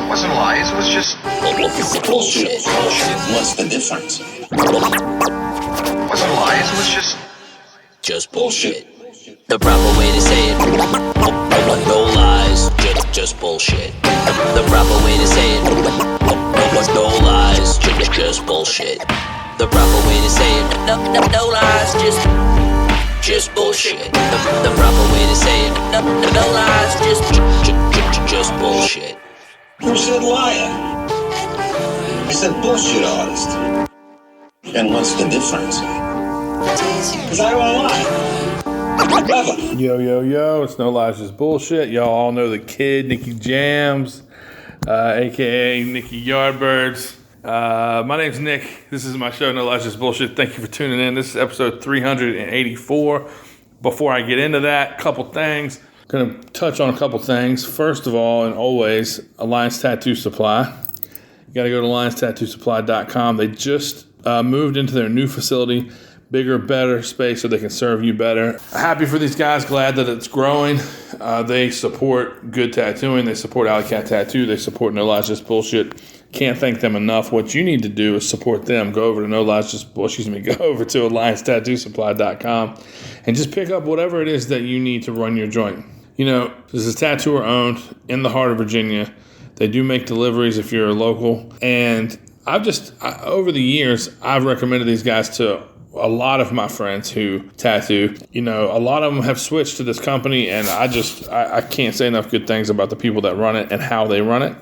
wasn't lies, it was just... Bullshit. What's the difference? It wasn't lies, it was just bullshit. The proper way to say it. No lies, just bullshit. The proper way to say it. No lies, just bullshit. The proper way to say it. No lies, just bullshit. The proper way to say it. No lies, just bullshit. Who said liar? I said bullshit artist. And what's the difference? Because I don't lie. Never. Yo, it's No Lies, Just Bullshit. Y'all all know the kid, Nicky Jams, a.k.a. Nicky Yardbirds. My name's Nick. This is my show, No Lies, Just Bullshit. Thank you for tuning in. This is episode 384. Before I get into that, couple things. Going to touch on a couple things. First of all, and always, Alliance Tattoo Supply. You got to go to alliancetattoosupply.com. They just moved into their new facility. Bigger, better space so they can serve you better. Happy for these guys. Glad that it's growing. They support good tattooing. They support Alley Cat Tattoo. They support No Lies, Just Bullshit. Can't thank them enough. What you need to do is support them. Go over to go over to alliancetattoosupply.com and just pick up whatever it is that you need to run your joint. You know, this is tattooer owned in the heart of Virginia. They do make deliveries if you're a local. And over the years, I've recommended these guys to a lot of my friends who tattoo. You know, a lot of them have switched to this company, and I can't say enough good things about the people that run it and how they run it.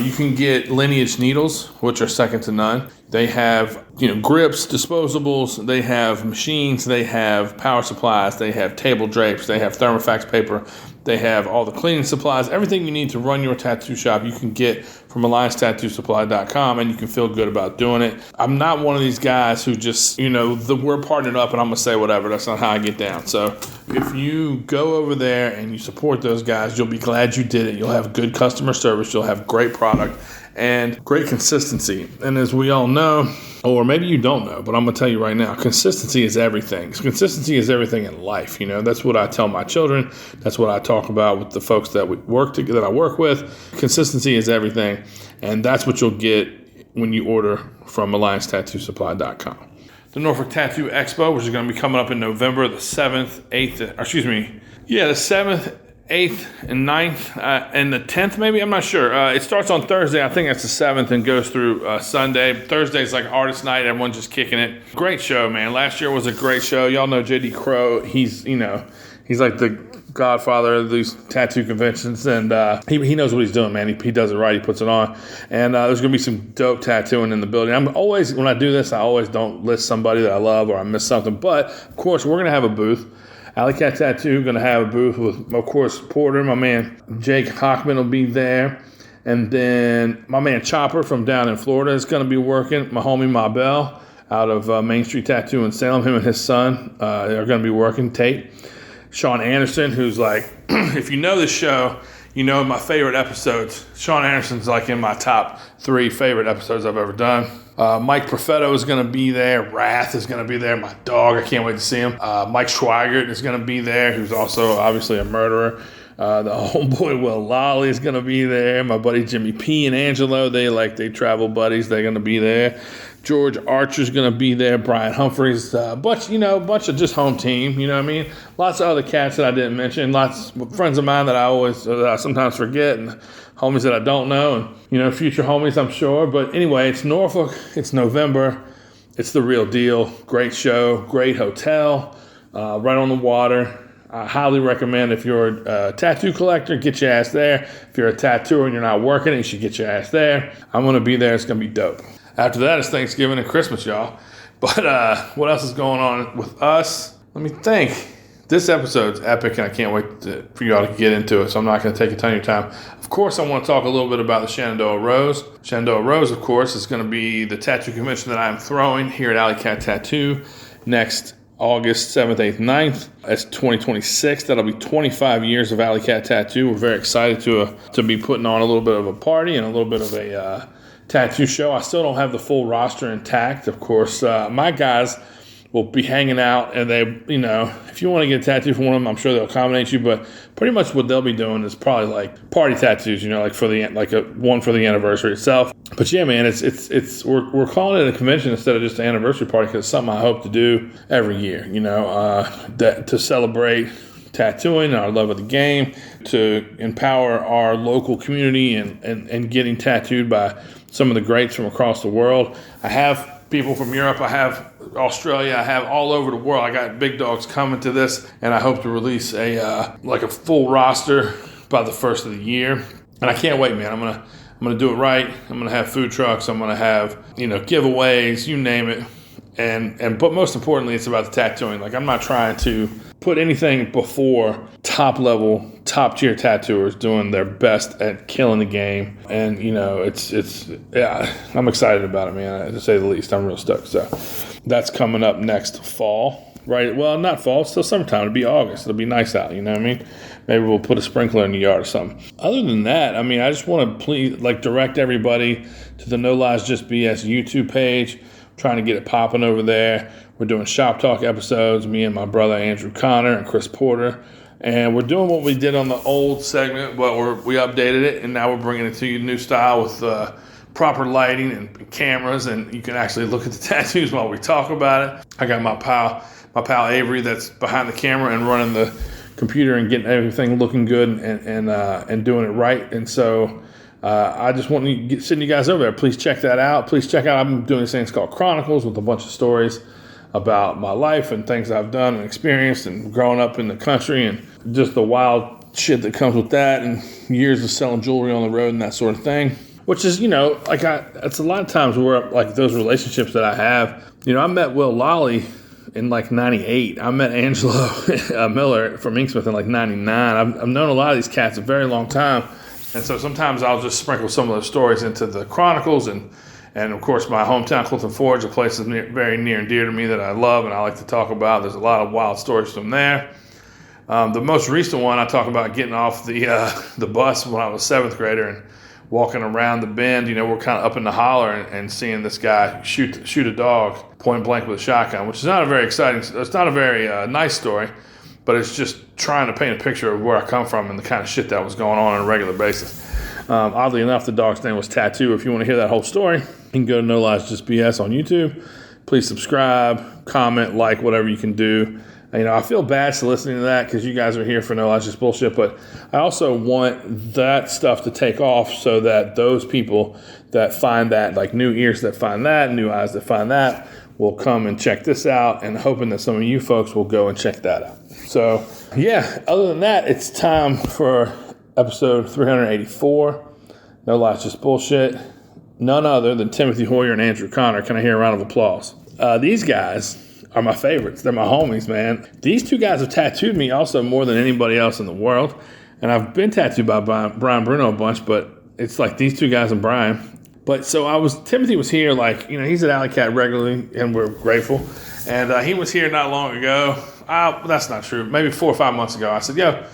You can get Lineage needles, which are second to none. They have, grips, disposables. They have machines. They have power supplies. They have table drapes. They have thermofax paper. They have all the cleaning supplies. Everything you need to run your tattoo shop, you can get from alliancetattoosupply.com, and you can feel good about doing it. I'm not one of these guys who just, we're partnered up and I'm going to say whatever. That's not how I get down. So if you go over there and you support those guys, you'll be glad you did it. You'll have good customer service. You'll have great product and great consistency. And as we all know, or maybe you don't know, but I'm going to tell you right now, consistency is everything. Consistency is everything in life. That's what I tell my children. That's what I talk about with the folks that that I work with. Consistency is everything. And that's what you'll get when you order from alliancetattoosupply.com. The Norfolk Tattoo Expo, which is going to be coming up in November the 7th, 8th, the 7th, 8th, and 9th, and the 10th maybe? I'm not sure. It starts on Thursday. I think that's the 7th and goes through Sunday. Thursday's like artist night. Everyone's just kicking it. Great show, man. Last year was a great show. Y'all know J.D. Crow. He's like the godfather of these tattoo conventions, and he knows what he's doing, man. He does it right. He puts it on, and there's going to be some dope tattooing in the building. When I do this, I always don't list somebody that I love or I miss something, but of course, we're going to have a booth. Alley Cat Tattoo going to have a booth with, of course, Porter. My man Jake Hockman will be there. And then my man Chopper from down in Florida is going to be working. My homie Mabel out of Main Street Tattoo in Salem, him and his son are going to be working. Tate. Sean Anderson, who's like, if you know this show, you know my favorite episodes. Sean Anderson's like in my top 3 favorite episodes I've ever done. Mike Perfetto is going to be there. Wrath is going to be there. My dog, I can't wait to see him. Mike Schweigert is going to be there, who's also obviously a murderer. The homeboy Will Lolly is going to be there. My buddy Jimmy P and Angelo, they travel buddies. They're going to be there. George Archer's going to be there. Brian Humphreys, bunch of just home team. You know what I mean? Lots of other cats that I didn't mention. Lots of friends of mine that I sometimes forget, and homies that I don't know, and future homies, I'm sure. But anyway, it's Norfolk. It's November. It's the real deal. Great show. Great hotel. Right on the water. I highly recommend if you're a tattoo collector, get your ass there. If you're a tattooer and you're not working, you should get your ass there. I'm going to be there. It's going to be dope. After that, it's Thanksgiving and Christmas, y'all. But what else is going on with us? Let me think. This episode's epic, and I can't wait for y'all to get into it, so I'm not going to take a ton of your time. Of course, I want to talk a little bit about the Shenandoah Rose. Shenandoah Rose, of course, is going to be the tattoo convention that I'm throwing here at Alley Cat Tattoo next August 7th, 8th, 9th. It's 2026. That'll be 25 years of Alley Cat Tattoo. We're very excited to be putting on a little bit of a party and a little bit of a tattoo show. I still don't have the full roster intact. Of course, my guys will be hanging out, and they, if you want to get a tattoo from one of them, I'm sure they'll accommodate you. But pretty much what they'll be doing is probably like party tattoos, like for the one for the anniversary itself. But yeah, man, we're calling it a convention instead of just an anniversary party because it's something I hope to do every year. To celebrate tattooing and our love of the game, to empower our local community and getting tattooed by some of the greats from across the world. I have people from Europe, I have Australia, I have all over the world. I got big dogs coming to this, and I hope to release a full roster by the first of the year. And I can't wait, man. I'm gonna do it right. I'm gonna have food trucks. I'm gonna have giveaways, you name it. But most importantly, it's about the tattooing. Like, I'm not trying to put anything before top tier tattooers doing their best at killing the game. And I'm excited about it, man, to say the least. I'm real stoked. So that's coming up next fall, right? Well, not fall, it's still summertime. It'll be August. It'll be nice out, you know what I mean? Maybe we'll put a sprinkler in the yard or something. Other than that, I mean, I just want to please direct everybody to the No Lies Just BS YouTube page. Trying to get it popping over there. We're doing shop talk episodes, me and my brother Andrew Connor and Chris Porter. And we're doing what we did on the old segment, but we updated it, and now we're bringing it to you new style with proper lighting and cameras, and you can actually look at the tattoos while we talk about it. I got my pal Avery that's behind the camera and running the computer and getting everything looking good and doing it right. And so I just want to send you guys over there. Please check that out. I'm doing this thing called Chronicles with a bunch of stories about my life and things I've done and experienced and growing up in the country and just the wild shit that comes with that and years of selling jewelry on the road and that sort of thing. Which is, it's a lot of times where like those relationships that I have. I met Will Lolly in 98. I met Angelo Miller from Inksmith in 99. I've known a lot of these cats a very long time. And so sometimes I'll just sprinkle some of those stories into the Chronicles. And of course, my hometown, Clifton Forge, a place that's very near and dear to me that I love and I like to talk about. There's a lot of wild stories from there. The most recent one, I talk about getting off the bus when I was a 7th grader and walking around the bend. We're kind of up in the holler and seeing this guy shoot a dog point blank with a shotgun, which is not a very exciting, it's not a very nice story. But it's just trying to paint a picture of where I come from and the kind of shit that was going on a regular basis. Oddly enough, the dog's name was Tattoo. If you want to hear that whole story, you can go to No Lies Just BS on YouTube. Please subscribe, comment, like, whatever you can do. I feel bad for listening to that because you guys are here for No Lies Just Bullshit, but I also want that stuff to take off so that those people that find that, like new ears that find that, new eyes that find that, will come and check this out, and hoping that some of you folks will go and check that out. So, yeah, other than that, it's time for episode 384, No Lies Just Bullshit. None other than Timothy Hoyer and Andrew Connor. Can I hear a round of applause? These guys are my favorites. They're my homies, man. These two guys have tattooed me also more than anybody else in the world. And I've been tattooed by Brian Bruno a bunch, but it's like these two guys and Brian. But so Timothy was here, he's at Alley Cat regularly, and we're grateful. And he was here not long ago. That's not true. Maybe 4 or 5 months ago. I said, yo,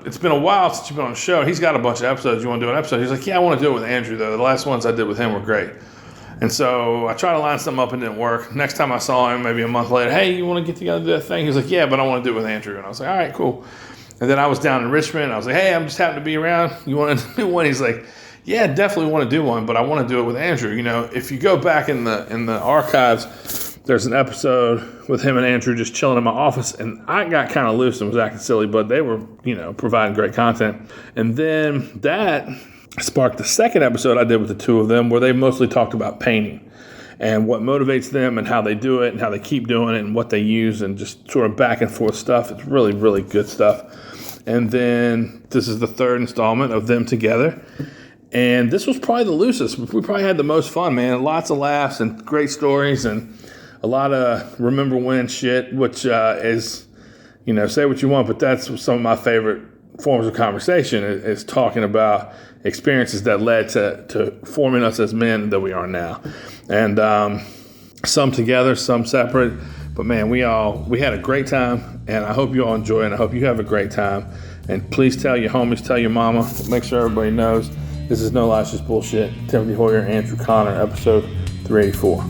it's been a while since you've been on the show. He's got a bunch of episodes. You want to do an episode? He's like, yeah, I want to do it with Andrew, though. The last ones I did with him were great. And so I tried to line something up and it didn't work. Next time I saw him, maybe a month later, hey, you want to get together and do that thing? He was like, yeah, but I want to do it with Andrew. And I was like, all right, cool. And then I was down in Richmond. I was like, hey, I'm just happy to be around. You want to do one? He's like, yeah, definitely want to do one, but I want to do it with Andrew. If you go back in the archives, there's an episode with him and Andrew just chilling in my office, and I got kind of loose and was acting silly, but they were, providing great content. And then that sparked the second episode I did with the two of them, where they mostly talked about painting and what motivates them and how they do it and how they keep doing it and what they use and just sort of back and forth stuff. It's really, really good stuff. And then this is the third installment of them together. And this was probably the loosest. We probably had the most fun, man. Lots of laughs and great stories and a lot of remember when shit, which is, say what you want, but that's some of my favorite forms of conversation is talking about experiences that led to forming us as men that we are now. And some together, some separate. But, man, we had a great time, and I hope you all enjoy it, and I hope you have a great time. And please tell your homies, tell your mama, make sure everybody knows this is No Lies Just Bullshit. Timothy Hoyer, Andrew Connor, episode 384.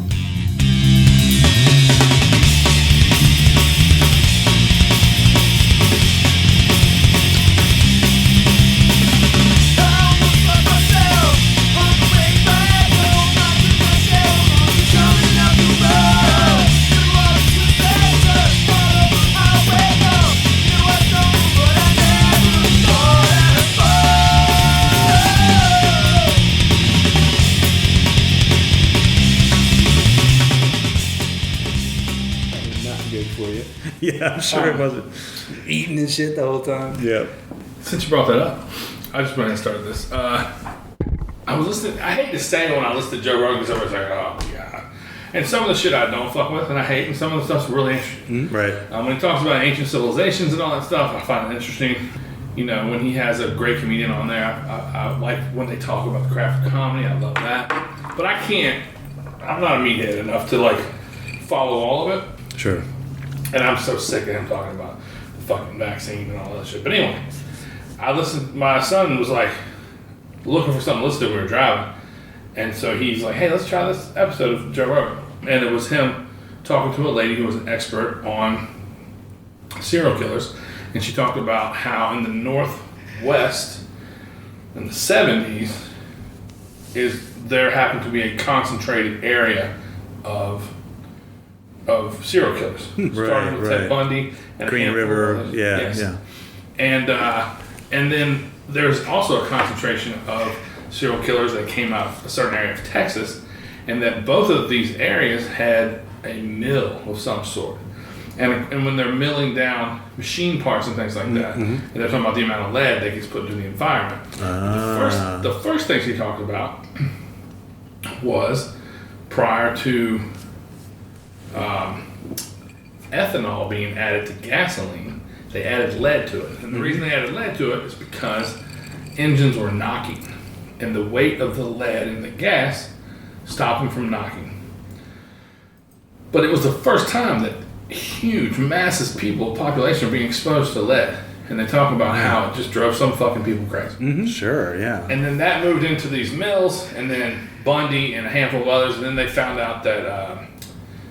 Yeah, I'm sure it wasn't. Eating and shit the whole time. Yeah. Since you brought that up, I just went and started this. I was listening. I hate to say when I listen to Joe Rogan, because everybody's like, oh, God. And some of the shit I don't fuck with and I hate, and some of the stuff's really interesting. Right. When he talks about ancient civilizations and all that stuff, I find it interesting. You know, when he has a great comedian on there, I like when they talk about the craft of comedy. I love that. But I'm not a meathead enough to, like, follow all of it. Sure. And I'm so sick of him talking about the fucking vaccine and all that shit. But anyway, my son was like looking for something to listen to when we were driving. And so he's like, hey, let's try this episode of Joe Rogan. And it was him talking to a lady who was an expert on serial killers. And she talked about how in the Northwest in the 70s there happened to be a concentrated area of serial killers. Starting with Ted Bundy and Green River, yeah. And then there's also a concentration of serial killers that came out of a certain area of Texas, and that both of these areas had a mill of some sort. And when they're milling down machine parts and things like that, and they're talking about the amount of lead that gets put into the environment. The first things he talked about was prior to ethanol being added to gasoline, they added lead to it. And the reason they added lead to it is because engines were knocking, and the weight of the lead in the gas stopped them from knocking. But it was the first time that huge, masses population are being exposed to lead. And they talk about how it just drove some fucking people crazy. Mm-hmm. Sure, yeah. And then that moved into these mills, and then Bundy and a handful of others, and then they found out that,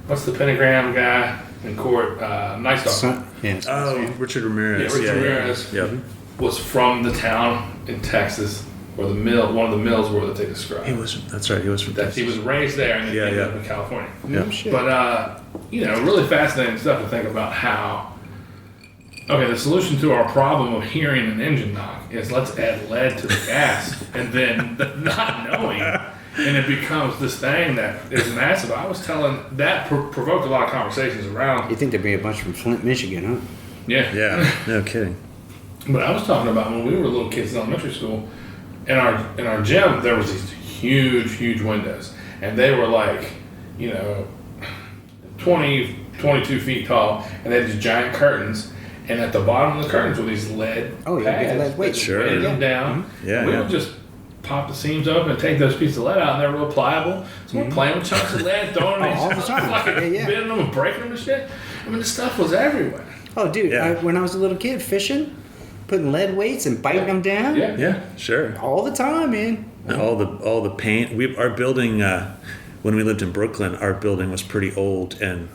what's the pentagram guy in court? Nice Dog. Richard Ramirez. Yeah, Richard Ramirez was from the town in Texas, where one of the mills were that they described. That's right, he was from Texas. He was raised there, and then ended up in California. Yeah. But, really fascinating stuff to think about how, the solution to our problem of hearing an engine knock is let's add lead to the gas, and then not knowing, and it becomes this thing that is massive. I was telling, that provoked a lot of conversations around. You think there'd be a bunch from Flint, Michigan, huh? Yeah. Yeah, no kidding. But I was talking about when we were little kids in elementary school, in our gym, there was these huge windows, and they were like, 20, 22 feet tall, and they had these giant curtains, and at the bottom of the curtains were these lead pads. Wait, weighted them down. Mm-hmm. Yeah, we would just pop the seams open and take those pieces of lead out, and they're real pliable. So we're playing with chunks of lead, throwing them all the time. bending them and breaking them and shit. I mean, the stuff was everywhere. Oh, dude, when I was a little kid fishing, putting lead weights and biting them down. Yeah, sure. All the time, man. All the paint. Our building, when we lived in Brooklyn, our building was pretty old, and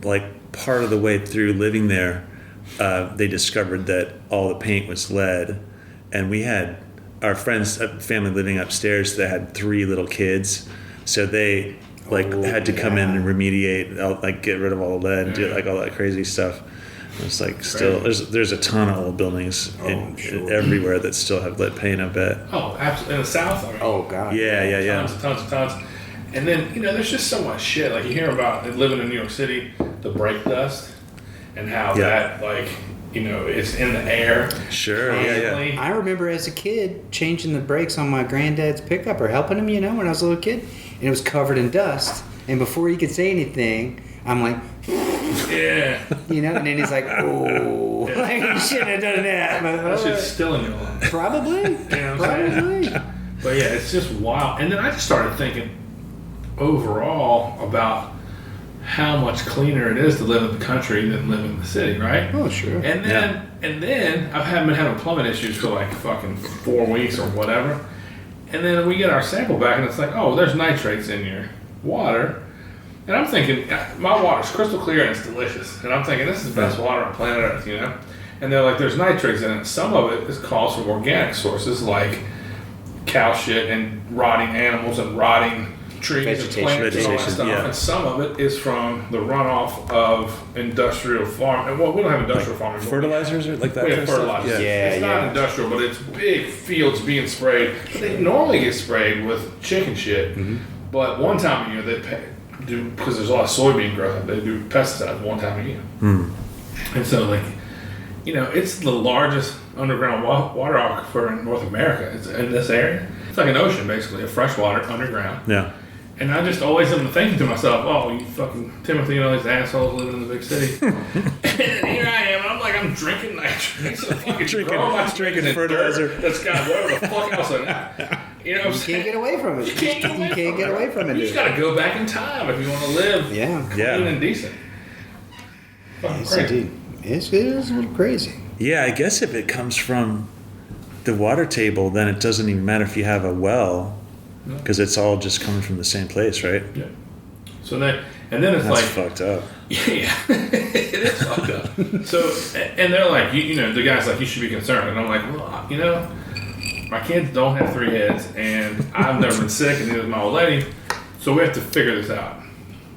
like part of the way through living there, they discovered that all the paint was lead, and we had our friends, family living upstairs that had 3 little kids, so they had to come in and remediate, get rid of all the lead and do all that crazy stuff. It's still there's a ton of old buildings everywhere that still have lead paint, I bet. Oh, absolutely. In the South, Oh God. Yeah. Tons. And then there's just so much shit. Like you hear about living in New York City, the brake dust, and how that it's in the air. Sure. Constantly. I remember as a kid changing the brakes on my granddad's pickup or helping him, when I was a little kid, and it was covered in dust. And before he could say anything, I'm like, yeah. And then he's like, oh, you shouldn't have done that. That shit's still in your life. Probably. Probably. But yeah, it's just wild. And then I just started thinking overall about how much cleaner it is to live in the country than live in the city, right? Oh, sure. And then I've been having plumbing issues for like fucking 4 weeks or whatever. And then we get our sample back, and it's like, oh, there's nitrates in your water. And I'm thinking, my water's crystal clear and it's delicious. And I'm thinking, this is the best water on planet Earth, And they're like, there's nitrates in it. Some of it is caused from organic sources like cow shit and rotting animals and rotting trees and plants and all that stuff. And some of it is from the runoff of industrial farm. Well, we don't have industrial farming. Fertilizers or like that? We have fertilizers. It's not industrial, but it's big fields being sprayed. But they normally get sprayed with chicken shit. Mm-hmm. But one time a year they do, because there's a lot of soybean growth, they do pesticides one time a year. And so, like, it's the largest underground water aquifer in North America. It's in this area. It's like an ocean, basically, of fresh water underground. Yeah. And I just always am thinking to myself, oh, you fucking Timothy, these assholes living in the big city. And here I am, and I'm drinking nitrates. Drinking fertilizer. That's got whatever the fuck else in it. You know what I'm You saying? can't get away from it. You can't get away from it. You just dude. gotta go back in time if you want to live clean and decent. Fucking Yes, crazy. indeed. It is a little crazy. Yeah, I guess if it comes from the water table, then it doesn't even matter if you have a well, because it's all just coming from the same place, right? Yeah. So then, and then it's That's like, fucked up. yeah, it is fucked up. So, and they're like, the guy's like, you should be concerned, and I'm like, well, my kids don't have 3 heads, and I've never been sick, and neither is my old lady, so we have to figure this out.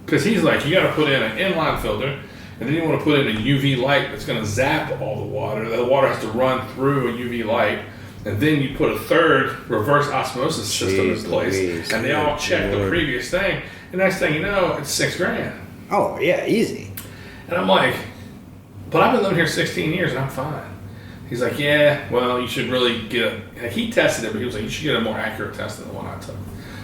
Because he's like, you got to put in an inline filter, and then you want to put in a UV light that's going to zap all the water. The water has to run through a UV light, and then you put a third reverse osmosis system in place, and they all check the previous thing. And next thing you know, it's $6,000. Oh, yeah, easy. And I'm like, but I've been living here 16 years, and I'm fine. He's like, yeah, well, you should really he tested it, but he was like, you should get a more accurate test than the one I took.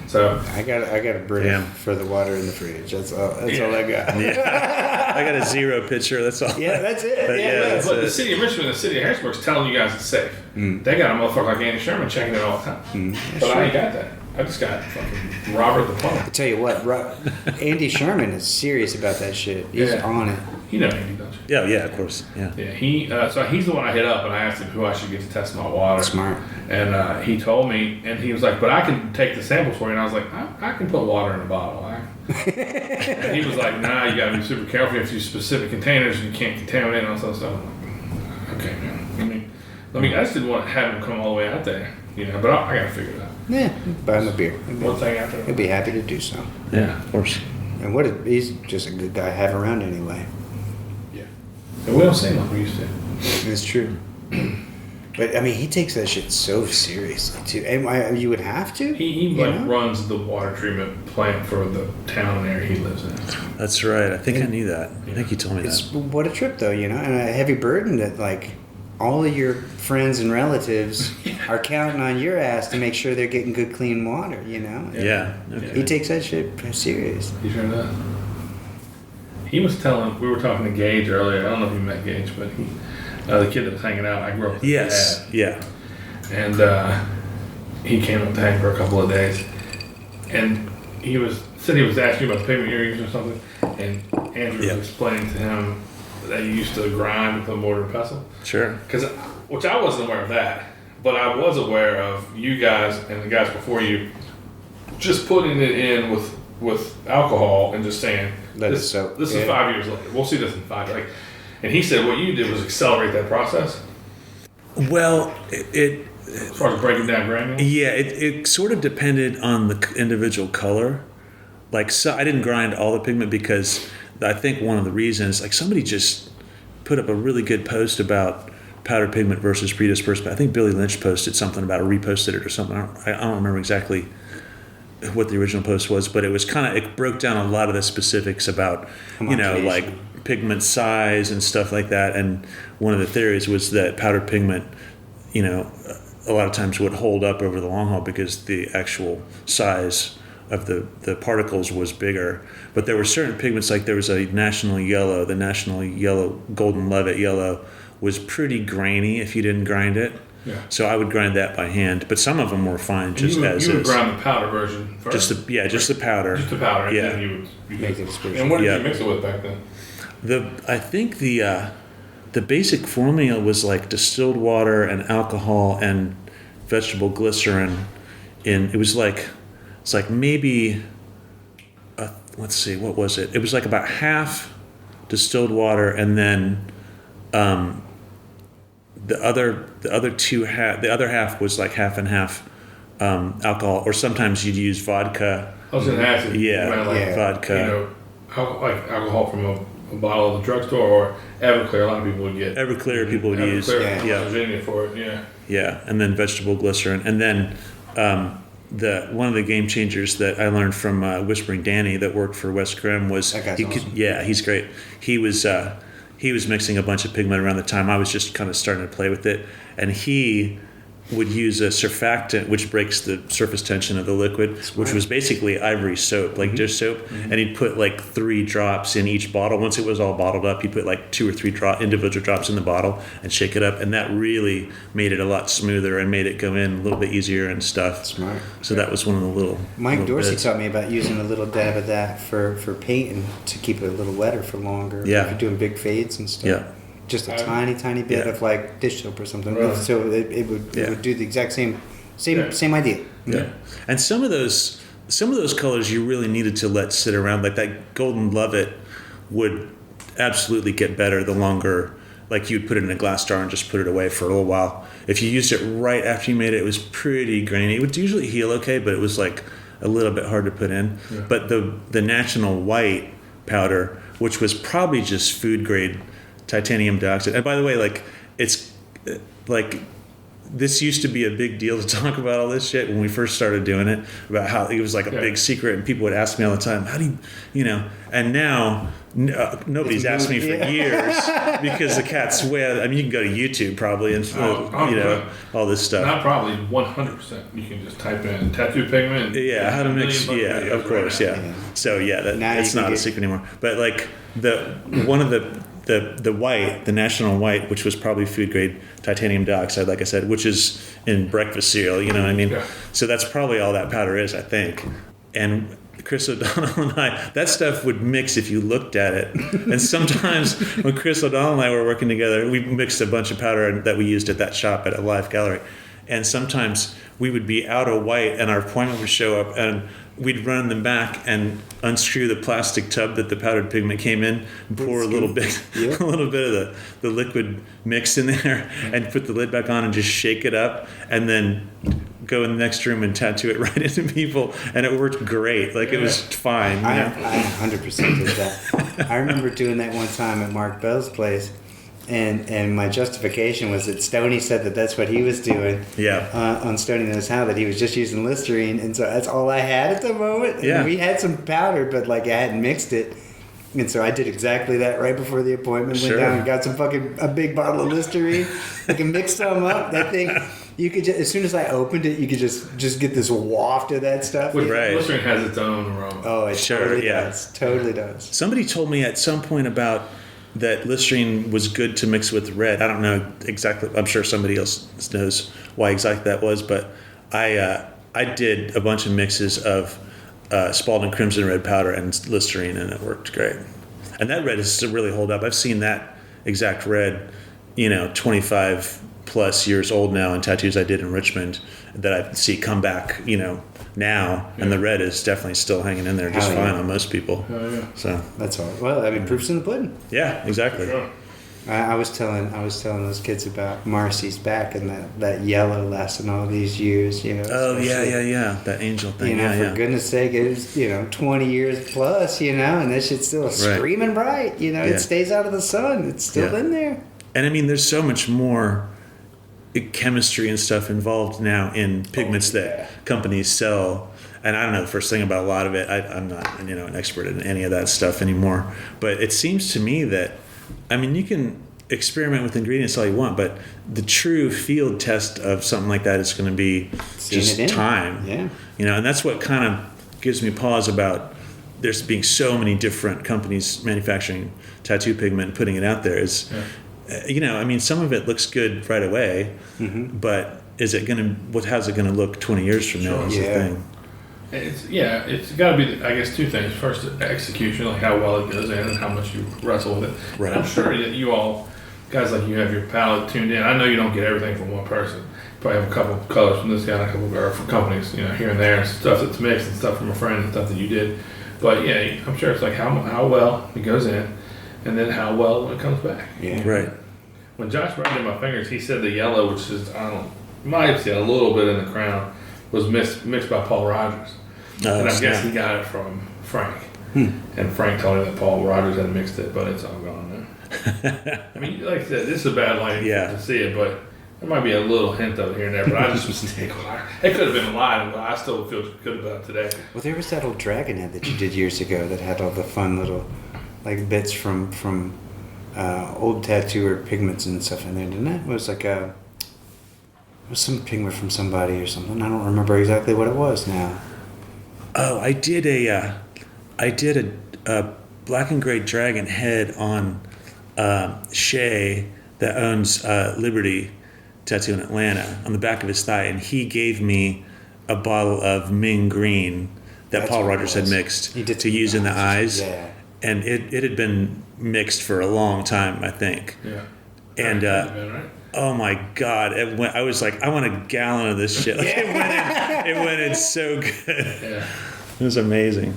So I got a brick Damn. for the water in the fridge. That's all I got. Yeah. I got a 0 pitcher. That's all. Yeah, that's it. But Yeah, that's but it. the city of Richmond and the city of Harrisburg's telling you guys it's safe. They got a motherfucker like Andy Sherman checking it all the time. But I ain't got that. I just got fucking Robert the plumber. I tell you what, Andy Sherman is serious about that shit. He's on it. You know Andy, don't you? Yeah, of course. Yeah. Yeah, so he's the one I hit up, and I asked him who I should get to test my water. Smart. And he told me, and he was like, but I can take the samples for you. And I was like, I can put water in a bottle. And he was like, nah, you got to be super careful. You have to use specific containers, and you can't contaminate and all that stuff. I'm like, okay, man. I just didn't want to have him come all the way out there, but I got to figure it out. Yeah, buy him a beer. One thing after He'll be happy to do so. Yeah, of course. And he's just a good guy to have around anyway. Yeah. And we don't seem like we used to. It's true. But he takes that shit so seriously too. And you would have to. He runs the water treatment plant for the town and area he lives in. That's right. I think I knew that. I think you told me that. What a trip, though, and a heavy burden that all of your friends and relatives are counting on your ass to make sure they're getting good, clean water. Yeah. Okay. He takes that shit serious. He sure does. He was we were talking to Gage earlier. I don't know if you met Gage, but the kid that was hanging out, I grew up with his Yes. dad. Yeah. And he came up to hang for a couple of days. And he said he was asking about the pigment you're using or something. And Andrew was explaining to him that you used to grind with a mortar and pestle. Sure. Which I wasn't aware of that. But I was aware of you guys and the guys before you just putting it in with alcohol and just saying, this is 5 years later. We'll see this in 5 years. And he said what you did was accelerate that process. Well, as far as breaking down granules? Yeah, it sort of depended on the individual color. So I didn't grind all the pigment because I think one of the reasons, somebody just put up a really good post about powdered pigment versus predispersed. I think Billy Lynch posted something about it, or reposted it or something. I don't remember exactly what the original post was, but it was it broke down a lot of the specifics about, pigment size and stuff like that. And one of the theories was that powdered pigment, a lot of times would hold up over the long haul because the actual size of the particles was bigger. But there were certain pigments, there was a National Yellow. The National Yellow, Golden Levitt Yellow, was pretty grainy if you didn't grind it. Yeah. So I would grind that by hand. But some of them were fine as is. You would grind the powder version first? Just the powder. Just the powder, and yeah. then you would make it dispersion. And what did you mix it with back then? I think the basic formula was distilled water and alcohol and vegetable glycerin. It was maybe let's see, what was it? It was about half distilled water, and then the other half was half and half alcohol, or sometimes you'd use vodka. I was going to ask you. Yeah, vodka. Alcohol from a bottle at the drugstore, or Everclear. A lot of people would get Everclear. People would use Virginia for it. Yeah. Yeah, and then vegetable glycerin, and then one of the game changers that I learned from Whispering Danny that worked for West Grimm was that guy's awesome. He's great. He was he was mixing a bunch of pigment around the time I was just kind of starting to play with it, and he would use a surfactant which breaks the surface tension of the liquid, which was basically ivory soap, like dish soap, and he'd put like 3 drops in each bottle. Once it was all bottled up, he'd put like 2 or 3 individual drops in the bottle and shake it up, and that really made it a lot smoother and made it go in a little bit easier and stuff. Smart. So that was one of the little Mike Dorsey bits. taught me about using a little dab of that for painting to keep it a little wetter for longer. Yeah. If you're doing big fades and stuff. Yeah. Just a tiny bit Yeah. of like dish soap or something. Right. So it would do the exact same idea. Yeah. And some of those colors you really needed to let sit around. Like that golden Lovett would absolutely get better the longer, like you'd put it in a glass jar and just put it away for a little while. If you used it right after you made it, it was pretty grainy. It would usually heal okay, but it was like a little bit hard to put in. Yeah. But the National White powder, which was probably just food grade titanium dioxide. And by the way, like it's like this used to be a big deal to talk about all this shit when we first started doing it, about how it was like a big secret, and people would ask me all the time, how do you, and now nobody's asked me for years because the cat's way. I mean, you can go to YouTube probably and all this stuff. Not probably 100%. You can just type in tattoo pigment. Yeah, how to mix. Yeah, of course. Right yeah. So yeah, that's not a secret anymore. But like one of the white, the National White, which was probably food grade titanium dioxide, like I said, which is in breakfast cereal, you know what I mean? Yeah. So that's probably all that powder is, I think. And Chris O'Donnell and I, that stuff would mix if you looked at it. And sometimes when Chris O'Donnell and I were working together, we mixed a bunch of powder that we used at that shop at a live gallery. And sometimes we would be out of white and our appointment would show up and we'd run them back and unscrew the plastic tub that the powdered pigment came in, pour a little bit of the liquid mix in there and put the lid back on and just shake it up and then go in the next room and tattoo it right into people, and it worked great. Like it was fine. I 100% did that. I remember doing that one time at Mark Bell's place. And my justification was that Stoney said that that's what he was doing. Yeah. On Stoney Knows How, that he was just using Listerine, and so that's all I had at the moment. Yeah. And we had some powder, but like I hadn't mixed it, and so I did exactly that right before the appointment. Went down and got a big bottle of Listerine. I can mix some up. That thing, you could just, as soon as I opened it, you could just get this waft of that stuff. Listerine has its own aroma. Oh, it totally does. Totally does. Somebody told me at some point about that Listerine was good to mix with red. I don't know exactly. I'm sure somebody else knows why exactly that was, but I did a bunch of mixes of Spalding Crimson Red powder and Listerine, and it worked great. And that red is to really hold up. I've seen that exact red, 25 plus years old now in tattoos I did in Richmond that I see come back, now, and the red is definitely still hanging in there just fine on most people. So that's all. Well, I mean, proof's in the pudding. Yeah, exactly. Sure. I was telling those kids about Marcy's back and that yellow lasting all these years. Oh yeah, that angel thing. For goodness sake, it was 20 years plus. And that shit's still screaming bright. It stays out of the sun. It's still in there. And I mean, there's so much more chemistry and stuff involved now in pigments that companies sell, and I don't know the first thing about a lot of it. I'm not an expert in any of that stuff anymore, but it seems to me that you can experiment with ingredients all you want, but the true field test of something like that is going to be just time. And that's what kind of gives me pause about there's being so many different companies manufacturing tattoo pigment and putting it out there is some of it looks good right away, but how's it going to look 20 years from now is the thing. It's got to be, I guess, two things. First, execution, like how well it goes in and how much you wrestle with it. Right. And I'm sure that you all, guys like you, have your palette tuned in. I know you don't get everything from one person. You probably have a couple of colors from this guy and a couple of from companies, here and there, and stuff that's mixed and stuff from a friend and stuff that you did. But I'm sure it's like how well it goes in, and then how well when it comes back. Yeah. Right. When Josh burned in my fingers, he said the yellow, which is, might see a little bit in the crown, was mixed by Paul Rogers. And I guess he got it from Frank. And Frank told him that Paul Rogers had mixed it, but it's all gone now. Like I said, this is a bad light to see it, but there might be a little hint of it here and there, but I just was thinking, it could have been a lie, but I still feel good about it today. Well, there was that old dragon head that you did years ago that had all the fun little bits from old tattooer pigments and stuff in there, didn't it? It was like it was some pigment from somebody or something. I don't remember exactly what it was now. Oh, I did a black and gray dragon head on Shay that owns Liberty Tattoo in Atlanta on the back of his thigh, and he gave me a bottle of Ming Green that That's Paul what it Rogers had was. mixed He did to use in the eyes. Yeah. And it had been mixed for a long time, I think. Yeah. And Right? oh my God, I was like, I want a gallon of this shit. Like, it went in so good. Yeah. It was amazing.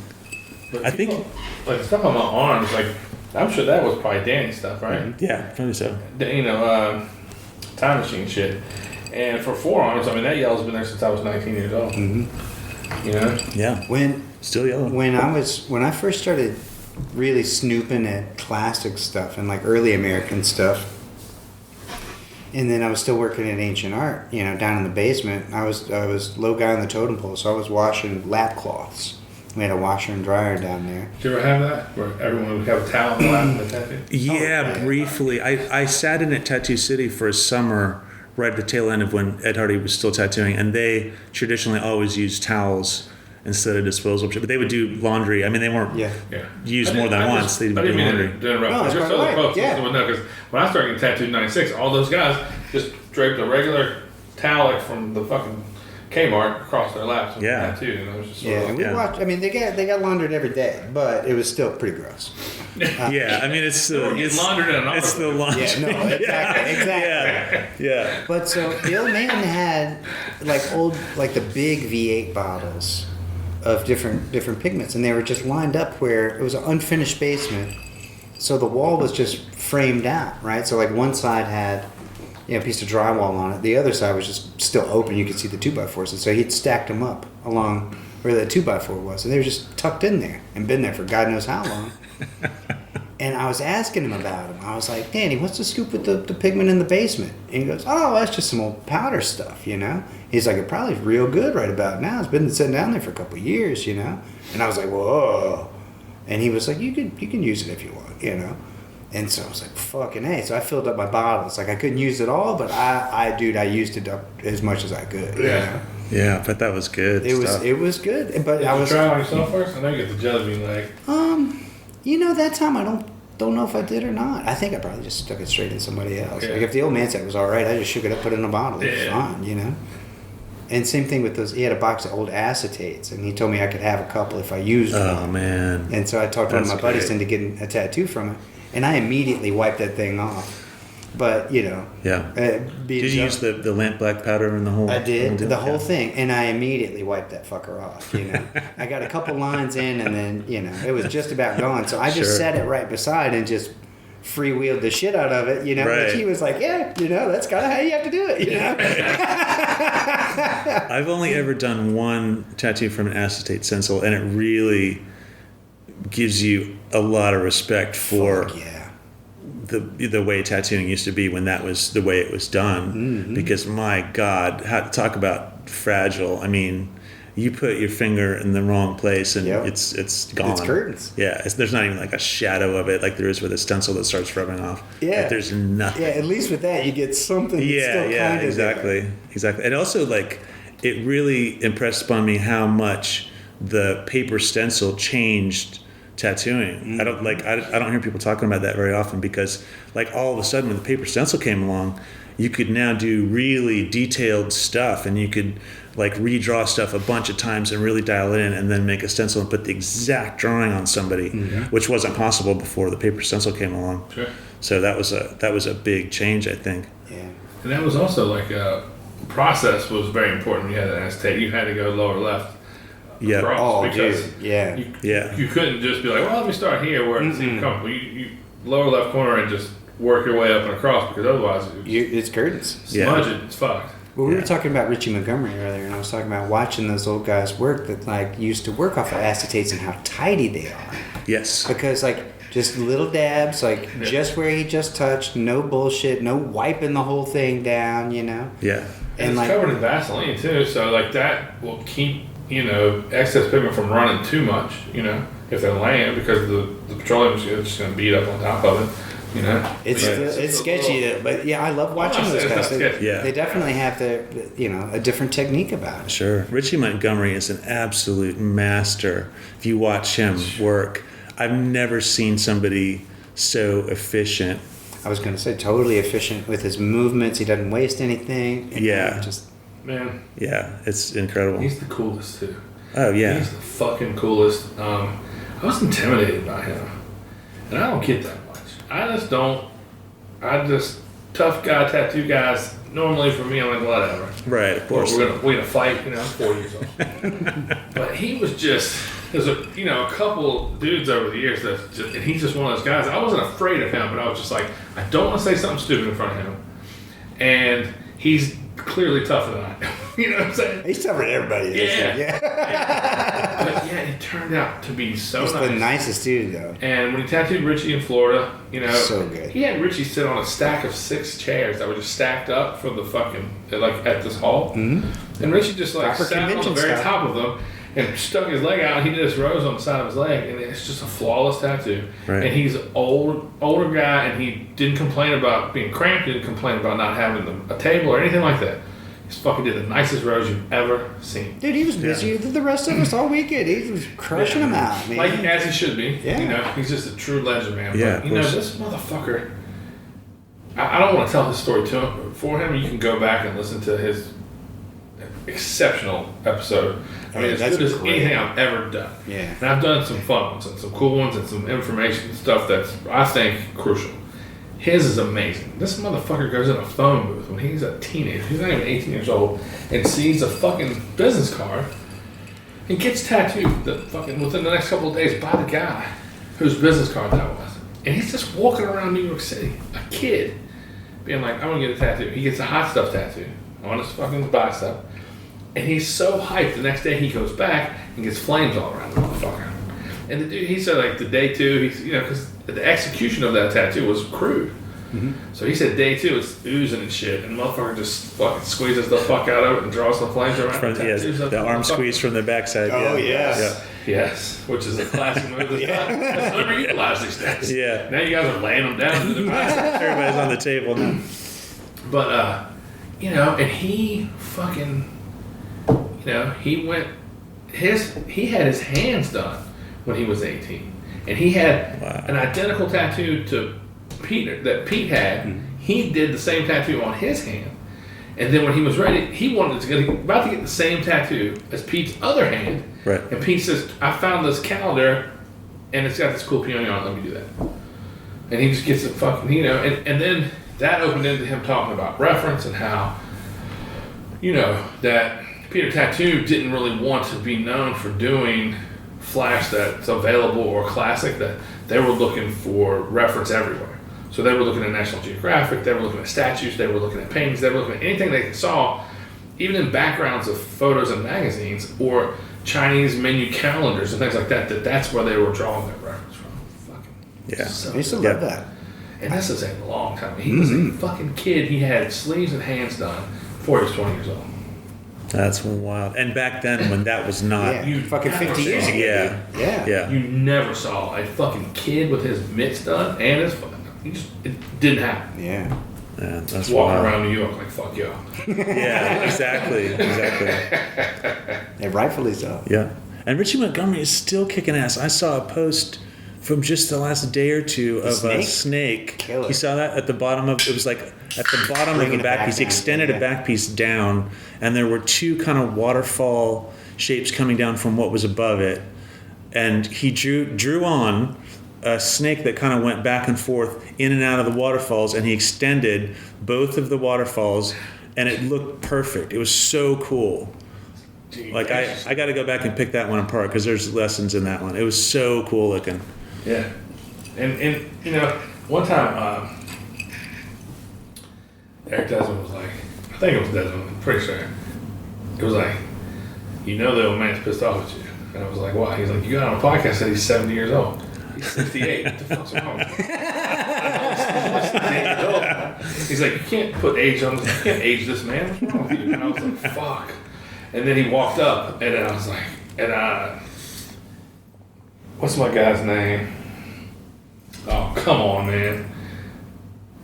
But I think- like stuff on my arms, like I'm sure that was probably Danny's stuff, right? Yeah, probably so. You know, time machine shit. And for forearms, I mean that yellow's been there since I was 19 years old. Mm-hmm. You know? Yeah. Still yellow. When I first started really snooping at classic stuff and like early American stuff, and then I was still working in ancient art, you know, down in the basement. I was low guy on the totem pole, so I was washing lap cloths. We had a washer and dryer down there. Did you ever have that? Where everyone would have a towel in the lap and a tattoo? Yeah, briefly. I sat in at Tattoo City for a summer right at the tail end of when Ed Hardy was still tattooing, and they traditionally always used towels instead of disposable. But they would do laundry. I mean, they weren't Yeah. used more than once. They I would do didn't mean laundry. to interrupt. No, Just it's so quite the folks right, yeah. listening would know, because when I started getting tattooed in '96, all those guys just draped a regular towel like from the fucking Kmart across their laps and Yeah. tattooed, and I was just sort Yeah, of and we Yeah. watched. I mean, they got laundered every day, but it was still pretty gross. Yeah, I mean, it's laundered in an it's the envelope. laundry. Yeah, no, exactly, exactly. Yeah. But so the old man had like the big V8 bottles of different pigments, and they were just lined up where it was an unfinished basement, so the wall was just framed out, right? So like one side had a piece of drywall on it, the other side was just still open. You could see the 2x4s, and so he'd stacked them up along where the 2x4 was, and they were just tucked in there and been there for God knows how long. And I was asking him about them. I was like, Danny, what's the scoop with the pigment in the basement? And he goes, oh, that's just some old powder stuff, you know? He's like, it probably is real good right about now. It's been sitting down there for a couple of years, you know? And I was like, whoa. And he was like, you can use it if you want, you know? And so I was like, fucking A. So I filled up my bottles. Like, I couldn't use it all, but I used it up as much as I could, you know? Yeah, but that was good. It stuff. was good. But Did I you was... try it on yourself first? I know you get the jelly bean leg. You know, that time I don't know if I did or not. I think I probably just stuck it straight in somebody else. Yeah. Like if the old man said it was all right, I just shook it up, put it in a bottle. It was fine, you know. And same thing with those. He had a box of old acetates, and he told me I could have a couple if I used one. Oh man. And so I talked one of That's my buddies great. into getting a tattoo from it, and I immediately wiped that thing off. But you know, Yeah. being Did you use the lamp black powder in the whole? I did deal? the whole Yeah. thing, and I immediately wiped that fucker off. You know, I got a couple lines in, and then it was just about gone. So I just Sure. set it right beside and just freewheeled the shit out of it. You know, Right. but he was like, "Yeah, that's kind of how you have to do it." You know. I've only ever done one tattoo from an acetate stencil, and it really gives you a lot of respect for Fuck yeah. the way tattooing used to be when that was the way it was done. Mm-hmm. Because my God, talk about fragile. I mean, you put your finger in the wrong place and Yep. it's gone. It's curtains. Yeah, there's not even like a shadow of it like there is with a stencil that starts rubbing off. Yeah. Like, there's nothing. Yeah, at least with that, you get something. that's Yeah, still yeah, kinda exactly, there. exactly. And also, like, it really impressed upon me how much the paper stencil changed tattooing. I don't hear people talking about that very often because, like, all of a sudden when the paper stencil came along, you could now do really detailed stuff, and you could like redraw stuff a bunch of times and really dial it in, and then make a stencil and put the exact drawing on somebody, which wasn't possible before the paper stencil came along. Sure. So that was a big change, I think. Yeah. And that was also like process was very important. You had an acetate. You had to go lower left. Yeah. across Oh, because dude. Yeah. You couldn't just be like, well, let me start here where it seemed comfortable. You lower left corner and just work your way up and across, because otherwise It's curtains. smudge it, it's fucked. Well, we Yeah. were talking about Richie Montgomery earlier, and I was talking about watching those old guys work that like used to work off of acetates and how tidy they are. Yes. Because like just little dabs, like just where he just touched, no bullshit, no wiping the whole thing down, you know. Yeah. And it's like covered in Vaseline too, so like that will keep excess pigment from running too much. If they're laying, because the petroleum is just going to beat up on top of it. You know, it's sketchy, but yeah, I love watching those guys. They definitely have a different technique about it. Sure. Richie Montgomery is an absolute master. If you watch him work, I've never seen somebody so efficient. I was going to say totally efficient with his movements. He doesn't waste anything. Man. Yeah, it's incredible. He's the coolest too. Oh yeah. He's the fucking coolest. I was intimidated by him, and I don't get that much. Tough guy, tattoo guys, normally for me, I'm like, whatever. Right, of course. We're gonna fight, I'm 4 years old. But he was there's a couple dudes over the years and he's just one of those guys. I wasn't afraid of him, but I was just like, I don't want to say something stupid in front of him. And he's clearly tougher than I am. You know what I'm saying? He's tougher than everybody. Yeah. But yeah, it turned out to be so nice. He's the nicest dude, though. And when he tattooed Richie in Florida, so good. He had Richie sit on a stack of 6 chairs that were just stacked up from the fucking, at this hall. Mm-hmm. And Richie just sat on the very top of them and stuck his leg out, and he did his rose on the side of his leg, and it's just a flawless tattoo. Right. And he's an older guy, and he didn't complain about being cramped, didn't complain about not having a table or anything like that. He fucking did the nicest rose you've ever seen. Dude, he was busier than the rest of us all weekend. He was crushing them out, man. Like, as he should be. Yeah. He's just a true legend, man. Yeah, but, this motherfucker, I don't want to tell his story for him. You can go back and listen to his exceptional episode. I mean, as good as anything I've ever done. Yeah. And I've done some fun ones and some cool ones and some information stuff that's, I think, crucial. His is amazing. This motherfucker goes in a phone booth when he's a teenager. He's not even 18 years old, and sees a fucking business card and gets tattooed within the next couple of days by the guy whose business card that was. And he's just walking around New York City, a kid, being like, I want to get a tattoo. He gets a hot stuff tattoo on his fucking bicep. And he's so hyped. The next day he goes back and gets flames all around the motherfucker. And the dude, he said the day 2, because the execution of that tattoo was crude. Mm-hmm. So he said day 2, it's oozing and shit, and the motherfucker just fucking squeezes the fuck out of it and draws the flames around the arm squeeze from the backside. Oh, yes. Yes, which is a classic move that's underutilized these days. Yeah. Now you guys are laying them down to the bicep. Everybody's on the table now. But, and he fucking, he had his hands done when he was 18. And he had an identical tattoo to Pete that Pete had. Mm-hmm. He did the same tattoo on his hand. And then when he was ready, he wanted about to get the same tattoo as Pete's other hand. Right. And Pete says, I found this calendar and it's got this cool peony on it, let me do that. And he just gets it fucking, and then that opened into him talking about reference and how, that Peter Tattoo didn't really want to be known for doing flash that's available or classic, that they were looking for reference everywhere. So they were looking at National Geographic, they were looking at statues, they were looking at paintings, they were looking at anything they saw, even in backgrounds of photos and magazines or Chinese menu calendars and things like that, that's where they were drawing their reference from. Fucking I used to love that. And this is a long time. He was a fucking kid. He had sleeves and hands done before he was 20 years old. That's wild. And back then, when that was not... You fucking 50 years ago. Yeah. You never saw a fucking kid with his mitts done and his fucking... It didn't happen. Yeah. That's walking around New York like, fuck y'all. Yeah, exactly. And rightfully so. Yeah. And Richie Montgomery is still kicking ass. I saw a post from just the last day or two of a snake. Killer. You saw that at the bottom of... It was like at the bottom of the back piece. He extended a back piece down, and there were 2 kind of waterfall shapes coming down from what was above it. And he drew on a snake that kind of went back and forth in and out of the waterfalls, and he extended both of the waterfalls, and it looked perfect. It was so cool. Like, I got to go back and pick that one apart because there's lessons in that one. It was so cool looking. Yeah. And one time, Eric Desmond was like, I think it was Desmond, I'm pretty sure. It was like, the old man's pissed off at you. And I was like, why? He's like, you got on a podcast that he's 70 years old. He's 68. What the fuck's wrong with you? He's like, you can't put age on this. You can't age this man. What's wrong with you? And I was like, fuck. And then he walked up, and I was like, what's my guy's name? Oh, come on, man.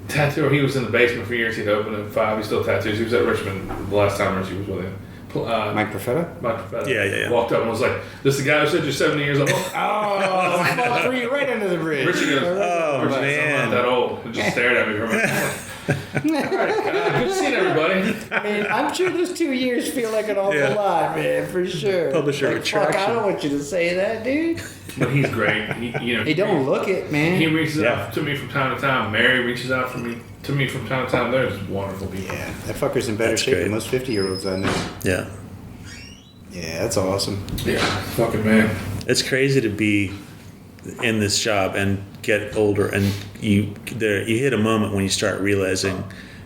tattooer. He was in the basement for years. He'd opened at 5. He still tattoos. He was at Richmond the last time Richie was with him. Mike Perfetto? Mike Perfetto. Yeah. Walked up and was like, "This is the guy who said you're 70 years old." Oh, fuck for you right under the bridge. Richie goes, Oh, man. I'm not that old. And just stared at me for a minute. All right, good seeing everybody. I mean, I'm sure those 2 years feel like an awful lot, man, for sure. Publisher like, retraction. fuck, I don't want you to say that, dude. But he's great. He don't look it, man. He reaches out to me from time to time. Mary reaches out to me from time to time. They're just wonderful people. Yeah, that fucker's in better That's shape great. than most 50-year-olds I know. Yeah. Yeah, that's awesome. Yeah, fucking man. It's crazy to be in this job and get older, and you hit a moment when you start realizing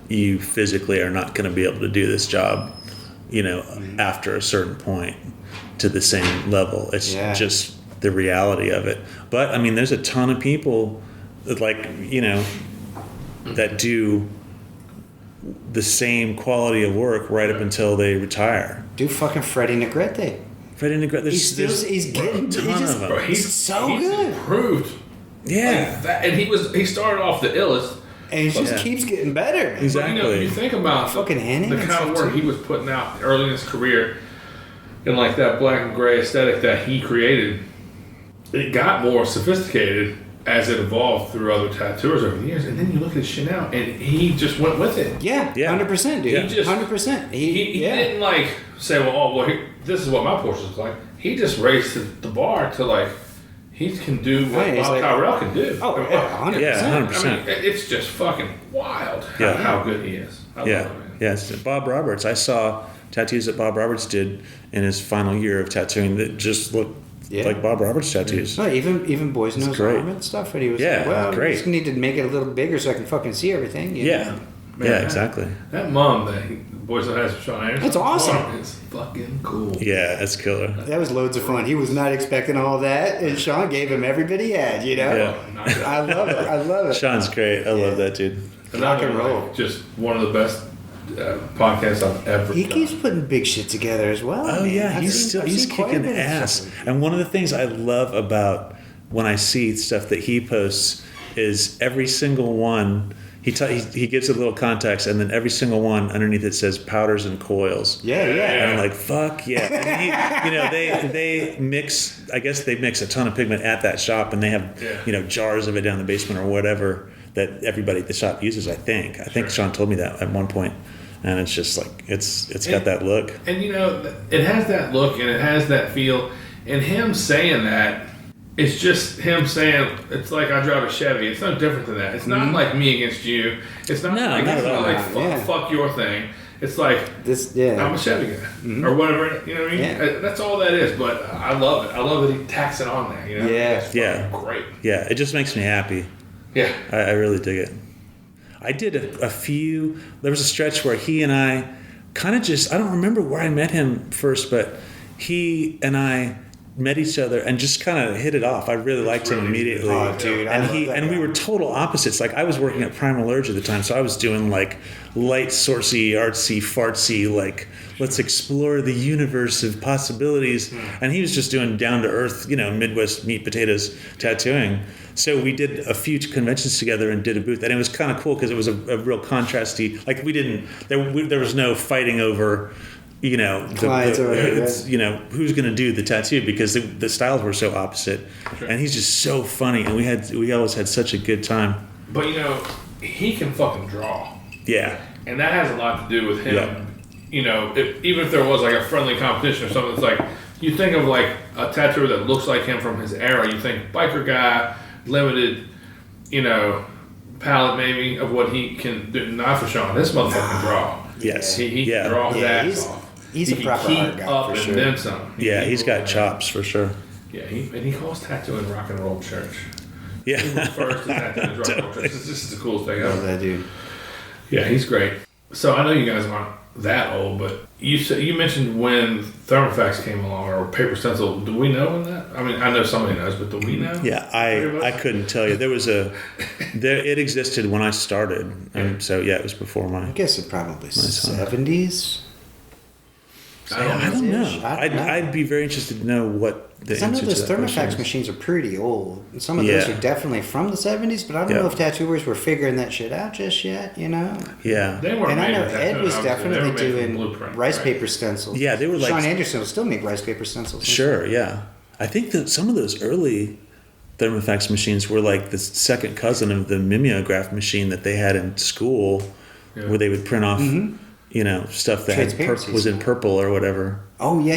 you physically are not going to be able to do this job, after a certain point to the same level. It's just the reality of it. But I mean, there's a ton of people that that do the same quality of work right up until they retire. Do fucking Freddie Negrete. Freddie Negrete, He's getting a ton of them. Bro, he's so he's good. Improved. Yeah. Like that, and he started off the illest. And he just keeps getting better, man. Exactly. But, you think about Fucking Hanning the and kind of stuff, work too. he was putting out early in his career, and like that black and gray aesthetic that he created, it got more sophisticated as it evolved through other tattooers over the years. And then you look at his shit now, and he just went with it. Yeah, 100%, dude. He just 100%. He didn't like say, this is what my portions look like. He just raised the bar to like, he can do what Bob Tyrell can do. Oh, yeah, 100%. Yeah, 100%. I mean, it's just fucking wild how good he is. I love it, man. Yes. Bob Roberts. I saw tattoos that Bob Roberts did in his final year of tattooing that just looked like Bob Roberts tattoos. No, even Boys Knows great. Arm and stuff. And he was Yeah, like, well, great. I just need to make it a little bigger so I can fucking see everything. you Yeah. know? Man, Exactly. That mom that Boys That has Sean Anderson. That's awesome. It's fucking cool. Yeah, that's killer. That was loads of fun. He was not expecting all that, and Sean gave him every bit he had, Yeah. I love it. I love it. Sean's great. I love that dude. Rock and roll. Just one of the best podcasts I've ever He done. keeps putting big shit together as well. Oh man. yeah, I've he's seen quite a kicking bit of ass. stuff. And one of the things I love about when I see stuff that he posts is every single one. He gives a little context, and then every single one underneath it says powders and coils. Yeah. And I'm like, fuck yeah. And they mix. I guess they mix a ton of pigment at that shop, and they have jars of it down in the basement or whatever that everybody at the shop uses. I think Sean told me that at one point. And it's just like it's got that look. And it has that look and it has that feel. And him saying that, it's just him saying, it's like I drive a Chevy. It's no different than that. It's not like me against you. It's not not at all. fuck your thing. It's like This, yeah. I'm a Chevy guy or whatever. You know what I mean? Yeah. That's all that is. But I love it. I love that he tacks it on there. Yeah. It's Yeah. great. Yeah, it just makes me happy. Yeah. I really dig it. I did a few. There was a stretch where he and I kind of I don't remember where I met him first, but he and I met each other and just kind of hit it off. I really liked him immediately. Oh, dude, I love that we guy. were total opposites. Like I was working at Primal Urge at the time, so I was doing like light, sourcey, artsy, fartsy, like let's explore the universe of possibilities. And he was just doing down to earth, Midwest meat potatoes tattooing. So we did a few conventions together and did a booth, and it was kind of cool because it was a real contrasty. Like there was no fighting over. Clients or whatever, who's going to do the tattoo because the styles were so opposite, and he's just so funny, and we always had such a good time. But he can fucking draw. Yeah, And that has a lot to do with him. Even if there was like a friendly competition or something, it's like you think of like a tattooer that looks like him from his era. You think biker guy, limited, palette maybe of what he can do. Not for Sean. This motherfucker can draw. Yes, He can draw his ass off. He's he a proper can art keep guy up for and sure. then some. yeah, he's got chops for sure. Yeah, he calls tattooing rock and roll church. Yeah, First to tattooing rock and roll church. This is the coolest thing Love ever. that dude. Yeah, he's great. So I know you guys aren't that old, but you mentioned when Thermofax came along or Paper Stencil. Do we know when that? I mean, I know somebody knows, but do we know? Yeah, I couldn't tell you. It existed when I started, and so yeah, it was before I mine. guess it probably son. 70s. I don't know. I don't know. I'd be very interested to know what the Because I know answer those to that question thermofax is. machines are pretty old. Some of those are definitely from the 70s, but I don't know if tattooers were figuring that shit out just yet, you know? Yeah. They weren't And I made know with Ed that, was obviously. They were definitely made from doing blueprint, rice right? paper stencils. Yeah, they were like- Sean Anderson will still make rice paper stencils. Sure, yeah. I think that some of those early thermofax machines were like the second cousin of the mimeograph machine that they had in school, where they would print off, stuff that had Transparencies. was in purple or whatever. Oh, yeah.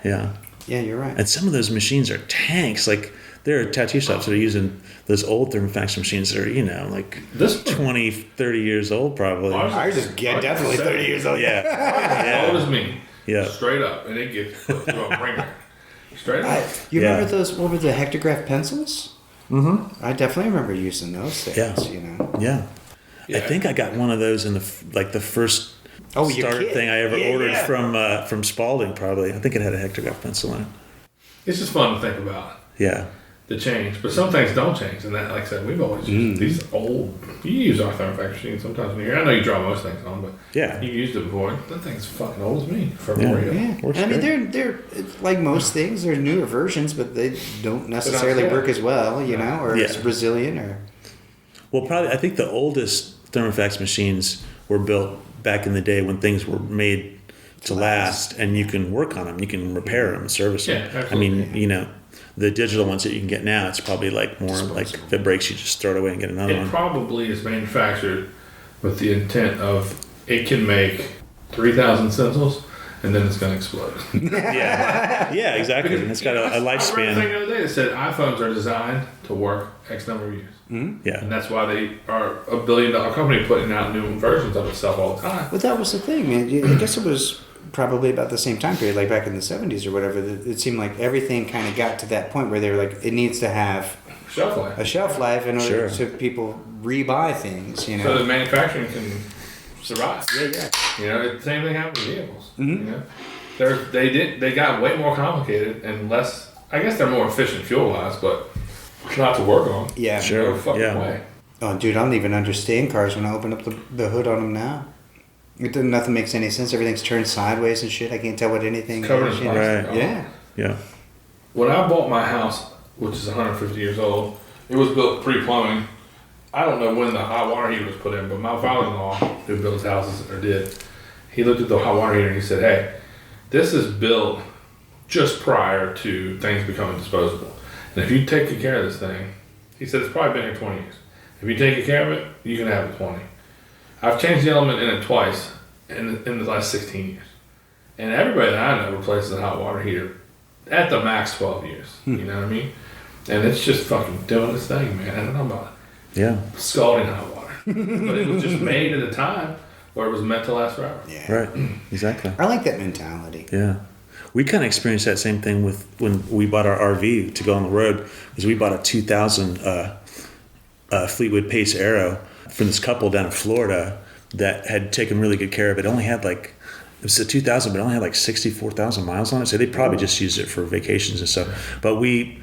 Yeah. Yeah, you're right. And some of those machines are tanks. Like, there are tattoo shops that are using those old thermofax machines that are, like This 20, 30 years old probably. Ours is definitely 30 years old. Yeah. Old as me. Yeah. Straight up. And it gets put through a ringer. Straight up. You Yeah. remember those, what were the hectograph pencils? Mm-hmm. I definitely remember using those things, Yeah. Yeah. Yeah. I think I got one of those in the first Oh, you starter kid. thing I ever Yeah, ordered yeah. from Spalding probably. I think it had a hectograph pencil in it. It's just fun to think about Yeah. the change. But some things don't change. And that, like I said, we've always used these old. You use our thermofax machine sometimes when you're here. I know you draw most things on, but Yeah. you used it before. That thing's fucking old as me for Yeah. Mario. Yeah, Works I mean great. they're like most things. They're newer versions, but they don't necessarily good. work as well, or Yeah. as resilient, or Well, probably I think the oldest thermofax machines were built back in the day when things were made to last, and you can work on them, you can repair them, service them. Yeah, I mean, absolutely. the digital ones that you can get now, it's probably like more like if it breaks, you just throw it away and get another It one. probably is manufactured with the intent of it can make 3,000 stencils and then it's going to explode. Yeah, exactly. And it's got a I read a thing lifespan. the other day that said iPhones are designed to work X number of years. And Yeah, that's why they are a $1 billion company putting out new versions of itself all the time. But that was the thing, man. I guess it was probably about the same time period, like back in the 70s or whatever. That it seemed like everything kind of got to that point where they were like, it needs to have Shelf life. a shelf life in order Sure. to people rebuy things, So the manufacturing can survive. Yeah. The same thing happened with vehicles. They got way more complicated and less. I guess they're more efficient fuel wise, but not to work on. Yeah. Sure. No fucking Yeah. way. Oh, dude, I don't even understand cars when I open up the hood on them now. Nothing makes any sense. Everything's turned sideways and shit. I can't tell what anything Covered is. in you know? plastic. Right. Yeah. yeah, When I bought my house, which is 150 years old, it was built pre-plumbing. I don't know when the hot water heater was put in, but my father-in-law, who builds houses, or did, he looked at the hot water heater and he said, hey, this is built just prior to things becoming disposable. And if you take good care of this thing, he said it's probably been here 20 years. If you take good care of it, you can have it 20. I've changed the element in it twice in the last 16 years. And everybody that I know replaces a hot water heater at the max 12 years. You know what I mean? And it's just fucking doing its thing, man. I don't know about yeah. scalding hot water. But it was just made at a time where it was meant to last forever. Yeah. Right. Exactly. I like that mentality. Yeah. We kind of experienced that same thing with when we bought our RV to go on the road, because we bought a 2000 Fleetwood Pace Arrow from this couple down in Florida that had taken really good care of it. Only had it was a 2000, but it only had like 64,000 miles on it. So they probably just used it for vacations and stuff. But we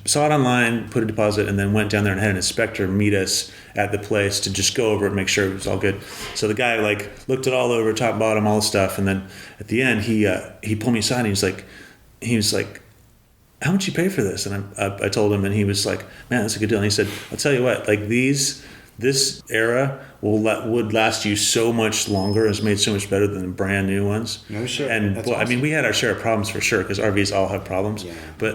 saw it online, put a deposit, and then went down there and had an inspector meet us at the place to just go over it and make sure it was all good. So the guy looked it all over, top, bottom, all the stuff, and then at the end he pulled me aside and he was like, how much you pay for this? And I told him, and he was like, man, that's a good deal. And he said, I'll tell you what, this era would last you so much longer. It's made so much better than the brand new ones. No shit. And That's I mean, awesome. we had our share of problems for sure, because RVs all have problems. Yeah. But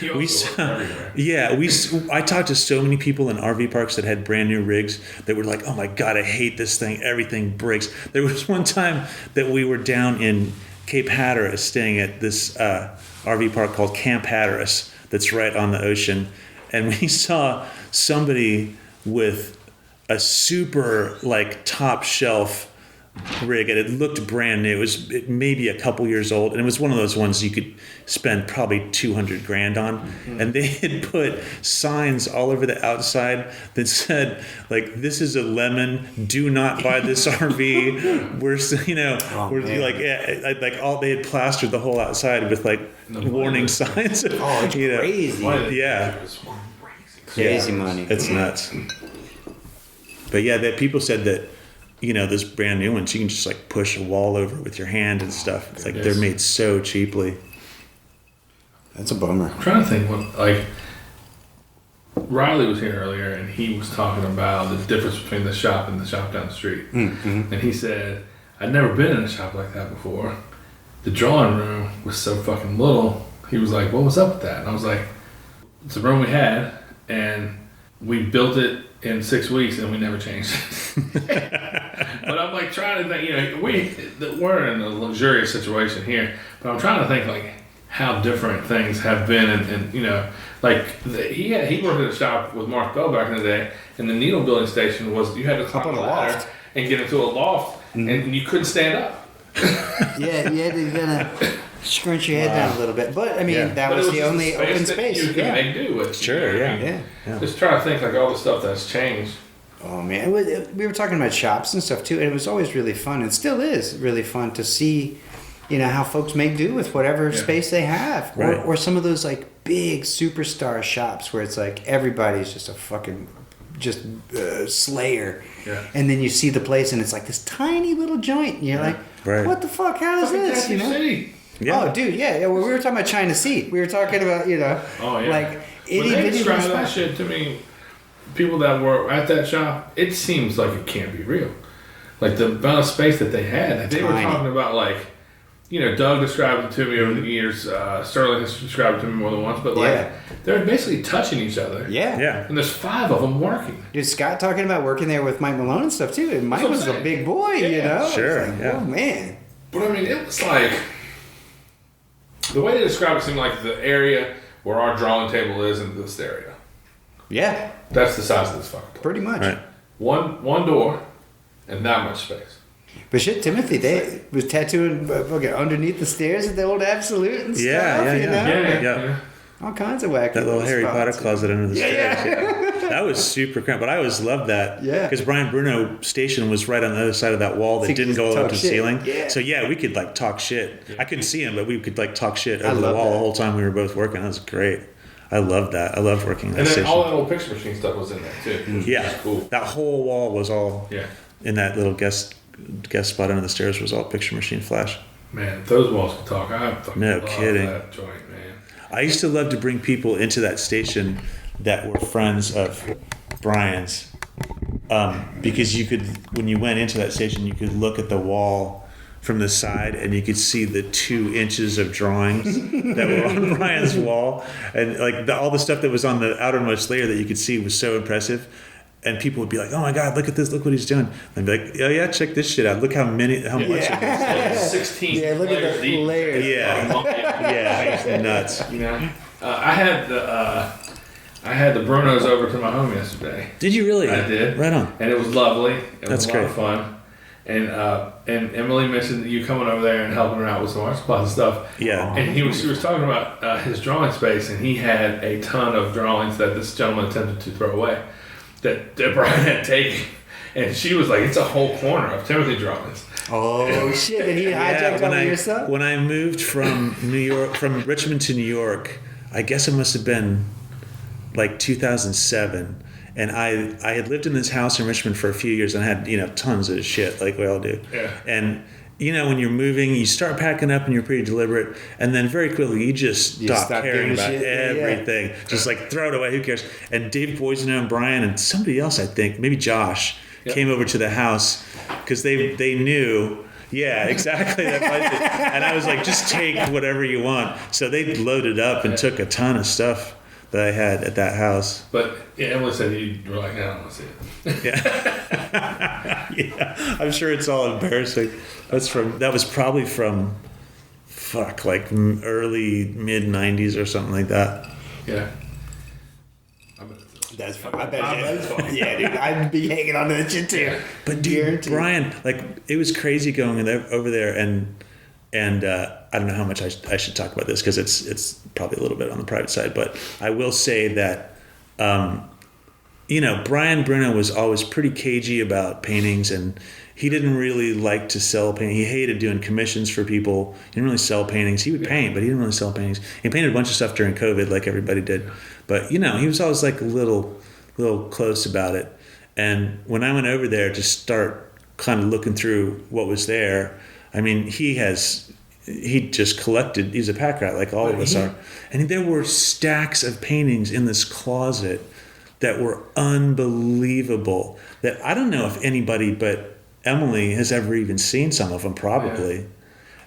You also work everywhere. I talked to so many people in RV parks that had brand new rigs that were like, oh my God, I hate this thing. Everything breaks. There was one time that we were down in Cape Hatteras staying at this RV park called Camp Hatteras that's right on the ocean. And we saw somebody with a super top shelf rig, and it looked brand new. It was maybe a couple years old, and it was one of those ones you could spend probably $200,000 on. Mm-hmm. And they had put signs all over the outside that said, this is a lemon, do not buy this RV. They had plastered the whole outside with warning signs. Oh, it's crazy. Yeah. Crazy money. It's nuts. But yeah, that people said that, those brand new ones, you can just like push a wall over with your hand and stuff. It's like they're made so cheaply. That's a bummer. I'm trying to think what, like, Riley was here earlier and he was talking about the difference between the shop and the shop down the street. Mm-hmm. And he said, I'd never been in a shop like that before. The drawing room was so fucking little. He was like, what was up with that? And I was like, it's a room we had and we built it in 6 weeks and we never changed it. But I'm like trying to think, we're in a luxurious situation here, but I'm trying to think like how different things have been and he worked at a shop with Mark Bell back in the day, and the needle building station was you had to climb a ladder and get into a loft, and you couldn't stand up. Yeah, you had to kind of scrunch your head down a little bit. But I mean, that was the only open space. You can make do with. Sure, yeah. Just trying to think like all the stuff that's changed. Oh man, we were talking about shops and stuff too, and it was always really fun, and still is really fun to see, how folks make do with whatever space they have, or some of those like big superstar shops where it's like everybody's just a fucking slayer, and then you see the place and it's like this tiny little joint, and you're like, what the fuck? How is this? City. Yeah. Oh, dude, yeah. Well, we were talking about China Sea. We were talking about, like itty bitty. They describe spot. that shit to me. People that were at that shop, it seems like it can't be real. Like the amount of space that they had. Like, they were talking about like, Doug described it to me over the years. Sterling has described it to me more than once. But like, they're basically touching each other. Yeah. And there's 5 of them working. Dude, Scott talking about working there with Mike Malone and stuff too. And Mike was a big boy, Sure. Like, oh man. But I mean, it was like the way they described it seemed like the area where our drawing table is in this area. Yeah. That's the size of this fucking place. Pretty much. Right. One door and that much space. But shit, Timothy, they was tattooing underneath the stairs at the old Absolute and stuff. Yeah. All kinds of wacky. That little Harry Potter closet under the stairs. Yeah. That was super cramped, but I always loved that. Yeah. Because Brian Bruno station was right on the other side of that wall that didn't go up to the ceiling. Yeah. So we could like talk shit. Yeah. I couldn't see him, but we could like talk shit over the wall the whole time we were both working. That was great. I loved that. I loved working that station. And then all that old picture machine stuff was in there too. Yeah. Cool. That whole wall was all in that little guest spot under the stairs was all picture machine flash. Man, if those walls could talk, I fucking love kidding. that joint, man. I used to love to bring people into that station that were friends of Brian's, because you could, when you went into that station, you could look at the wall from the side and you could see the 2 inches of drawings that were on Brian's wall, and like all the stuff that was on the outermost layer that you could see was so impressive. And people would be like, "Oh my God, look at this! Look what he's doing!" And I'd be like, "Oh yeah, check this shit out! Look how much it is." 16. Yeah, look at the layers. Yeah, nuts. I had the Brunos over to my home yesterday. Did you really? I did. Right on. And it was lovely. It That's was a great. lot of fun. And Emily mentioned you coming over there and helping her out with some art supplies and stuff. Yeah. And she was talking about his drawing space, and he had a ton of drawings that this gentleman attempted to throw away that Brian had taken. And she was like, it's a whole corner of Timothy drawings. Oh shit! And he hijacked all your stuff. When I moved from from Richmond to New York, I guess it must have been like 2007. And I had lived in this house in Richmond for a few years and I had, tons of shit like we all do. Yeah. And, when you're moving, you start packing up and you're pretty deliberate. And then very quickly, you stop caring about everything. Yeah. Just like throw it away. Who cares? And Dave Boisino and Brian and somebody else, I think, maybe Josh, came over to the house because they knew. Yeah, exactly. And I was like, just take whatever you want. So they loaded up and took a ton of stuff that I had at that house. But Emily said you were like, I don't want to see it. Yeah, I'm sure it's all embarrassing. That was probably from like early mid 90s or something like that. Yeah. That's fun. I bet that's fun. Yeah, dude, I'd be hanging on to that shit too. But dude, Brian, like it was crazy going over there and I don't know how much I should talk about this because it's probably a little bit on the private side, but I will say that Brian Bruno was always pretty cagey about paintings, and he didn't really like to sell paintings. He hated doing commissions for people. He didn't really sell paintings. He would paint, but he didn't really sell paintings. He painted a bunch of stuff during COVID like everybody did, but he was always like a little close about it. And when I went over there to start kind of looking through what was there. I mean, he just collected, he's a pack rat like all of us are. And there were stacks of paintings in this closet that were unbelievable, that I don't know if anybody but Emily has ever even seen some of them, probably. Yeah.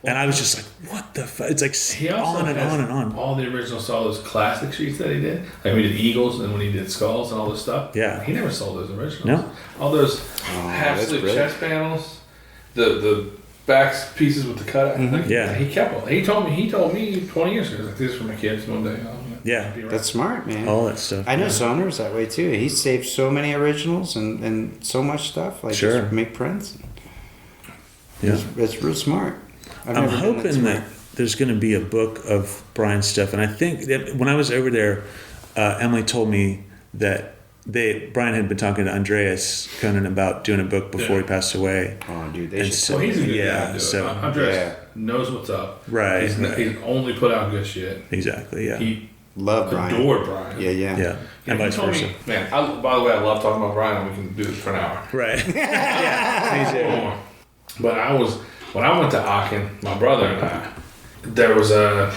And I was just like, what the fuck? It's like on and on and on. All the original saw those classic sheets that he did. Like when he did Eagles and when he did Skulls and all this stuff. Yeah. He never sold those originals. No. All those half-slip chest panels, the back pieces with the cutout. Mm-hmm. Yeah. He kept them. He told me 20 years ago, like, this is for my kids one day. Yeah. That's smart, man. All that stuff. I know Soner was that way too. He saved so many originals and so much stuff. Like just make prints. Yeah. It's real smart. I'm hoping that there's going to be a book of Brian's stuff. And I think that when I was over there, Emily told me that Brian had been talking to Andreas Conan about doing a book before he passed away. Oh, dude, they should. So he's a good guy to do it. Andreas knows what's up. Right. He's only put out good shit. Exactly, yeah. He loved Brian. Adored Brian. Yeah. And vice versa. Man, by the way, I love talking about Brian, and we can do this for an hour. Right. Yeah. But when I went to Aachen, my brother and I, there was a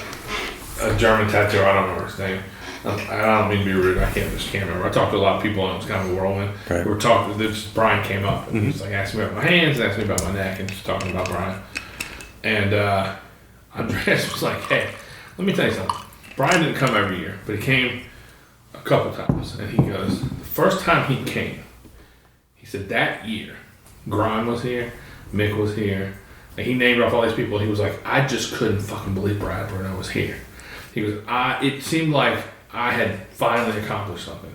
German tattooer, I don't know his name. I don't mean to be rude, I just can't remember. I talked to a lot of people and it was kind of a whirlwind. Right. We were talking, Brian came up and he was like asking me about my hands and asking me about my neck and just talking about Brian. And Andreas was like, hey, let me tell you something. Brian didn't come every year, but he came a couple times. And he goes, the first time he came, he said that year, Grime was here, Mick was here. And he named off all these people. And he was like, I just couldn't fucking believe Brian Bruno was here. He goes, it seemed like I had finally accomplished something.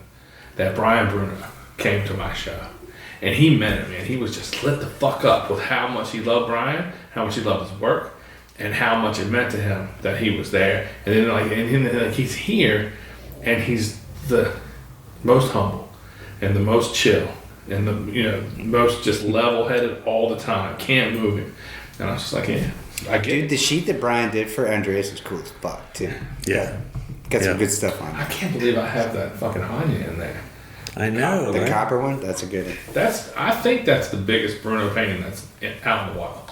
That Brian Bruno came to my show. And he meant it, man. He was just lit the fuck up with how much he loved Brian, how much he loved his work, and how much it meant to him that he was there. And then he's here, and he's the most humble, and the most chill, and the most just level-headed all the time. Can't move him. And I was just like, yeah, I get it. The sheet that Brian did for Andreas was cool as fuck, too. Yeah. Got some good stuff on it. I can't believe I have that fucking Anya in there. I know. The copper one? That's a good one. I think that's the biggest Bruno painting that's out in the wild.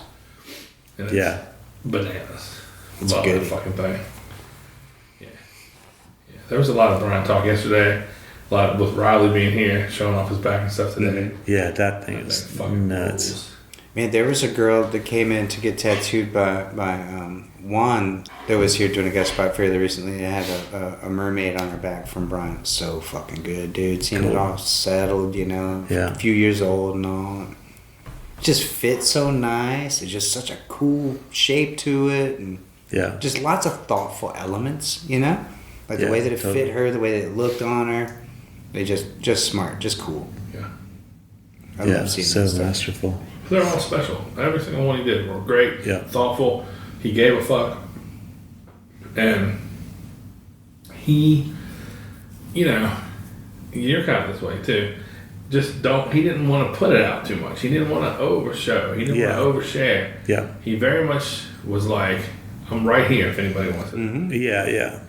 And it's bananas. It's Love good. that fucking thing. Yeah. There was a lot of Brian talk yesterday. A lot with Riley being here, showing off his back and stuff today. Yeah, that thing is fucking nuts. Rules. Man, there was a girl that came in to get tattooed by Juan that was here doing a guest spot fairly recently. They had a mermaid on her back from Brian. It was so fucking good, dude. Seeing it all settled, a few years old and all. It just fits so nice. It's just such a cool shape to it. And just lots of thoughtful elements, Like the way that it fit her, the way that it looked on her. They just smart, just cool. Yeah. I love seeing that stuff. Masterful. They're all special. Every single one he did were great, thoughtful. He gave a fuck. And he, you're kind of this way too. He didn't want to put it out too much. He didn't want to overshow. He didn't want to overshare. Yeah. He very much was like, I'm right here if anybody wants it. Mm-hmm. Yeah.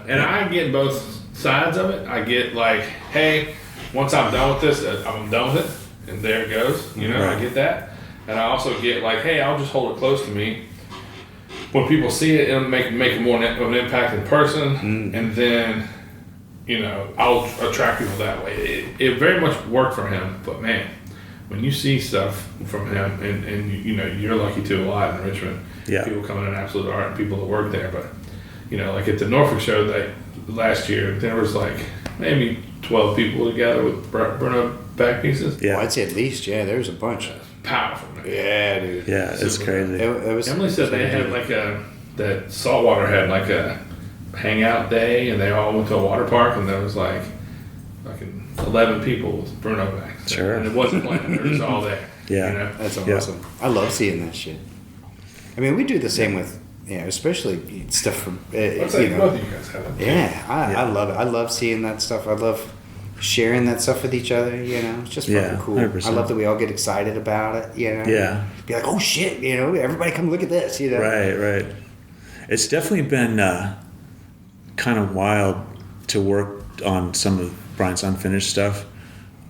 And I get both sides of it. I get like, hey, once I'm done with this, I'm done with it. And there it goes. I get that. And I also get like, hey, I'll just hold it close to me. When people see it, it'll make more of an impact in person. And then, I'll attract people that way. It very much worked for him. But man, when you see stuff from him, and you're lucky too a lot in Richmond. Yeah. People coming in absolute art and people that work there. But, like at the Norfolk show last year, there was like maybe 12 people together with Bruno back pieces. Yeah. Well, I'd say at least, there was a bunch. Powerful, man. Yeah, dude. Yeah, it's crazy. It was Emily said they had that Saltwater had like a hangout day, and they all went to a water park, and there was like fucking 11 people with Bruno back. So, sure. And it wasn't planned. It was all there. Yeah. That's awesome. I love seeing that shit. I mean, we do the same with, especially stuff from, Both of you guys have it. I love it. I love seeing that stuff. I love sharing that stuff with each other, It's just fucking cool. 100%. I love that we all get excited about it, Yeah. Be like, oh shit, everybody come look at this, Right. It's definitely been kind of wild to work on some of Brian's unfinished stuff.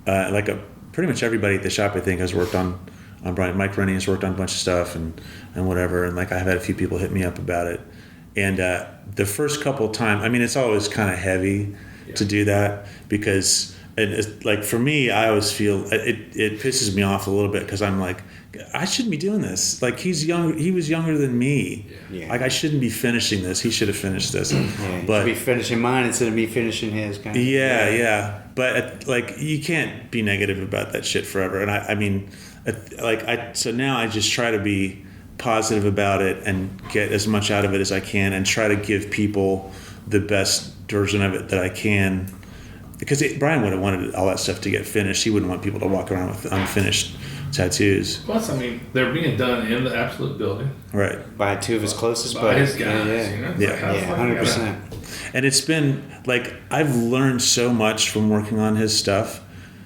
Pretty much everybody at the shop, I think, has worked on Brian. Mike Rennie has worked on a bunch of stuff and whatever. And like I've had a few people hit me up about it. And the first couple of times, I mean, it's always kind of heavy to do that because, and it's, like for me, I always feel it pisses me off a little bit because I'm like, I shouldn't be doing this. Like he was younger than me. Yeah. Like I shouldn't be finishing this. He should have finished this. Yeah, but should be finishing mine instead of me finishing his. Kind of. Yeah. But like you can't be negative about that shit forever. And I mean, so now I just try to be positive about it and get as much out of it as I can and try to give people the best version of it that I can. Because Brian would have wanted all that stuff to get finished. He wouldn't want people to walk around with unfinished tattoos. Plus, I mean, they're being done in the Absolute building. Right. By two of his closest By buddies. his guys, you know? It's like, how the fuck you 100%. And it's been like I've learned so much from working on his stuff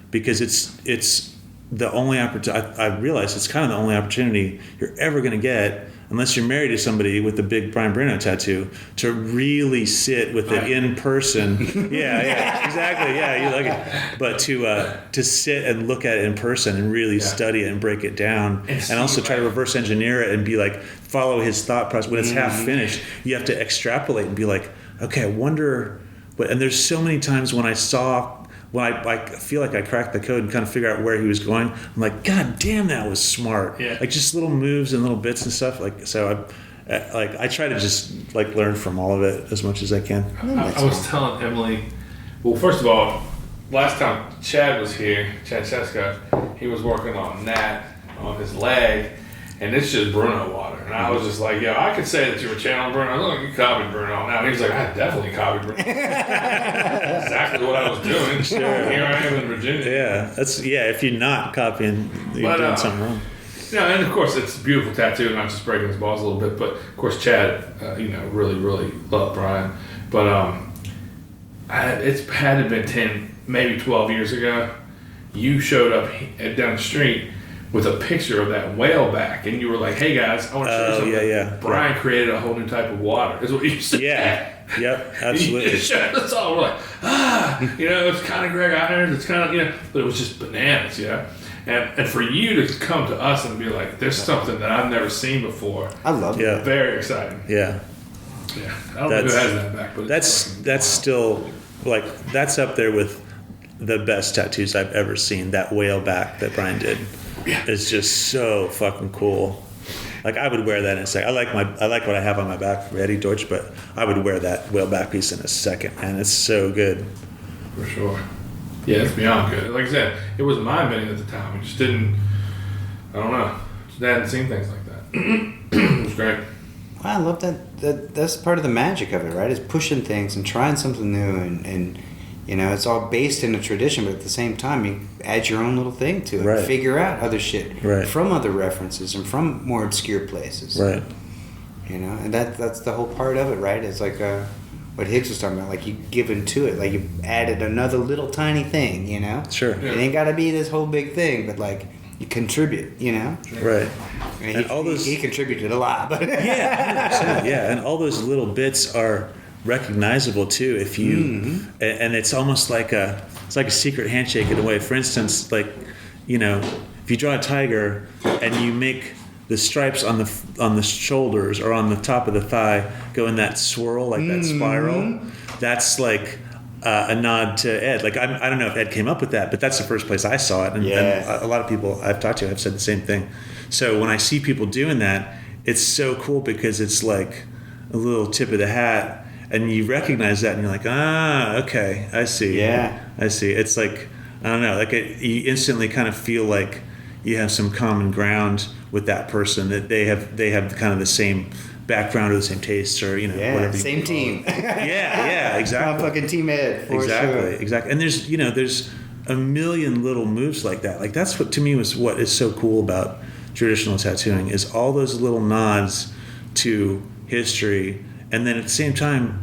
because it's the only opportunity. I realize it's kind of the only opportunity you're ever going to get, unless you're married to somebody with a big Brian Bruno tattoo, to really sit with it in person. Yeah, exactly. Yeah, you like it, but to sit and look at it in person and really study it and break it down, and also try to reverse engineer it and be like follow his thought process. When it's half finished, you have to extrapolate and be like, okay, I wonder. And there's so many times when I feel like I cracked the code and kind of figure out where he was going. I'm like, God damn, that was smart. Yeah. Like just little moves and little bits and stuff. Like so, I try to just like learn from all of it as much as I can. I was telling Emily. Well, first of all, last time Chad was here, Chad Cheska, he was working on that on his leg, and it's just Bruno water. And I was just like, yo, I could say that you were channeling Bruno. I was like, you copied Bruno on that. And he was like, I definitely copied Bruno. Exactly what I was doing. Sure. Here I am in Virginia. Yeah, if you're not copying, you're doing something wrong. Yeah, and of course it's a beautiful tattoo, not just breaking his balls a little bit, but of course Chad, really, really loved Brian. But it's had to have been 10, maybe 12 years ago. You showed up down the street with a picture of that whale back, and you were like, "Hey guys, I want to show you something." Yeah. Brian created a whole new type of water. Is what you said. Yeah. Yep. Absolutely. That's all. We're like, it's kind of Greg Irons. It's kind of, but it was just bananas, And for you to come to us and be like, "There's something that I've never seen before." I love it. Yeah. Very exciting. Yeah. Yeah. I don't know who has that back, but that's still like that's up there with the best tattoos I've ever seen. That whale back that Brian did. Yeah. It's just so fucking cool. Like I would wear that in a second. I like what I have on my back for Eddie Deutsch, but I would wear that whale back piece in a second, man. It's so good. For sure. Yeah, it's beyond good. Like I said, it was mind-bending at the time. We just didn't. I don't know. Just hadn't seen things like that. It was great. I love that. That's part of the magic of it, right? Is pushing things and trying something new, and it's all based in a tradition, but at the same time, you add your own little thing to it. Right. Figure out other shit from other references and from more obscure places. Right. And that's the whole part of it, right? It's like what Higgs was talking about, like you give into it, like you added another little tiny thing, Sure. It ain't got to be this whole big thing, but like you contribute, Right. And all those he contributed a lot, but yeah, and all those little bits are recognizable too if you and it's almost like a secret handshake in a way. For instance, like if you draw a tiger and you make the stripes on the shoulders or on the top of the thigh go in that swirl, like that spiral, that's like a nod to Ed. Like I don't know if Ed came up with that, but that's the first place I saw it, and a lot of people I've talked to have said the same thing. So when I see people doing that, it's so cool because it's like a little tip of the hat. And you recognize that, and you're like, okay, I see. Yeah, I see. It's like, I don't know, like you instantly kind of feel like you have some common ground with that person, that they have kind of the same background or the same tastes or whatever. Same team. yeah, exactly. I'm fucking Team Ed. For exactly. Sure. And there's a million little moves like that. Like that's what to me was what is so cool about traditional tattooing is all those little nods to history. And then at the same time,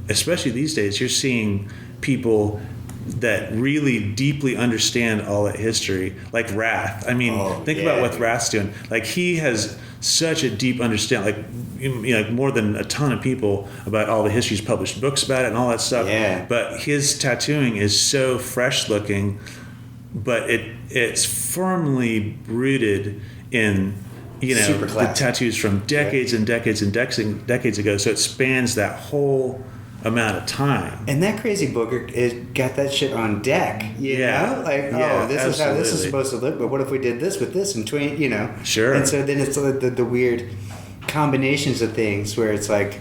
especially these days, you're seeing people that really deeply understand all that history, like Rath. I mean, think about what Rath's doing. Like he has such a deep understanding, like more than a ton of people about all the history. He's published books about it and all that stuff. Yeah. But his tattooing is so fresh looking, but it's firmly rooted in Super the classic. tattoos from decades and decades and decades ago. So it spans that whole amount of time. And that crazy booger got that shit on deck, you know? Like, this is how this is supposed to look, but what if we did this with this and Sure. And so then it's the weird combinations of things where it's like,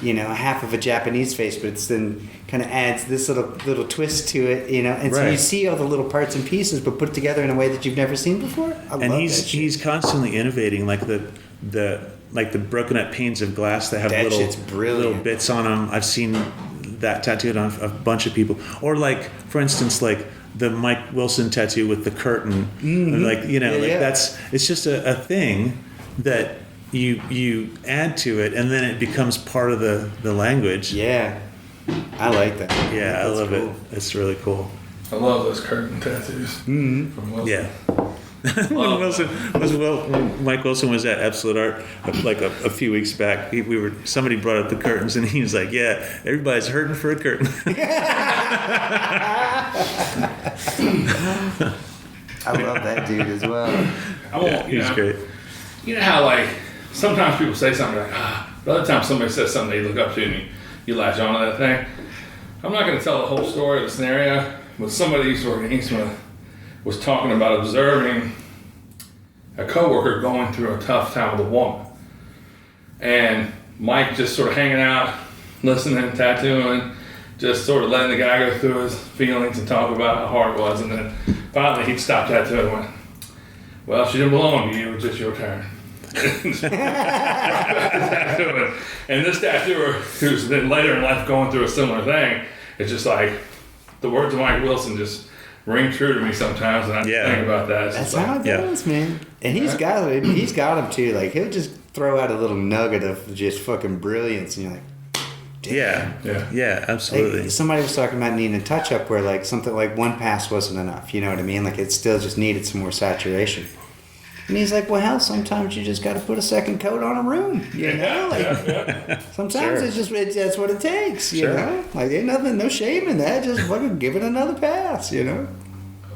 half of a Japanese face, but it's then kind of adds this little twist to it, And so Right. you see all the little parts and pieces, but put together in a way that you've never seen before. I love that shit. He's constantly innovating, like the broken up panes of glass that have That shit's brilliant. little bits on them. I've seen that tattooed on a bunch of people. Or like, for instance, like the Mike Wilson tattoo with the curtain. Mm-hmm. It's just a thing that you add to it, and then it becomes part of the language. Yeah. I like that. Yeah, That's I love cool. it. It's really cool. I love those curtain tattoos. Mm-hmm. From Wilson. Yeah. when Mike Wilson was at Absolute Art like a few weeks back, somebody brought up the curtains, and he was like, "Yeah, everybody's hurting for a curtain." I love that dude as well. He's great. You know how like sometimes people say something like, but other times somebody says something they look up to and you latch on to that thing. I'm not going to tell the whole story of the scenario, but somebody sort of was talking about observing a coworker going through a tough time with a woman. And Mike just sort of hanging out, listening, tattooing, just sort of letting the guy go through his feelings and talk about how hard it was. And then finally he'd stop tattooing and went, "Well, she didn't belong to you, it was just your turn." And this tattooer, who's been later in life going through a similar thing, it's just like the words of Mike Wilson just ring true to me sometimes, and I think about that. That's how it goes, man. And he's got them too. Like he'll just throw out a little nugget of just fucking brilliance, and you're like, damn. Yeah, absolutely. Like, somebody was talking about needing a touch up where like something like one pass wasn't enough. You know what I mean? Like it still just needed some more saturation. And he's like, well, hell, sometimes you just got to put a second coat on a room, you know? Like, sometimes that's what it takes, you know? Like, ain't nothing, no shame in that. Just fucking give it another pass, you know?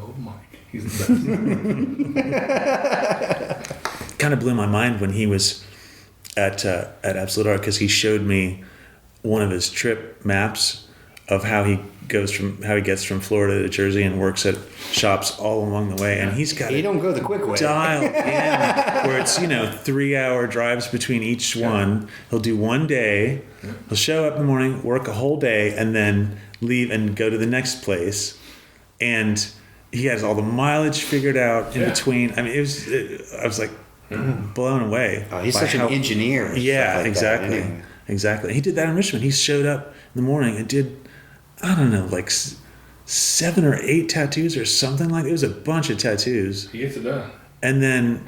Oh, Mike. He's the best. Kind of blew my mind when he was at Absolute Art, because he showed me one of his trip maps of how he gets from Florida to Jersey and works at shops all along the way, and he's got don't go the quick way. Dialed in where it's 3-hour drives between each one. He'll do one day, he'll show up in the morning, work a whole day, and then leave and go to the next place, and he has all the mileage figured out in between. I mean, I was like blown away. Oh, he's such an engineer. Yeah, like exactly. That, anyway. Exactly. He did that in Richmond. He showed up in the morning and did, I don't know, like 7 or 8 tattoos or something like that. It was a bunch of tattoos. He gets it done. And then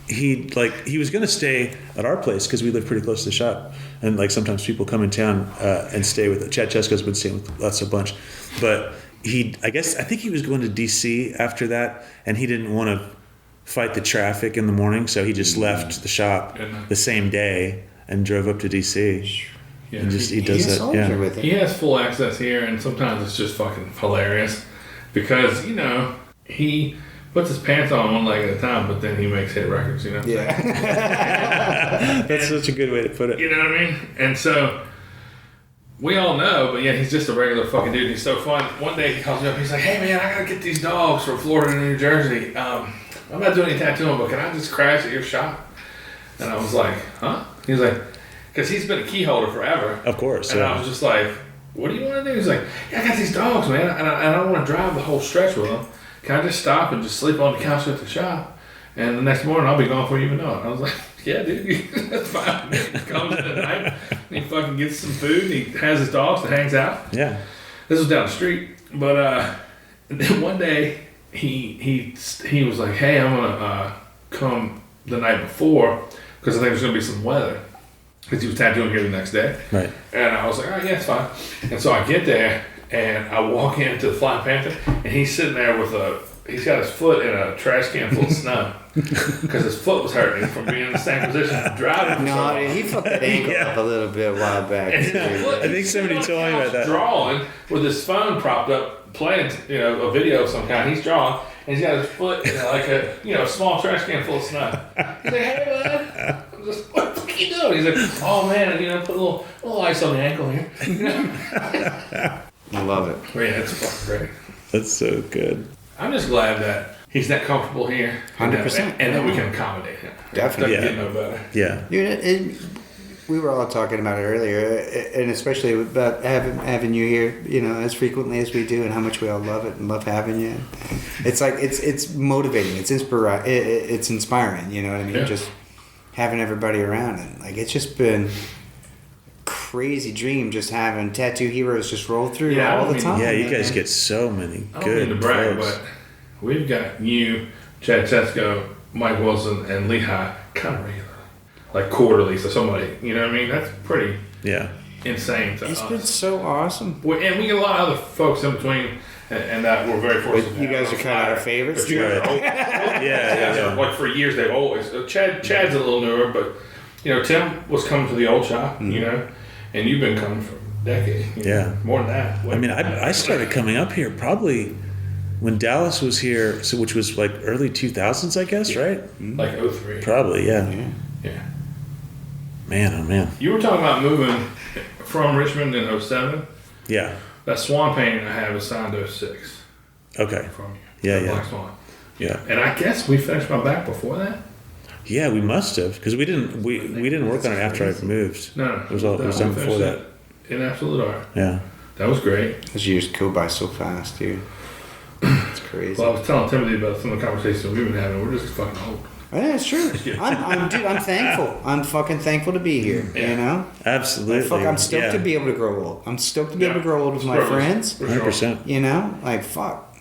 he was going to stay at our place because we live pretty close to the shop. And like sometimes people come in town and stay with Chad Chesko's been staying with us a bunch. But I think he was going to DC after that, and he didn't want to fight the traffic in the morning, so he just left the shop the same day and drove up to DC. Yeah, and he does that. Yeah. With it. He has full access here, and sometimes it's just fucking hilarious because he puts his pants on one leg at a time, but then he makes hit records. Yeah. That's such a good way to put it. You know what I mean? And so we all know, but yeah, he's just a regular fucking dude. He's so fun. One day he calls me up. He's like, "Hey man, I gotta get these dogs from Florida to New Jersey. I'm not doing any tattooing, but can I just crash at your shop?" And I was like, "Huh?" He was like, because he's been a key holder forever. Of course. And I was just like, "What do you want to do?" He's like, "Yeah, I got these dogs, man, and I don't want to drive the whole stretch with them. Can I just stop and just sleep on the couch at the shop? And the next morning I'll be gone before you even know it." I was like, "Yeah, dude, that's fine." He comes in at night, and he fucking gets some food, and he has his dogs that hangs out. Yeah. This was down the street, but then one day he was like, "Hey, I'm gonna come the night before because I think there's gonna be some weather." Because he was tattooing here the next day. Right. And I was like, "Oh yeah, it's fine." And so I get there and I walk into the Flying Panther, and he's sitting there he's got his foot in a trash can full of snow because his foot was hurting from being in the same position driving. No, he fucked that ankle up a little bit a while back. And his foot, I think somebody told me about that. Drawing with his phone propped up, playing a video of some kind. He's drawing, and he's got his foot in like a small trash can full of snow. He's like, hey man, I'm just, what the fuck are you doing? He's like, oh man, put a little ice on the ankle here. I love it. Yeah, it's fucking great. That's so good. I'm just glad that he's that comfortable here. 100%. And that we can accommodate him. Definitely. Doesn't get no better. Yeah. Dude, we were all talking about it earlier, and especially about having you here, as frequently as we do, and how much we all love it and love having you. It's like it's motivating, it's inspiring. You know what I mean? Yeah. Just having everybody around, and like it's just been a crazy dream just having tattoo heroes just roll through all the time. Yeah, you guys get so many I don't good mean to brag, folks. but we've got you, Chad Tesco, Mike Wilson, and Lehigh kind of regular. Like quarterly, so somebody, you know what I mean? That's pretty insane to It's us. been so awesome. And we get a lot of other folks in between, and that we're very fortunate. But you guys are kind of our favorites. But you guys are old. Yeah. Like for years, they've always. Chad's a little newer, but Tim was coming to the old shop, and you've been coming for a decade. More than that. I mean, I started coming up here probably when Dallas was here, so which was like early 2000s, I guess, right? Like 03. Probably, yeah. Man, oh man. You were talking about moving from Richmond in 07. Yeah. That swan painting I have is signed 06 Okay. from you. Yeah, That yeah. Black Swan. Yeah. And I guess we finished my back before that. Yeah, we must have because we didn't work on it after I moved. No, It was done we before finished that. it in absolute art. Yeah. That was great. Those years go by so fast, dude. It's crazy. Well, I was telling Timothy about some of the conversations we've been having. We're just fucking old. Yeah, it's true. I'm thankful. I'm fucking thankful to be here. Yeah. Absolutely. I'm stoked to be able to grow old. I'm stoked to be able to grow old with my friends. For sure. 100%. Like fuck.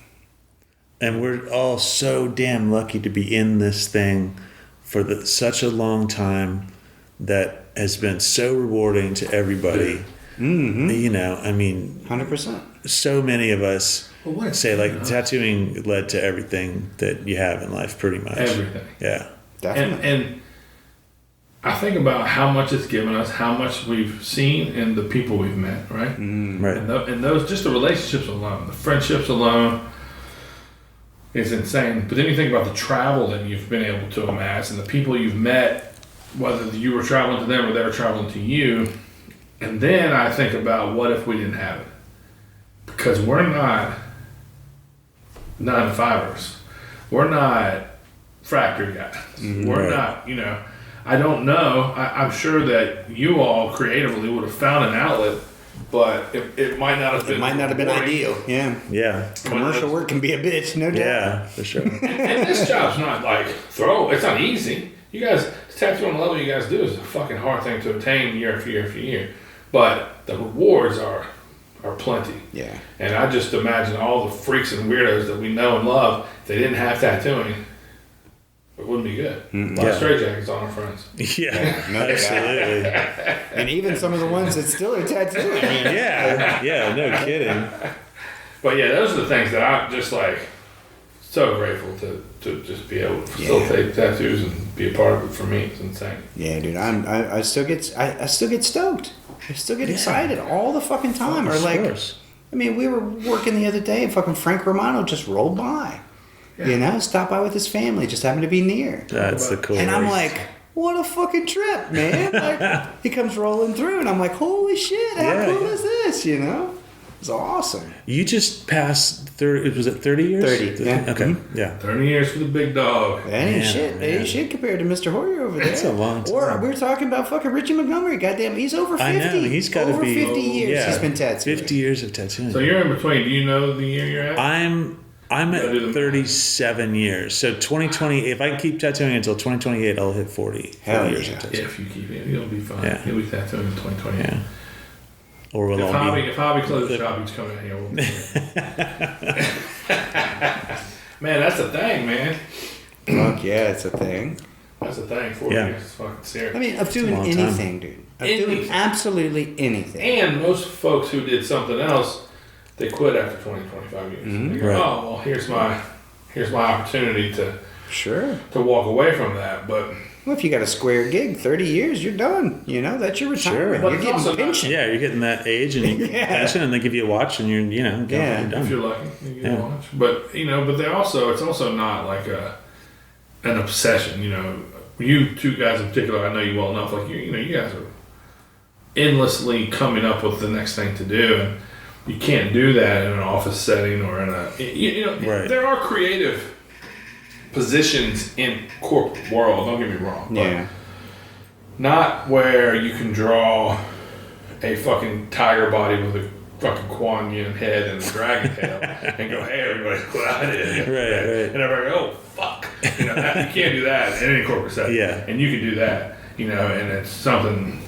And we're all so damn lucky to be in this thing for such a long time that has been so rewarding to everybody. Mm-hmm. I mean, 100%. so many of us say like tattooing led to everything that you have in life, pretty much. Everything. Yeah. Definitely. And I think about how much it's given us, how much we've seen, and the people we've met, right? Right. And those, just the relationships alone, the friendships alone, is insane. But then you think about the travel that you've been able to amass and the people you've met, whether you were traveling to them or they were traveling to you. And then I think about what if we didn't have it? Because we're not 9-to-5ers. We're not factory guys. We're not, I don't know. I'm sure that you all creatively would have found an outlet, but it might not have been. It might not have been ideal. Yeah. Yeah. Commercial work can be a bitch, no doubt. Yeah, for sure. And this job's not like it's not easy. You guys, the tattoo on the level you guys do is a fucking hard thing to obtain year after year after year. But the rewards are plenty. Yeah. And I just imagine all the freaks and weirdos that we know and love, if they didn't have tattooing, it wouldn't be good. A lot of straight jackets on our friends. Yeah, No absolutely. doubt. And even some of the ones that still are tattooed. I mean, Yeah, no kidding. But yeah, those are the things that I'm just like so grateful to just be able to facilitate tattoos and be a part of it. For me, it's insane. yeah, dude. I still get stoked. I still get excited all the fucking time. Or like, course. I mean, we were working the other day and fucking Frank Romano just rolled by. Yeah. Stopped by with his family, just happened to be near. That's the cool. And I'm like, what a fucking trip, man. Like, he comes rolling through and I'm like, holy shit, how cool is this, It's awesome. You just passed 30, was it 30 years? 30, yeah. Okay, Mm-hmm. yeah. 30 years for the big dog. That ain't Man, shit. That man. ain't shit compared to Mr. Hoyer over there. That's a long time. Or we were talking about fucking Richie Montgomery. Goddamn, he's over 50. I know, he's got to over be. 50 years yeah, he's been tattooing. 50 years of tattooing. So you're in between. Do you know the year you're at? I'm at 37 years. So 2020, if I can keep tattooing until 2028, I'll hit 40 Hell years yeah. of tattooing. If you keep it, you'll be fine. Yeah. You'll be tattooing in 2020. Yeah. Or we'll all be. If hobby closes the shop, he's coming in here. We'll man, that's the thing, man. Fuck yeah, it's a thing. That's the thing. 40 Yeah. years is fucking serious. I mean, of doing a long anything, dude. Of doing Anything. absolutely anything. And most folks who did something else, they quit after 20, 25 years. They go, Right. oh, well, here's my opportunity to Sure. walk away from that. But Well, if you got a square gig, 30 years, you're done. You know, that's your retirement. But You're it's getting also a pension. Yeah, you're getting that age and you get Yeah. pension, and they give you a watch, and you're Yeah. you're done. If you're lucky, you get Yeah. a watch. But but it's also not like an obsession. You know, you two guys in particular, I know you well enough. Like you guys are endlessly coming up with the next thing to do, and you can't do that in an office setting or in a Right. There are creative positions in corporate world. Don't get me wrong. But Yeah. not where you can draw a fucking tiger body with a fucking Kuan Yin head and a dragon tail and go, hey, everybody, look what I did. Right. And everybody go, oh, fuck. You can't do that in any corporate setting. Yeah. And you can do that, and it's something,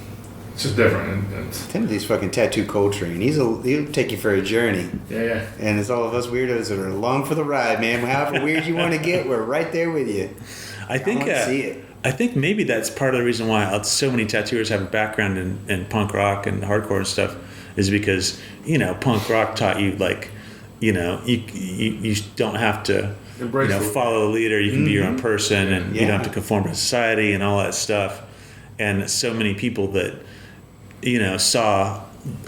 it's just different. And it's, Timothy's fucking tattoo Coltrane. He'll take you for a journey. yeah. And it's all of us weirdos that are along for the ride, man. However weird you want to get, we're right there with you. I think wanna see it. I think maybe that's part of the reason why so many tattooers have a background in punk rock and hardcore and stuff, is because punk rock taught you you don't have to Embrace it. follow the leader. You can be your own person, and you Yeah. don't have to conform to society and all that stuff. And so many people that saw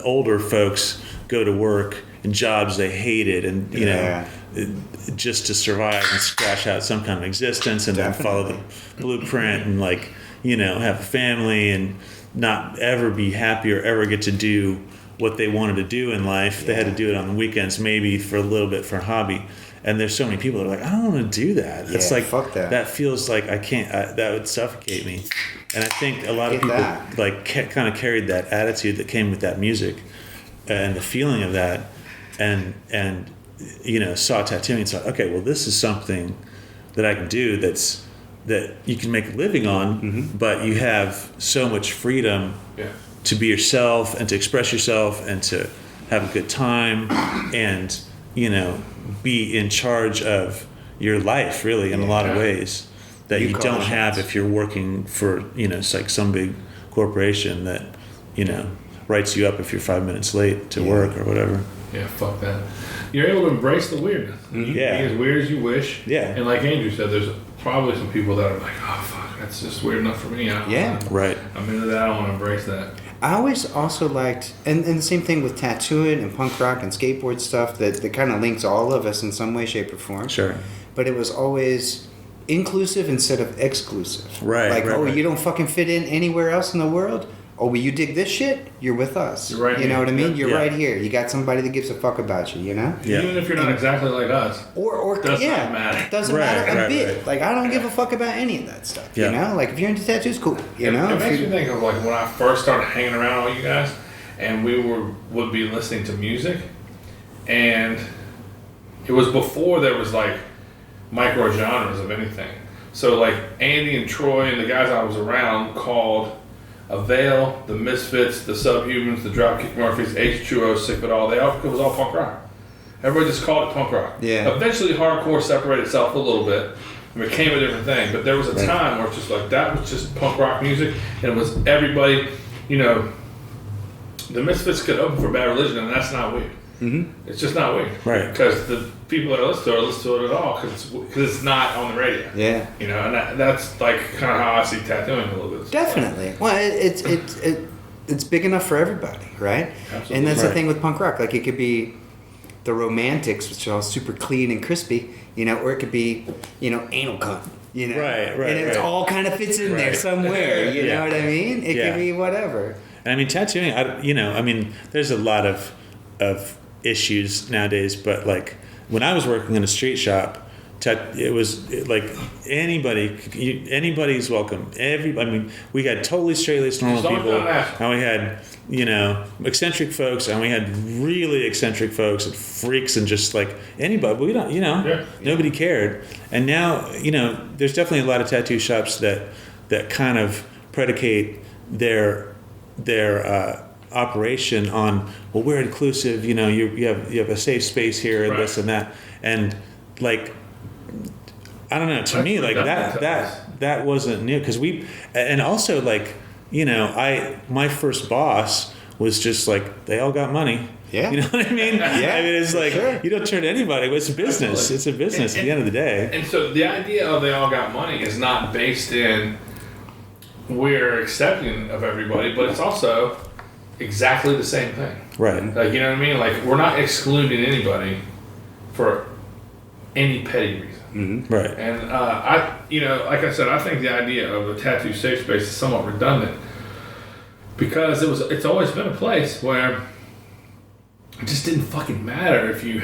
older folks go to work in jobs they hated, and just to survive and scratch out some kind of existence, and then follow the blueprint, and have a family and not ever be happy or ever get to do what they wanted to do in life. They had to do it on the weekends, maybe for a little bit for a hobby. And there's so many people that are like, I don't want to do that. It's like, fuck that. That feels like I can't, that would suffocate me. And I think a lot of Get people that. kind of carried that attitude that came with that music and the feeling of that, and saw tattooing and thought, okay, well, this is something that I can do that you can make a living on, but you have so much freedom to be yourself and to express yourself and to have a good time and be in charge of your life, really, in a lot of ways that you don't have if you're working for it's like some big corporation that writes you up if you're 5 minutes late to work or whatever. Yeah, fuck that. You're able to embrace the weirdness. You can be as weird as you wish. Yeah. And like Andrew said, there's probably some people that are like, oh, fuck, that's just weird enough for me. Right. I'm into that. I don't want to embrace that. I always also liked, and the same thing with tattooing and punk rock and skateboard stuff, that kind of links all of us in some way, shape, or form. Sure. But it was always inclusive instead of exclusive. Right. Like, right. you don't fucking fit in anywhere else in the world? Oh, well, you dig this shit? You're with us. You're right You here. know what I mean? Yeah. You're Yeah. right here. You got somebody that gives a fuck about you, Yeah. Even if you're not exactly like us. Or Does not matter. Doesn't Right, matter a right, bit. right. Like, I don't give a fuck about any of that stuff. Yeah. You know? Like, if you're into tattoos, cool. You know? It If makes you- me think of like when I first started hanging around all you guys, and we would be listening to music, and it was before there was like micro genres of anything. So like Andy and Troy and the guys I was around called Avail, the Misfits, the Subhumans, the Dropkick Murphys, H2O, Sick It All. It was all punk rock. Everybody just called it punk rock. Yeah. Eventually, hardcore separated itself a little bit and became a different thing. But there was a time where it's just like that was just punk rock music, and it was everybody. The Misfits could open for Bad Religion, and that's not weird. Mm-hmm. It's just not weird, Right. Because the people that listen to it at all because it's not on the radio. Yeah. And that's like kind of how I see tattooing a little bit. Definitely. Well, it's big enough for everybody, right? Absolutely. And that's the Right. thing with punk rock. Like, it could be the Romantics, which are all super clean and crispy, or it could be, Anal Cunt. Right, and it's right. all kind of fits in there Right. somewhere. You Yeah. know what I mean? It Yeah. could be whatever. And I mean, tattooing, there's a lot of issues nowadays, but like when I was working in a street shop, it was like anybody's welcome. We had totally straight-laced normal As long as people, you're not an asshole. and we had, eccentric folks, and we had really eccentric folks and freaks and just like anybody. But we don't, Yeah. nobody cared. And now, there's definitely a lot of tattoo shops that kind of predicate their operation on, well, we're inclusive, you have a safe space here and Right. this and that, and like, I don't know, to That's me, what like does. that wasn't new, because and also like, my first boss was just like, they all got money. Yeah. You know what I mean? Yeah, I mean, it's like, sure. you don't turn anybody. It's a business. Absolutely. It's a business at the end of the day. And so the idea of they all got money is not based in we're accepting of everybody, but it's also exactly the same thing. Right. Like, you know what I mean? Like, we're not excluding anybody for any petty reason. Mm-hmm. Right. And like I said, I think the idea of a tattoo safe space is somewhat redundant because it's always been a place where it just didn't fucking matter if you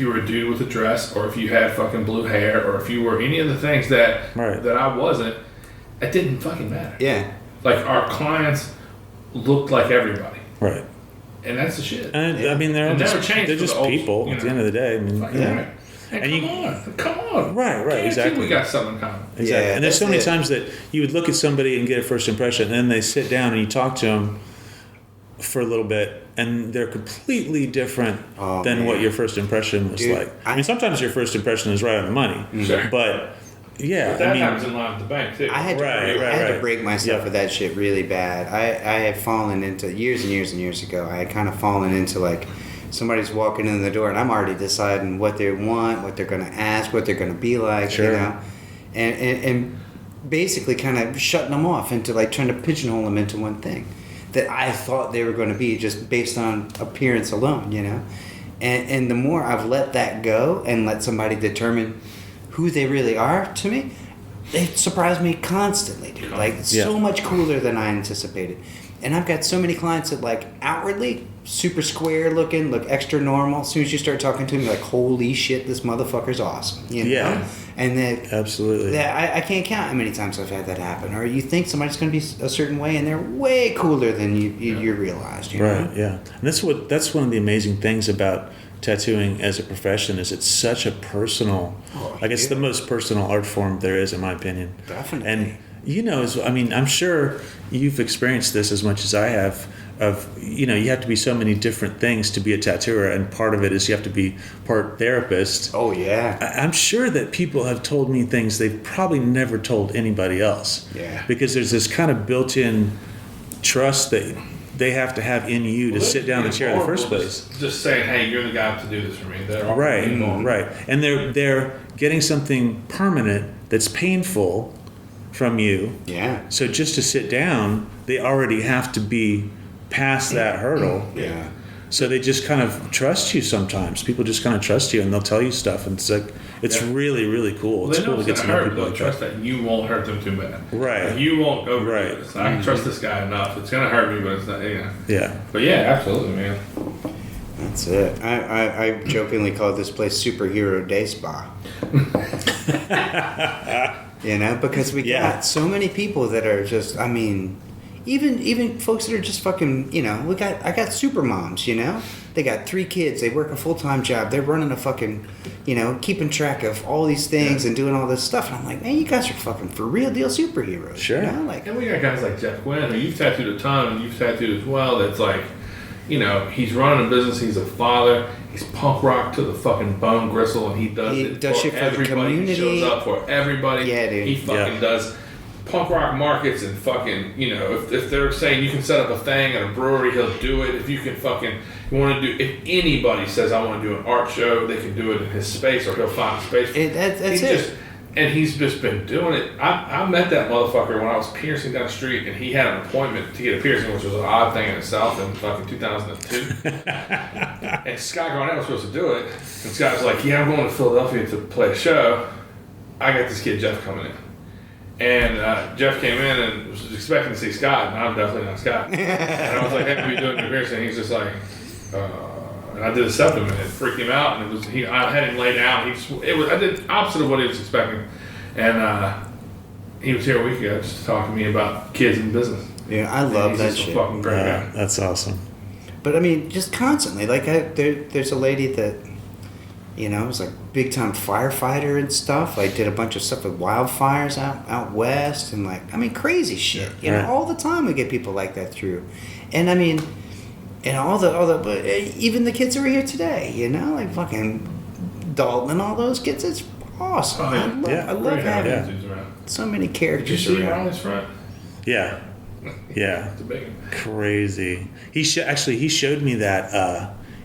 were a dude with a dress, or if you had fucking blue hair, or if you were any of the things that I wasn't. It didn't fucking matter. Yeah. Like, our clients looked like everybody. Right. And that's the shit. And I mean, they're just people at the end of the day. I mean, right. And come on. Right, exactly. We got something in common. Exactly. Yeah, and there's so many times that you would look at somebody and get a first impression, and then they sit down and you talk to them for a little bit, and they're completely different than what your first impression was like. I mean, sometimes your first impression is right on the money. Sure. But yeah, that happens in line with the bank too. I had to break myself with that shit really bad. I had fallen into years and years and years ago. I had kind of fallen into like somebody's walking in the door and I'm already deciding what they want, what they're going to ask, what they're going to be like, you know, and basically kind of shutting them off into like trying to pigeonhole them into one thing that I thought they were going to be just based on appearance alone, you know. And the more I've let that go and let somebody determine who they really are to me, they surprise me constantly, dude. Like, so much cooler than I anticipated. And I've got so many clients that, like, outwardly super square looking, look extra normal. As soon as you start talking to them, you're like, holy shit, this motherfucker's awesome. You know? Yeah. And then absolutely. I can't count how many times I've had that happen. Or you think somebody's going to be a certain way, and they're way cooler than you realized. You know? Right. Yeah. And that's one of the amazing things about tattooing as a profession is it's such a personal, it's the most personal art form there is, in my opinion. Definitely. And I'm sure you've experienced this as much as I have. You have to be so many different things to be a tattooer, and part of it is you have to be part therapist. Oh yeah. I'm sure that people have told me things they've probably never told anybody else. Yeah. Because there's this kind of built-in trust that they have to have in you to sit down in the chair in the first place. Just saying, hey, you're the guy to do this for me. Right. And they're getting something permanent that's painful from you. Yeah. So just to sit down, they already have to be past that hurdle. Yeah. So they just kind of trust you sometimes. People just kind of trust you and they'll tell you stuff, and it's like it's really, really cool. It's cool to get to know people like trust that you won't hurt them too bad. Right. Like, you won't overdo it. I can trust this guy enough. It's gonna hurt me, but it's not. Yeah. But yeah, absolutely, man. That's it. I jokingly call this place Superhero Day Spa. Because we got so many people that are just, even folks that are just fucking, I got super moms, They got 3 kids, they work a full-time job, they're running a fucking, keeping track of all these things and doing all this stuff. And I'm like, man, you guys are fucking for real deal superheroes. Sure. And we got guys like Jeff Gwynn, who you've tattooed a ton, and you've tattooed as well, that's like, he's running a business, he's a father, he's punk rock to the fucking bone gristle, and he does shit for everybody. the community. He shows up for everybody. Yeah, dude. He fucking does punk rock markets, and fucking, if they're saying you can set up a thing at a brewery, he'll do it. If you can if anybody says I want to do an art show, they can do it in his space, or he'll find a space. That's it. And he's just been doing it. I met that motherfucker when I was piercing down the street, and he had an appointment to get a piercing, which was an odd thing in itself, in fucking 2002. And Scott Garnett was supposed to do it, and Scott was like, yeah, I'm going to Philadelphia to play a show. I got this kid Jeff coming in. And Jeff came in and was expecting to see Scott, and I'm definitely not Scott. And I was like, hey, what are you doing your piercing? He's just like, and I did a septum, and it freaked him out. And I had him lay down. I did opposite of what he was expecting, and he was here a week ago just to talk to me about kids and business. Yeah, I love that shit. shit. Fucking great guy. That's awesome. But just constantly, like there's a lady that, was like big time firefighter and stuff. Like did a bunch of stuff with wildfires out west, and crazy shit. All the time we get people like that through, and and all the even the kids that were here today, like fucking Dalton and all those kids. It's awesome. Oh, yeah. I love having so many characters. Did you see around. Riley's front? Yeah. It's a big one. Crazy. He showed me that.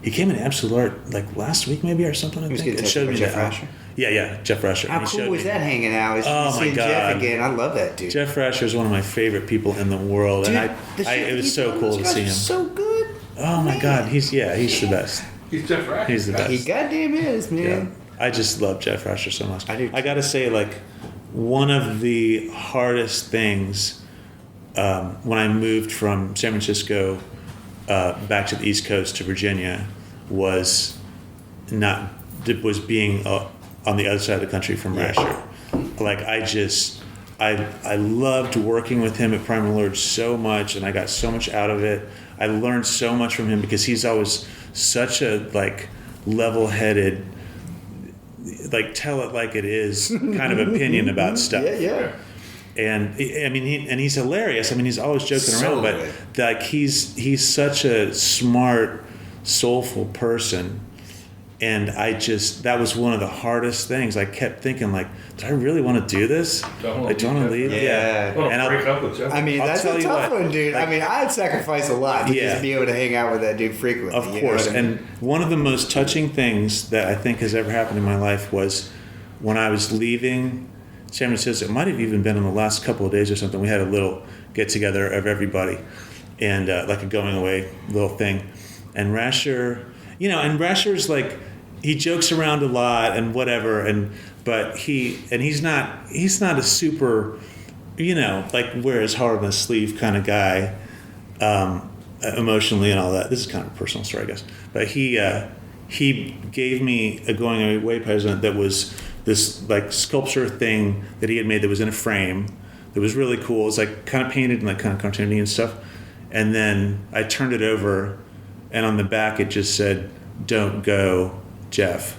He came in Absolute Art like last week maybe or something. I was think getting it showed me Jeff that. Rasher? Yeah, Jeff Rasher. How And he cool showed was me- that hanging out? Oh, my Seeing God. Jeff again. I love that dude. Jeff Rasher is one of my favorite people in the world, Dude, and the shit it was he's so done, cool those to guys see are him. So good. Oh my God, he's the best. He's Jeff Rasher. He's the best. He goddamn is, man. Yeah, I just love Jeff Rasher so much. I do too. I gotta say, like, one of the hardest things when I moved from San Francisco back to the East Coast to Virginia was being on the other side of the country from Rasher. Like, I loved working with him at Primal Lord so much, and I got so much out of it. I learned so much from him because he's always such a like level-headed, like tell it like it is kind of opinion about stuff. Yeah. And I mean, he's hilarious. I mean, he's always joking So around, but good. like he's such a smart, soulful person. And that was one of the hardest things. I kept thinking, like, do I really want to do this? Like, do I want to leave? Yeah. Well, And break up with Jeff. I mean, I'll that's tell a you tough what, one, dude. like- I mean, I'd sacrifice a lot to Yeah. just be able to hang out with that dude frequently. Of you know course. what I mean? And one of the most touching things that I think has ever happened in my life was when I was leaving San Francisco. It might have even been in the last couple of days or something. We had a little get together of everybody, and like a going away little thing. And Rasher, Rasher's like, he jokes around a lot and whatever, but he's not a super, like wear his heart on his sleeve kind of guy, emotionally and all that. This is kind of a personal story, I guess. But he gave me a going away present that was this like sculpture thing that he had made that was in a frame that was really cool. It was like kind of painted and like kind of cartoony and stuff. And then I turned it over, and on the back it just said, "Don't go, Jeff."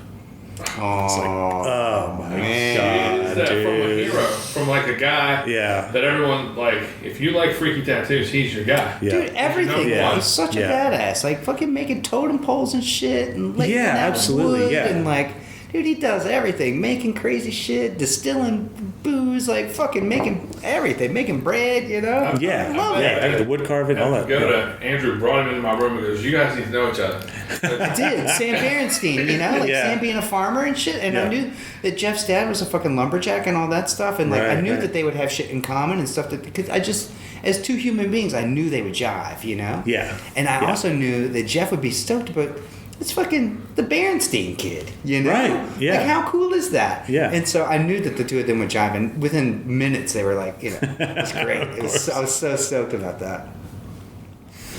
Oh my Is God, that dude. from a hero, from like a guy Yeah. that everyone like. If you like freaky tattoos, he's your guy. Yeah. Dude, everything. Yeah. He's such a Yeah. badass. Like fucking making totem poles and shit, and laying Yeah, out absolutely, wood, yeah. and like, dude, he does everything. Making crazy shit, distilling booze, like fucking making everything, making bread. You know? Yeah, I love it. yeah, the wood carving, all that. Go Yeah. to Andrew, brought him into my room and goes, "You guys need to know each other." I did. Sam Berenstein, like Yeah. Sam being a farmer and shit. And I Yeah. knew that Jeff's dad was a fucking lumberjack and all that stuff. And like I Right, knew right. that they would have shit in common and stuff because I just, as two human beings, I knew they would jive, Yeah. And I Yeah. also knew that Jeff would be stoked about it's fucking the Berenstein kid, Right, yeah. Like how cool is that? Yeah. And so I knew that the two of them would jive, and within minutes they were like, it was great. I was so stoked about that.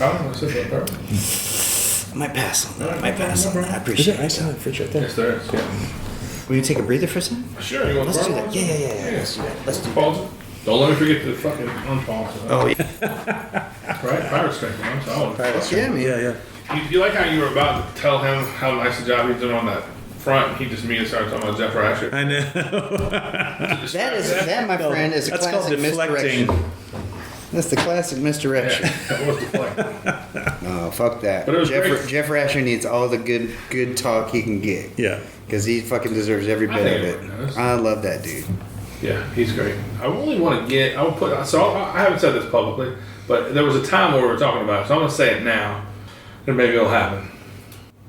Oh, sit there, bro. I might pass on that. I Is appreciate there ice in it. the fridge right there? Yes, there is. Yeah. Will you take a breather for a second? Sure, you want Let's to do that. Yeah. Let's do that. Let's do that. Pause it. Don't let me forget to fucking unpause it. Oh yeah. Right? Pirate strength, man. So, Yeah, man. Yeah. you like how you were about to tell him how nice a job he's doing on that front, and he just immediately started talking about Jeff Rasher. I know. That, my friend, is a That's called classic deflecting. misdirection. That's the classic misdirection. Yeah, that was the play. Oh, fuck that. But it was great. Jeff Rasher needs all the good talk he can get. Yeah. Because he fucking deserves every I bit think of everyone it. does. I love that dude. Yeah, he's great. I only want to get. I haven't said this publicly, but there was a time where we were talking about it, so I'm going to say it now, and maybe it'll happen.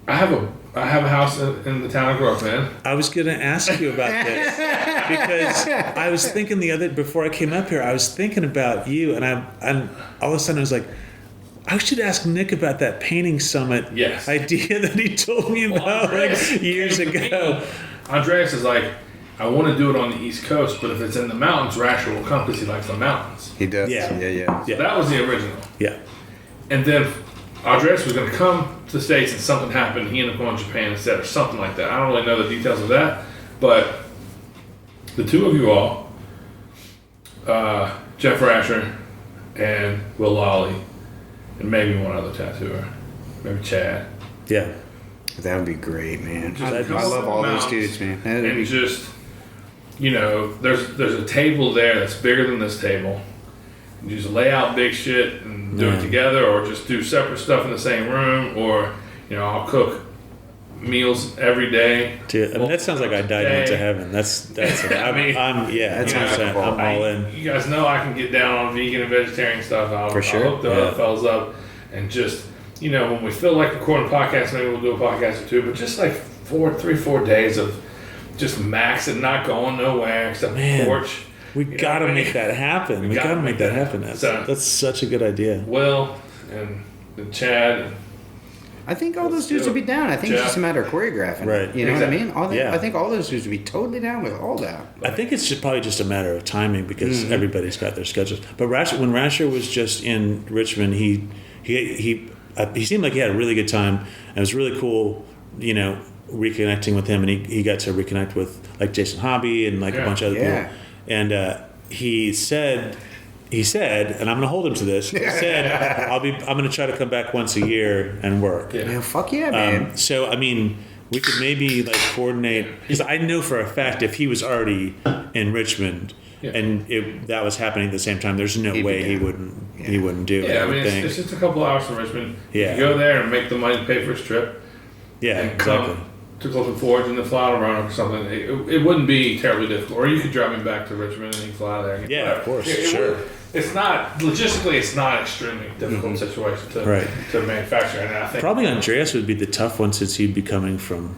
I have a house in the town I grew up in. I was going to ask you about this because I was thinking before I came up here, I was thinking about you, and all of a sudden I was like, I should ask Nick about that painting summit Yes. idea that he told me about Andreas like years came to me. ago. Andreas is like, I want to do it on the East Coast, but if it's in the mountains, Rasher will come because he likes the mountains. He does. Yeah. Yeah. So that was the original. Yeah. And then Andreas was going to come to the States and something happened. He ended up going to Japan instead or something like that. I don't really know the details of that. But the two of you all, Jeff Rasher and Will Lawley, and maybe one other tattooer, maybe Chad. Yeah. That would be great, man. I Just love all those mountains. dudes, man. That'd And be- just, there's a table there that's bigger than this table. You just lay out big shit and do it together, or just do separate stuff in the same room, or I'll cook meals every day. Dude, I mean, that sounds like I died and went to heaven. That's I mean, that sounds 100%. like a I'm all in. You guys know I can get down on vegan and vegetarian stuff. I'll For sure. hook the Yeah. other fellas up and just you know, when we feel like recording a podcast, maybe we'll do a podcast or two, but just like 4 days of just maxing, not going nowhere except the porch. We got to make that happen. We got to make that happen. That's such a good idea. Will and Chad. And I think all those dudes would be down. I think it's just a matter of choreographing. Right. You know what I mean? I think all those dudes would be totally down with all that. I think it's probably just a matter of timing because everybody's got their schedules. But when Rasher was just in Richmond, he seemed like he had a really good time. And it was really cool, you know, reconnecting with him. And he got to reconnect with like Jason Hobby and like a bunch of other people. And he said, and I'm going to hold him to this. He said, I'm going to try to come back once a year and work. Yeah, fuck yeah, man. So I mean, we could maybe like coordinate because I know for a fact if he was already in Richmond and that was happening at the same time, there's no way he wouldn't do it. Yeah, I mean, it's just a couple hours from Richmond. Yeah, you go there and make the money to pay for his trip. Yeah, and exactly. Come to Clifton Forge and then fly to Roanoke or something. It wouldn't be terribly difficult. Or you could drive me back to Richmond and you fly there. And of course, sure. It's not logistically. It's not an extremely difficult situation to manufacture. And I think probably Andreas would be the tough one since he'd be coming from.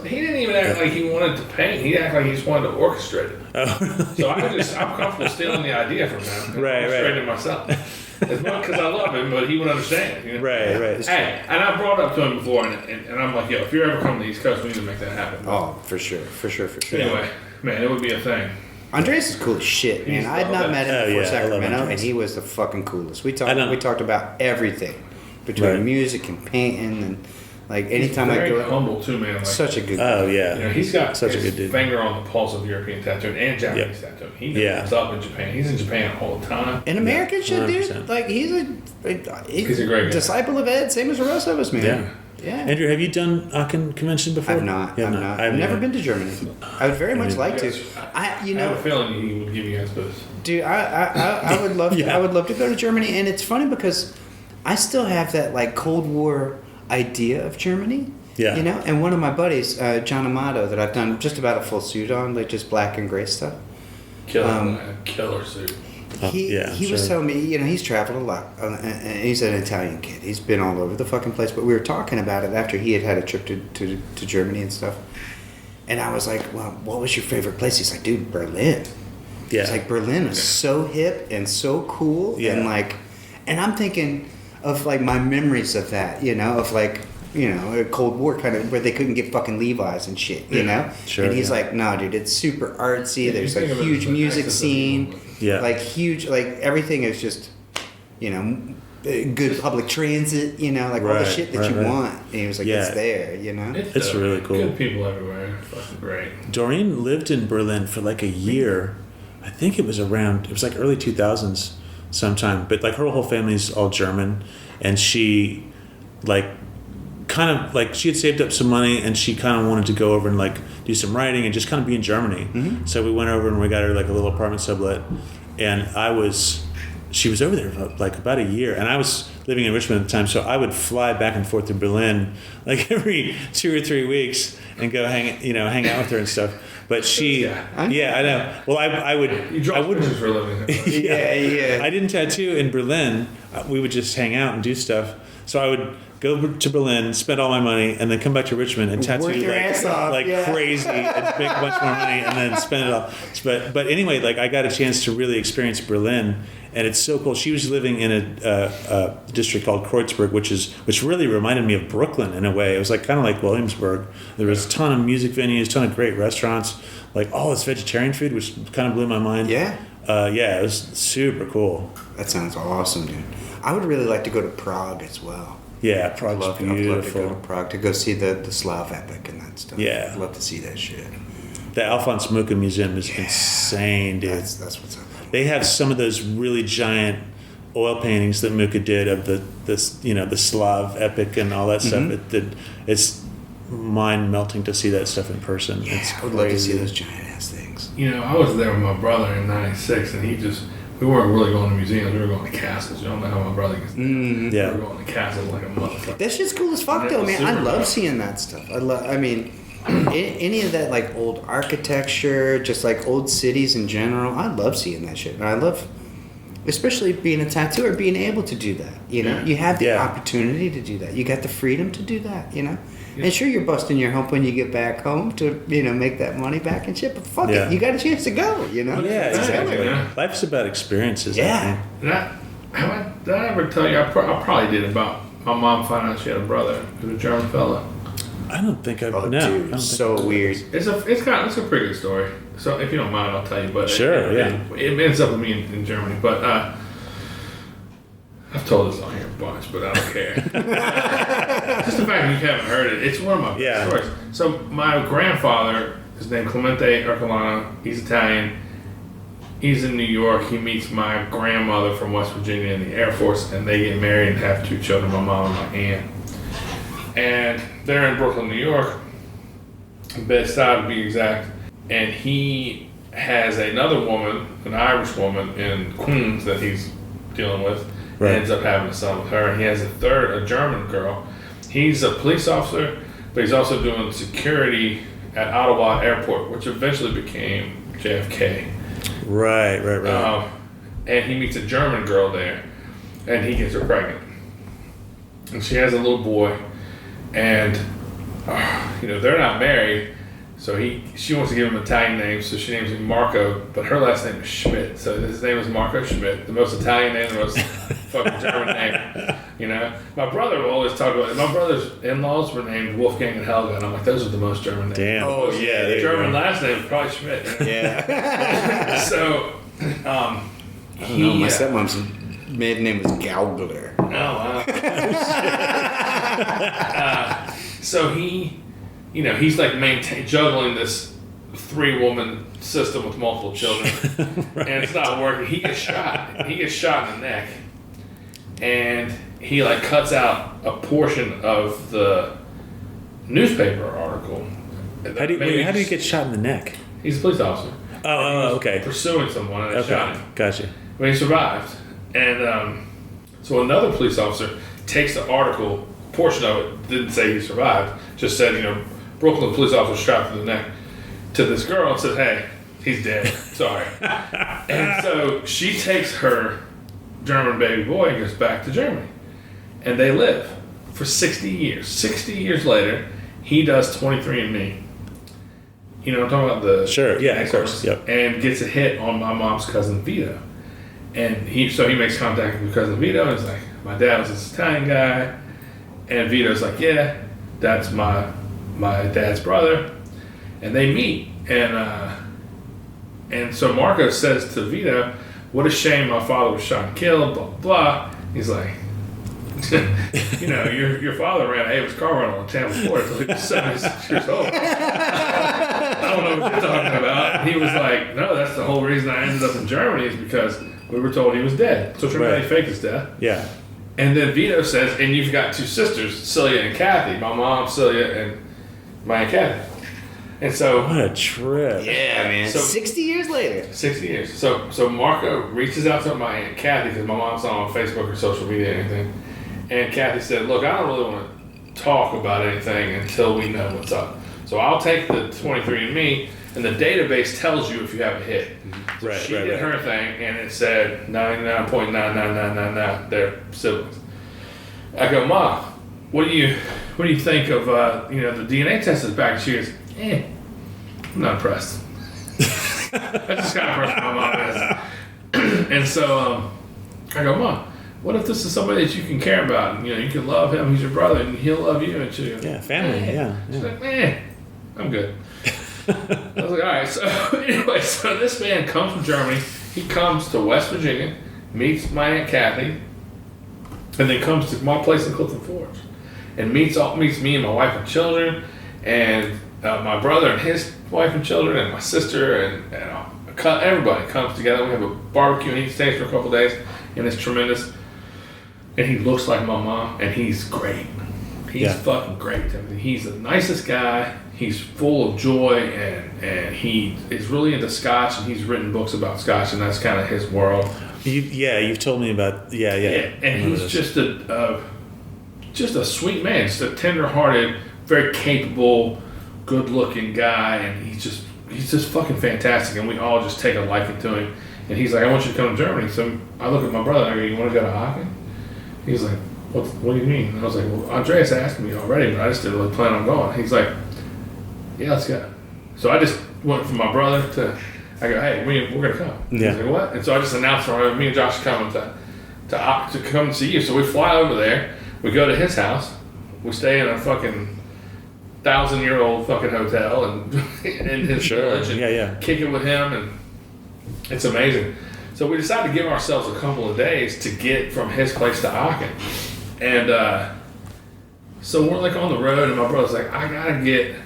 He didn't even act like he wanted to paint. He acted like he just wanted to orchestrate it. Oh. So I'm comfortable stealing the idea from him. Orchestrating it myself. It's not because I love him, but he would understand. You know? Right. Hey, and I brought it up to him before, and I'm like, yo, if you're ever coming to the East Coast, we need to make that happen. Oh, for sure. Anyway, man, it would be a thing. Andreas is cool as shit, man. I had not met him before Sacramento, and he was the fucking coolest. We talked about everything between music and painting, and like anytime I go, humble too, man. Like, such a good. Oh yeah, you know, he's got such his a good dude. Finger on the pulse of European tattooing and Japanese tattooing. He knows up in Japan. He's in Japan all the time. And American shit, 100%. dude. Like he's a great guy. Disciple of Ed, same as the rest of us, man. Yeah. Andrew, have you done Aachen convention before? I've not. I've never been to Germany. I would very much like to. I have a feeling he would give you guys booze. Dude, I would love to. I would love to go to Germany, and it's funny because I still have that like Cold War idea of Germany. Yeah. You know, and one of my buddies, John Amato, that I've done just about a full suit on, like just black and gray stuff. Killer suit. He was telling me, you know, he's traveled a lot, and he's an Italian kid. He's been all over the fucking place. But we were talking about it after he had a trip to Germany and stuff. And I was like, well, what was your favorite place? He's like, dude, Berlin. Yeah. He's like, Berlin is so hip and so cool. Yeah. And like, and I'm thinking of like my memories of that, you know, of like, you know, a Cold War kind of where they couldn't get fucking Levi's and shit, you know? Sure. And he's like, no, dude, it's super artsy. There's a huge music scene. Yeah. Like huge, like everything is just, you know, good public transit, you know, like all the shit that you want. And he was like, it's there, you know? It's really cool. Good people everywhere. Fucking great. Doreen lived in Berlin for like a year. I think it was like early 2000s sometime. But like her whole family's all German. And she like kind of like she had saved up some money and she kind of wanted to go over and like do some writing and just kind of be in Germany. Mm-hmm. So we went over and we got her like a little apartment sublet. And she was over there for like about a year, and I was living in Richmond at the time, so I would fly back and forth to Berlin like every 2 or 3 weeks and go hang out with her and stuff. But she, I know. Well, I wouldn't. For a living. Yeah. I didn't tattoo in Berlin. We would just hang out and do stuff. So I would go to Berlin, spend all my money, and then come back to Richmond and tattoo crazy and make a bunch more money, and then spend it all. But anyway, like I got a chance to really experience Berlin, and it's so cool. She was living in a district called Kreuzberg, which really reminded me of Brooklyn in a way. It was like kind of like Williamsburg. There was a ton of music venues, a ton of great restaurants, like all this vegetarian food, which kind of blew my mind. Yeah. It was super cool. That sounds awesome, dude. I would really like to go to Prague as well. Yeah, Prague's beautiful. I'd love to go to Prague to go see the Slav epic and that stuff. Yeah. I'd love to see that shit. The Alphonse Mucha Museum is insane, dude. That's what's up. They have some of those really giant oil paintings that Mucha did of the Slav epic and all that stuff. It's mind melting to see that stuff in person. Yeah, it's I would love to see those giant ass things. You know, I was there with my brother in '96, and we weren't really going to museums. We were going to castles. You don't know how my brother gets there. Yeah. We were going to castles like a motherfucker. That shit's cool as fuck, though, man. I love seeing that stuff. Any of that, like, old architecture, just, like, old cities in general. I love seeing that shit. And I love especially being a tattooer, being able to do that. You know, you have the opportunity to do that. You got the freedom to do that. You know, and sure, you're busting your hump when you get back home to make that money back and shit. But fuck it, you got a chance to go. You know, Exactly. Life's about experiences. Yeah. Did I ever tell you? I probably did about my mom finding out she had a brother who was a German fella. I don't think I've. Oh, no, dude, I don't think so weird. It's a pretty good story. So if you don't mind, I'll tell you. But it ends up with me in Germany. But I've told this on here a bunch, but I don't care. Just the fact you haven't heard it, it's one of my best stories. So my grandfather is named Clemente Ercolano. He's Italian. He's in New York. He meets my grandmother from West Virginia in the Air Force, and they get married and have 2 children, my mom and my aunt. And they're in Brooklyn, New York, Bed-Stuy to be exact. And he has another woman, an Irish woman in Queens that he's dealing with. Right. Ends up having a son with her. And he has a German girl. He's a police officer, but he's also doing security at Ottawa Airport, which eventually became JFK. Right. And he meets a German girl there, and he gets her pregnant. And she has a little boy, and they're not married. So she wants to give him an Italian name, so she names him Marco, but her last name is Schmidt. So his name is Marco Schmidt, the most Italian name, the most fucking German name. You know, my brother will always talk about it. My brother's in-laws were named Wolfgang and Helga, and I'm like, those are the most German names. Damn. Oh yeah, the German last name is probably Schmidt. Yeah. So, I don't know. My stepmom's maiden name was Gaugler. Oh wow. So he's like juggling this 3-woman system with multiple children, right. And it's not working. He gets shot. He gets shot in the neck, and he like cuts out a portion of the newspaper article. How do you get shot in the neck? He's a police officer. Oh, okay. Pursuing someone, and they shot him. Gotcha. But he survived, and so another police officer takes the article. Portion of it didn't say he survived. Just said, Brooklyn police officer shot through the neck to this girl and said, hey, he's dead. Sorry. And so she takes her German baby boy and goes back to Germany. And they live for 60 years. 60 years later, he does 23andMe. You know what I'm talking about? Sure, yeah, of course. Yep. And gets a hit on my mom's cousin Vito. And he makes contact with cousin Vito and he's like, my dad was this Italian guy. And Vito's like, yeah, that's my dad's brother. And they meet. And so Marco says to Vito, what a shame my father was shot and killed, blah, blah, blah. He's like, your father ran a Avis car rental in Tampa, Florida until he was 76 years old. I don't know what you're talking about. And he was like, no, that's the whole reason I ended up in Germany is because we were told he was dead. So everybody faked his death. Yeah. And then Vito says, and you've got 2 sisters, Celia and Kathy. My mom, Celia, and my Aunt Kathy. And so... What a trip. Yeah, man. So 60 years later. 60 years. So Marco reaches out to my Aunt Kathy, because my mom's not on Facebook or social media or anything. And Kathy said, look, I don't really want to talk about anything until we know what's up. So I'll take the 23andMe, and the database tells you if you have a hit. So she did her thing, and it said 99.99999 they're siblings. I go, Ma, what do you think of the DNA test is back? And she goes, I'm not impressed. That's just kind of impressed my mom is. And so I go, Ma, what if this is somebody that you can care about? And, you can love him, he's your brother, and he'll love you. And she goes, family, yeah. She's like, I'm good. I was like, all right. So anyway, so this man comes from Germany. He comes to West Virginia, meets my Aunt Kathy, and then comes to my place in Clifton Forge, and meets me and my wife and children, and my brother and his wife and children, and my sister, and everybody comes together. We have a barbecue, and he stays for a couple days, and it's tremendous. And he looks like my mom, and he's great. He's fucking great, Timothy. He's the nicest guy. He's full of joy, and he is really into Scotch, and he's written books about Scotch, and that's kind of his world. You've told me about and he's just a sweet man, just a tender-hearted, very capable, good-looking guy, and he's just fucking fantastic, and we all just take a liking to him. And he's like, I want you to come to Germany. So I look at my brother and I go, you want to go to Aachen? He's like, what do you mean? And I was like, well, Andreas asked me already, but I just didn't really plan on going. He's like, yeah, let's go. So I just went from my brother to, I go, hey, we're going to come. Yeah. He's like, what? And so I just announced, me and Josh are coming to come see you. So we fly over there. We go to his house. We stay in a fucking 1,000-year-old fucking hotel and in his village and kick it with him, and it's amazing. So we decided to give ourselves a couple of days to get from his place to Aachen, and so we're like on the road, and my brother's like, I gotta get.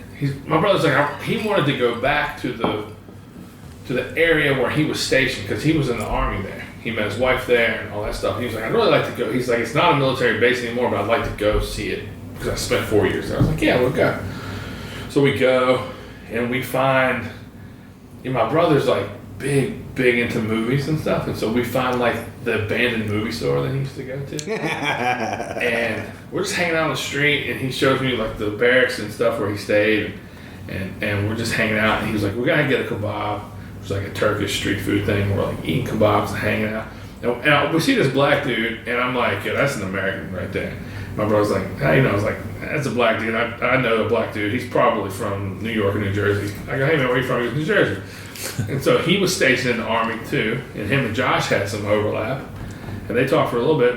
My brother's like, he wanted to go back to the area where he was stationed because he was in the army there. He met his wife there and all that stuff. He was like, I'd really like to go. He's like, it's not a military base anymore, but I'd like to go see it because I spent 4 years there. I was like, yeah, we'll go. So we go, and we find, my brother's like big into movies and stuff, and so we find like the abandoned movie store that he used to go to, and we're just hanging out on the street, and he shows me like the barracks and stuff where he stayed, and we're just hanging out, and he was like, we gotta get a kebab. It was like a Turkish street food thing. We're like eating kebabs and hanging out, and we see this black dude, and I'm like, yeah, that's an American right there. My brother's like, how you know? I was like, that's a black dude. I know a black dude. He's probably from New York or New Jersey. I go, hey man, where you from? He's New Jersey. And so he was stationed in the army too, and him and Josh had some overlap, and they talked for a little bit.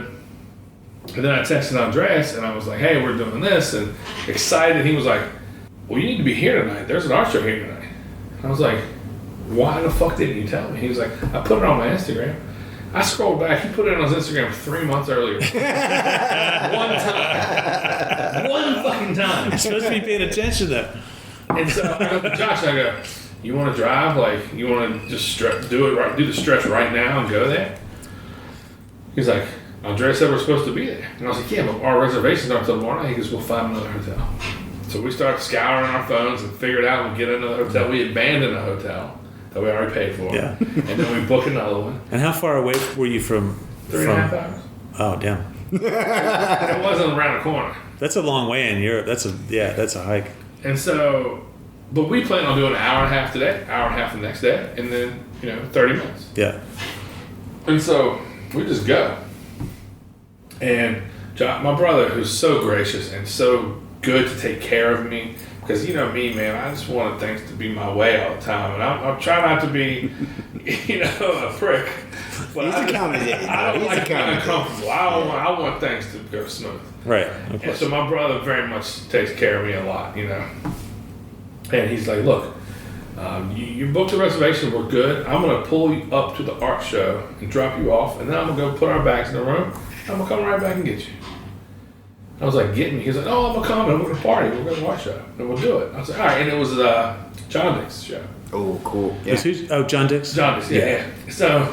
And then I texted Andreas, and I was like, hey, we're doing this, and excited. He was like, well, you need to be here tonight. There's an art show here tonight. And I was like, why the fuck didn't you tell me? He was like, I put it on my Instagram. I scrolled back. He put it on his Instagram 3 months earlier. One time. One fucking time. You're supposed to be paying attention though. And so I go to Josh, I go, you want to drive? Like, you want to just do the stretch right now and go there? He's like, Andrea said we're supposed to be there. And I was like, yeah, but our reservations aren't until tomorrow night. He goes, we'll find another hotel. So we started scouring our phones and figured out we'd get another hotel. We abandoned a hotel that we already paid for. Yeah. And then we booked another one. And how far away were you from? 3.5 hours. Oh, damn. It wasn't around the corner. That's a long way in Europe. That's a hike. And so, but we plan on doing an hour and a half today, hour and a half the next day, and then, 30 minutes. Yeah. And so we just go. And my brother, who's so gracious and so good to take care of me, because you know me, man, I just wanted things to be my way all the time, and I'm trying not to be, a prick. But He's accommodating. I don't like being uncomfortable. I want things to go smooth. Right. And so my brother very much takes care of me a lot, And he's like, look, you booked a reservation, we're good. I'm going to pull you up to the art show and drop you off, and then I'm going to go put our bags in the room. I'm going to come right back and get you. I was like, get me. He's like, oh, I'm going to come and we're going to party. We're going to the art show. And we'll do it. I was like, all right. And it was John Dick's show. Oh, cool. Yeah. John Dick's? John Dick's, yeah. So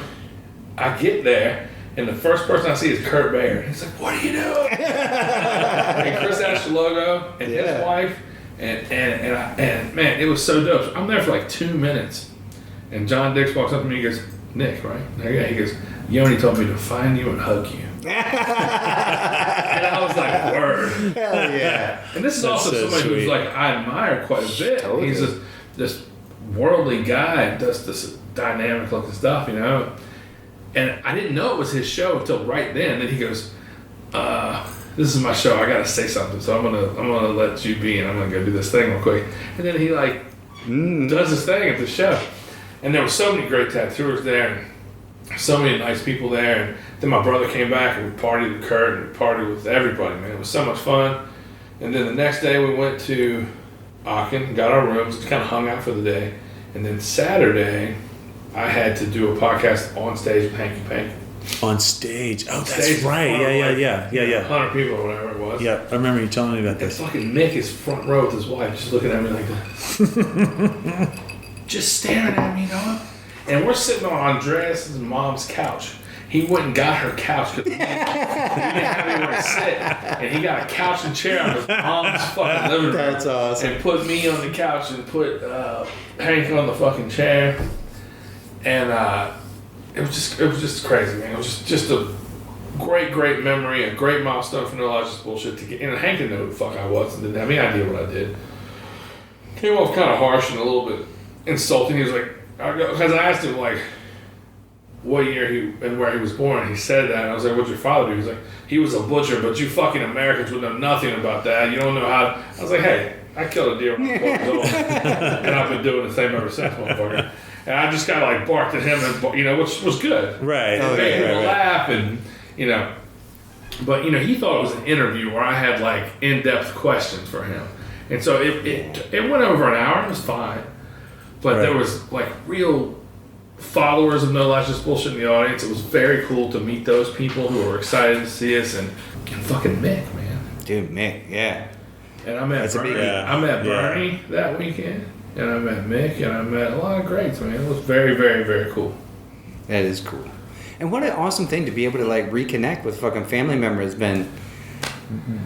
I get there, and the first person I see is Kurt Baird. He's like, what are you doing? And Chris Ashlogo and his wife. And man, it was so dope. I'm there for like 2 minutes. And John Dix walks up to me and goes, Nick, right? Yeah, he goes, Yoni told me to find you and hug you. And I was like, word. Hell yeah. And this is also somebody who's like, I admire quite a bit. Totally. He's this worldly guy and does this dynamic looking stuff, And I didn't know it was his show until right then. Then he goes, this is my show. I gotta say something, so I'm gonna let you be, and I'm gonna go do this thing real quick. And then he does his thing at the show, and there were so many great tattooers there, and so many nice people there. And then my brother came back, and we partied with Kurt, and we partied with everybody. Man, it was so much fun. And then the next day we went to Aachen, got our rooms, kind of hung out for the day, and then Saturday I had to do a podcast on stage with Hanky Panky. On stage. Oh, that's right. Yeah. 100 people or whatever it was. Yeah, I remember you telling me about And this. fucking Nick is front row with his wife, just looking at me like that. Just staring at me, And we're sitting on Andreas' mom's couch. He went and got her couch because he didn't have anywhere to sit. And he got a couch and chair on his mom's fucking living room. That's awesome. And put me on the couch and put Hank on the fucking chair. And it was just crazy, man. It was just a great memory, a great milestone for No Lies Just Bullshit to get. And Hank didn't know who the fuck I was and didn't have any idea what I did. Came off kind of harsh and a little bit insulting. He was like, because I asked him, like, what year he and where he was born. He said that, and I was like, "What'd your father do?" He's like, "He was a butcher, but you fucking Americans would know nothing about that. You don't know how." I was like, "Hey, I killed a deer when I was 12 years old, and I've been doing the same ever since, motherfucker." And I just kind of like barked at him, and which was good. Right. It made people laugh, and but he thought it was an interview where I had like in-depth questions for him, and so it went over an hour. It was fine, but there was like real followers of No Lies Just Bullshit in the audience. It was very cool to meet those people who were excited to see us, and fucking Mick, man. Dude, Mick, yeah. And I met Bernie that weekend, and I met Mick, and I met a lot of greats, man. It was very, very, very cool. That is cool. And what an awesome thing to be able to like reconnect with fucking family members been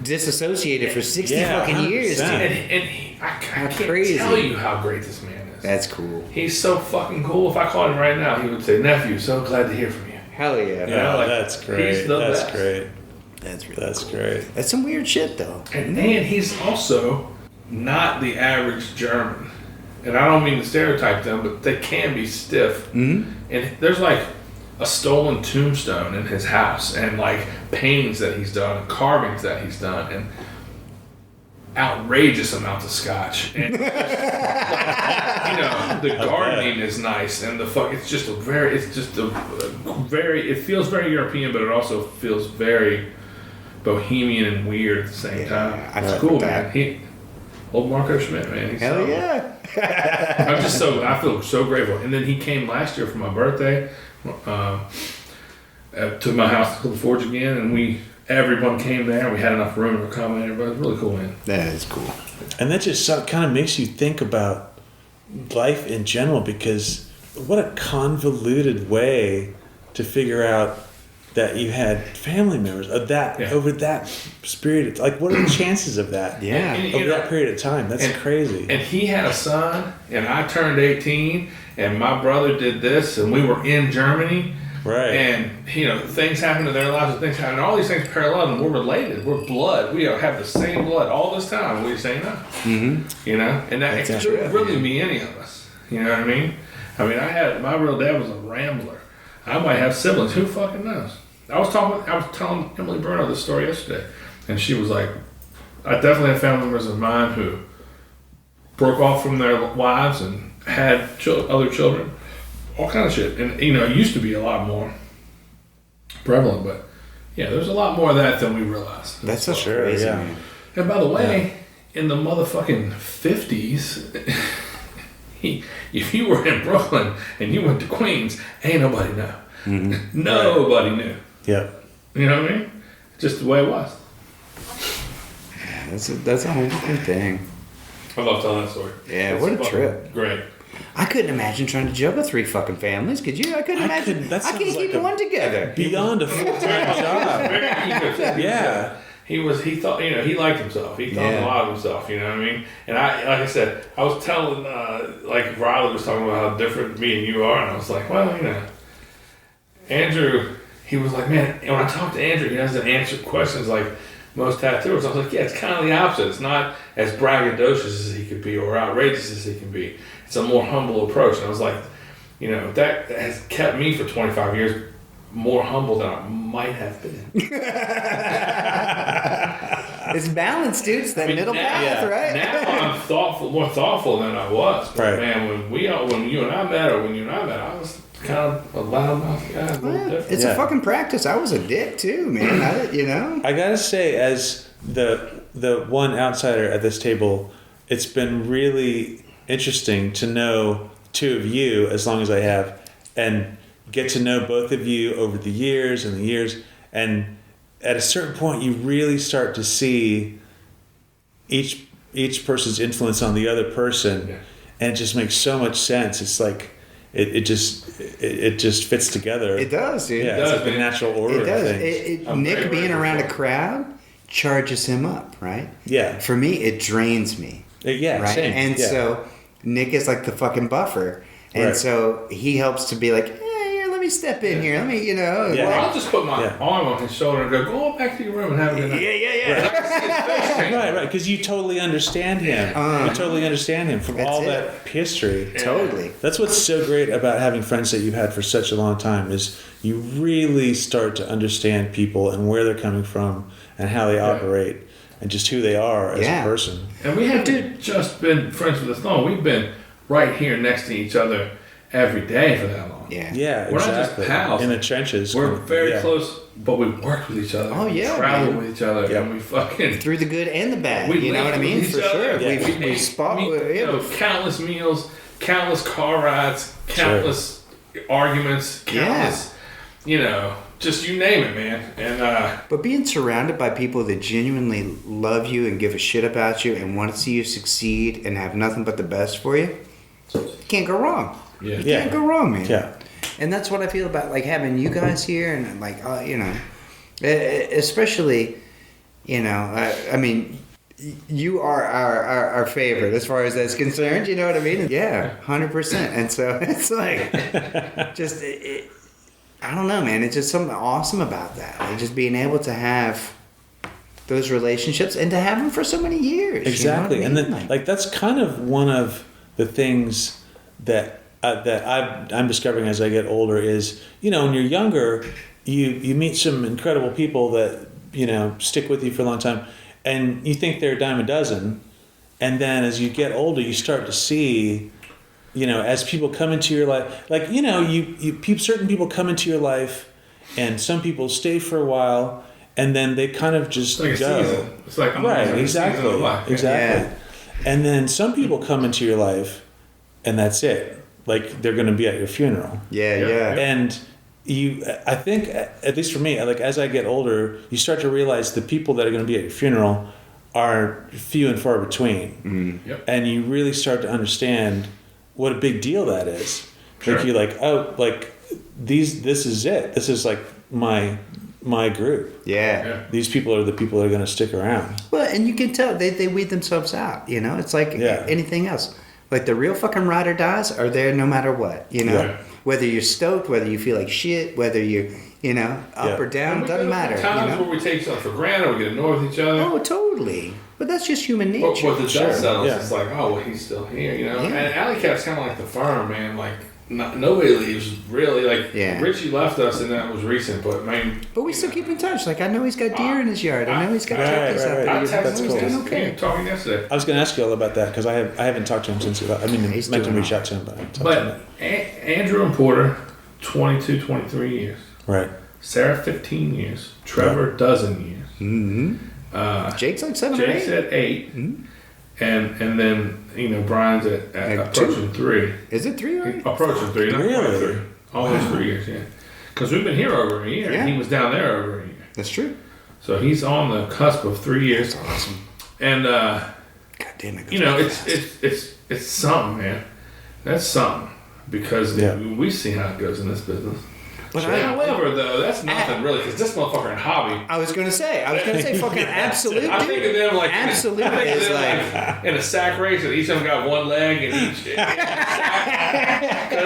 disassociated for 60 fucking years, dude. And I can't tell you how great this man is. That's cool. He's so fucking cool. If I called him right now, he would say, "Nephew, so glad to hear from you." Hell yeah. Yeah, that's great. He's the that's best. great. That's really That's cool. great. That's some weird shit though. And he's also not the average German. And I don't mean to stereotype them, but they can be stiff. Mm-hmm. And there's like a stolen tombstone in his house, and like paintings that he's done, and carvings that he's done, and outrageous amounts of scotch. And the gardening is nice, and it feels very European, but it also feels very bohemian and weird at the same time. It's cool, man. Old Marco Schmidt, man. He's Hell yeah. I feel so grateful. And then he came last year for my birthday to my house to the Forge again, and everyone came there. We had enough room to accommodate everybody. It was really cool, man. That is cool. And that just kind of makes you think about life in general, because what a convoluted way to figure out that you had family members of that over that period. Like, what are the chances of that? Yeah, over that period of time. That's crazy. And he had a son, and I turned 18, and my brother did this, and we were in Germany. Right. And, things happen in their lives, and things happen. All these things parallel, and we're related. We're blood. We have the same blood all this time. We say no. Mm-hmm. And that it could really be any of us. You know what I mean? My real dad was a rambler. I might have siblings. Who fucking knows? I was telling Emily Bruno this story yesterday, and she was like, I definitely have family members of mine who broke off from their wives and had other children, all kind of shit. And, it used to be a lot more prevalent, but yeah, there's a lot more of that than we realize. That's so crazy, man. And by the way, in the motherfucking 50s, if you were in Brooklyn and you went to Queens, ain't nobody know. Mm-hmm. Nobody knew. Yeah. You know what I mean? Just the way it was. That's a whole different thing. I love telling that story. Yeah, what a trip. Great. I couldn't imagine trying to juggle 3 fucking families. Could you? I couldn't imagine. I can't keep one together. Beyond a full-time job. Yeah. He thought, he liked himself. He thought a lot of himself, you know what I mean? And like I said, I was telling, like Riley was talking about how different me and you are, and I was like, well, Andrew, he was like, man, when I talk to Andrew, he doesn't answer questions like most tattooers. I was like, yeah, it's kind of the opposite. It's not as braggadocious as he could be or outrageous as he can be. It's a more humble approach. And I was like, that has kept me for 25 years more humble than I might have been. It's balance, dude. It's that middle path, right? Now I'm more thoughtful than I was. But man, when you and I met, I was kind of a loudmouth guy. A little different. It's a fucking practice. I was a dick too, man. I gotta say, as the one outsider at this table, it's been really interesting to know 2 of you as long as I have, and get to know both of you over the years, and at a certain point you really start to see each person's influence on the other person, and it just makes so much sense. It's like it just fits together. It does, dude. Yeah, it's like the natural order. It does. Of things. Nick being around a crowd charges him up, right? Yeah. For me, it drains me. Yeah, right. Same. And so Nick is like the fucking buffer, and so he helps to be like, let me step in here. Let me, Well, I'll just put my arm on his shoulder and go back to your room and have a good night. Yeah. Right, because you totally understand him. You totally understand him from all that history. Totally. That's what's so great about having friends that you've had for such a long time is you really start to understand people and where they're coming from and how they operate and just who they are as a person. And we haven't just been friends for this long. We've been right here next to each other every day for that long. Yeah, We're exactly. not just pals. In the trenches. We're very close, but we work with each other. Oh, yeah, We travel man. with each other, and we fucking... Through the good and the bad. We You know what I mean? live For with each sure. other. Yeah. We spot. countless meals, countless car rides, countless arguments, countless, just you name it, man. And But being surrounded by people that genuinely love you and give a shit about you and want to see you succeed and have nothing but the best for you, can't go wrong. yeah. You can't go wrong, man. Yeah. And that's what I feel about like having you guys here and like especially, I mean, you are our favorite as far as that's concerned. You know what I mean? Yeah, 100%. And so it's like just. I don't know, man. It's just something awesome about that. Like just being able to have those relationships and to have them for so many years. Exactly, You know what I and mean? then that's kind of one of the things that I'm discovering as I get older is when you're younger, you meet some incredible people that stick with you for a long time, and you think they're a dime a dozen, and then as you get older, you start to see. As people come into your life, like, certain people come into your life and some people stay for a while and then they kind of just It's like go. a season. It's like Exactly. Yeah. And then some people come into your life and that's it. Like they're going to be at your funeral. Yeah. And I think, at least for me, like as I get older, you start to realize the people that are going to be at your funeral are few and far between. Mm. Yep. And you really start to understand what a big deal that is. Sure. Like you're like, oh, like this is it. This is like my group. Yeah. These people are the people that are going to stick around. Well, and you can tell they weed themselves out. It's like anything else. Like the real fucking ride or dies are there no matter what. Yeah. Whether you're stoked, whether you feel like shit, whether you're up or down, doesn't matter. Times where we take something for granted, we get annoyed with each other. Oh, totally. But that's just human nature. But the dust settles, Yeah. it's like, oh, well, he's still here, Yeah. And Alley Cat's kind of like the firm, man. Like, nobody leaves, really. Like, Richie left us, and that was recent, but, man. But we still keep in touch. Like, I know he's got deer in his yard. I know he's got turkeys out there. I That's texted cool. him. Okay. Talking yesterday. I was going to ask you all about that because I haven't talked to him since. He's meant to doing reach all out to him, but I haven't talked to him. But Andrew and Porter, 22, 23 years. Right. Sarah, 15 years. Trevor, dozen years. Mm-hmm. Jake's like 7 or 8. Jake's at 8. Mm-hmm. And then, Brian's at approaching 3. Is it 3 already? Approaching 3, not quite 3. Almost 3 years, yeah. Because we've been here over a year, and he was down there over a year. That's true. So he's on the cusp of 3 years. That's awesome. And God damn it. it's something, man. That's something because we see how it goes in this business. But However, though, that's nothing really because this motherfucker in hobby. I was gonna say fucking absolute. I think of them like absolute I think of is them like in a sack race, and each of them got one leg in each. Because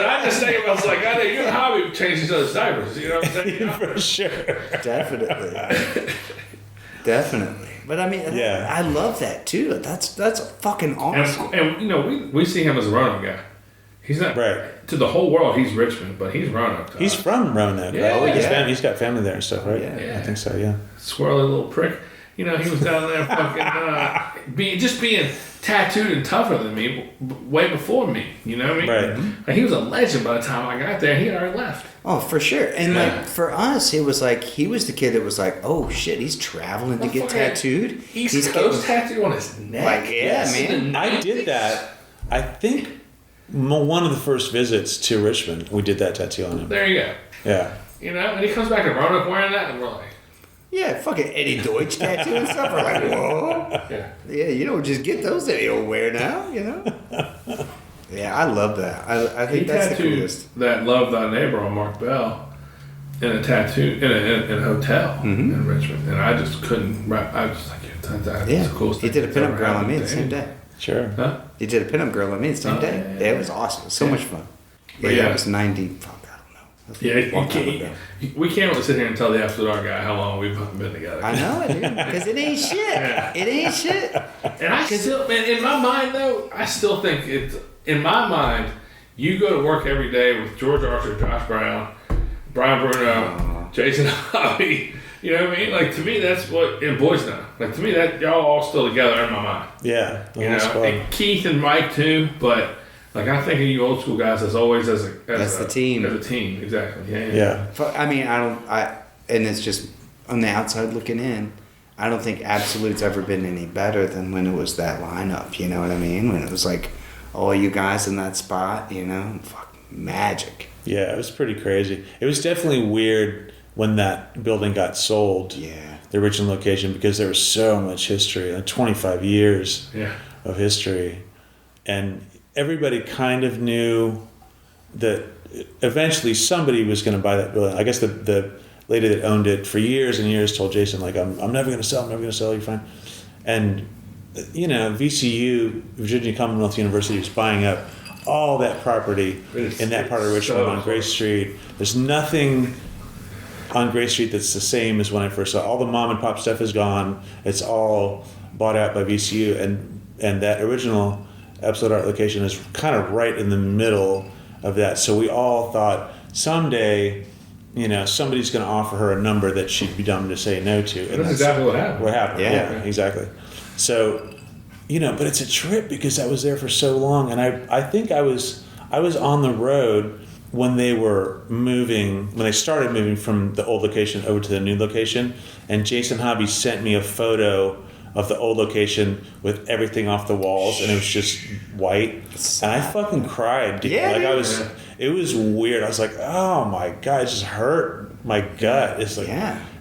I just think I was like, God, you in hobby change each other's diapers. You know what I'm saying? For sure. definitely. But I mean, I love that too. That's fucking awesome. And we see him as a Roanoke guy. He's not to the whole world. He's Richmond, but he's Roanoke. He's from Roanoke, yeah, right? He's got family there and stuff, right? Yeah. I think so. Yeah. Swirly little prick. He was down there fucking being tattooed and tougher than me way before me. You know what I mean? Right. Like, he was a legend by the time I got there. He had already left. Oh, for sure. And like for us, it was like he was the kid that was like, oh shit, he's traveling to get tattooed. He's Coast tattoo on his neck. Like, man. I did that. I think one of the first visits to Richmond, we did that tattoo on him. There you go. Yeah. And he comes back to Roanoke wearing that, and we're like, yeah, fucking Eddie Deutsch tattoo and stuff. We're like, whoa. Yeah, you don't just get those anywhere now, Yeah, I love that. I think that's the coolest. That Love Thy Neighbor on Mark Bell in a tattoo in a hotel in Richmond, and I just couldn't. I was like, that's the coolest he thing did a pinup girl on me the same day. Sure. Huh? He did a pinup girl on me the same day. Yeah, it was awesome. It was so much fun. But It was 90. Fuck, I don't know. Yeah, we can't really sit here and tell the After Dark guy how long we've been together. I know it, dude. Because it ain't shit. Yeah. It ain't shit. And I still, man, in my mind though, I still think it's, in my mind, you go to work every day with George Archer, Josh Brown, Brian Bruno, Jason Hobby. You know what I mean? Like, to me, that's what, and Boys Now. Like, to me, that y'all all still together in my mind. Yeah. You know, and Keith and Mike too, but like, I think of you old school guys as always as the team. As a team, exactly. Yeah. I mean, and it's just on the outside looking in. I don't think Absolute's ever been any better than when it was that lineup. You know what I mean? When it was like all you guys in that spot. You know, fuck, magic. Yeah, it was pretty crazy. It was definitely weird when that building got sold. Yeah. The original location, because there was so much history, like 25 years of history, and everybody kind of knew that eventually somebody was going to buy that building. I guess the lady that owned it for years and years told Jason, like, I'm never going to sell, you're fine. And, you know, VCU, Virginia Commonwealth University, was buying up all that property in that part of Richmond on Grace Street. There's nothing on Grace Street that's the same as when I first saw it. All the mom and pop stuff is gone. It's all bought out by VCU, and that original Absolute Art location is kind of right in the middle of that. So we all thought someday, you know, somebody's going to offer her a number that she'd be dumb to say no to. And that's exactly what happened. What happened? Yeah, exactly. So, you know, but it's a trip because I was there for so long, and I think I was on the road when they were moving, when they started moving from the old location over to the new location, and Jason Hobby sent me a photo of the old location with everything off the walls, and it was just white, and I fucking cried, dude. Yeah, like it was weird. I was like, oh my god, it just hurt my gut. It's like,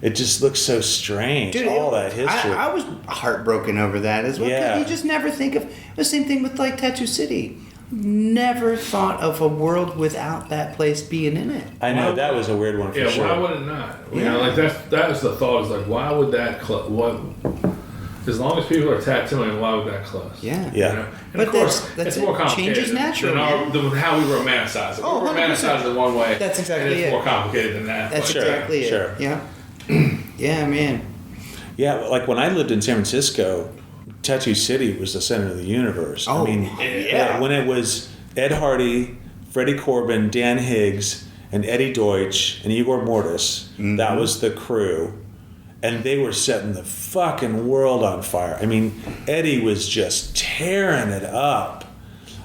it just looks so strange. Dude, all that history. I was heartbroken over that as well. Yeah. You just never think of the same thing with like Tattoo City. Never thought of a world without that place being in it. I know, that was a weird one for sure. Why would it not? You know, like that was the thought. Is like, why would that what? As long as people are tattooing, why would that close? Yeah. Yeah. You know? And But of course, that's it's more complicated. Change is natural. Than how we romanticize it. Oh, we romanticize it one way. That's exactly and it's it. more complicated than that. That's Sure, exactly it. sure. Yeah. Yeah, man. Yeah, like when I lived in San Francisco, Tattoo City was the center of the universe. Oh, I mean, yeah. when it was Ed Hardy, Freddie Corbin, Dan Higgs, and Eddie Deutsch, and Igor Mortis, that was the crew. And they were setting the fucking world on fire. I mean, Eddie was just tearing it up.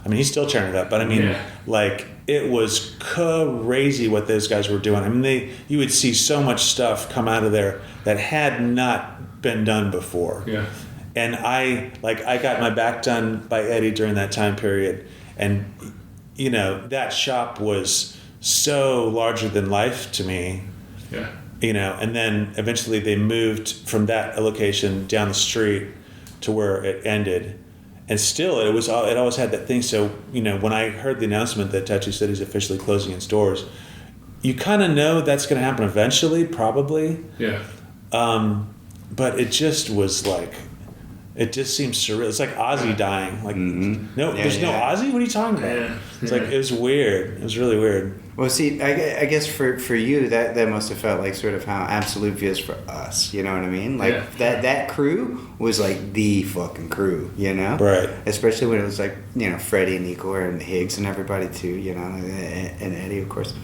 I mean, he's still tearing it up, but I mean, like, it was crazy what those guys were doing. I mean, you would see so much stuff come out of there that had not been done before. Yeah. And I got my back done by Eddie during that time period. And, you know, that shop was so larger than life to me. Yeah. You know, and then eventually they moved from that location down the street to where it ended. And still, it always had that thing. So, you know, when I heard the announcement that Tattoo City is officially closing its doors, you kind of know that's going to happen eventually, probably. Yeah. But it just was like, it just seems surreal. It's like Ozzy dying. Like, no, there's no Ozzy? What are you talking about? Yeah. It's like, it was weird. It was really weird. Well, see, I guess for you, that must have felt like sort of how Absolute feels for us. You know what I mean? Like, that crew was like the fucking crew, you know? Right. Especially when it was like, you know, Freddie and Igor and Higgs and everybody too, you know, and Eddie, of course.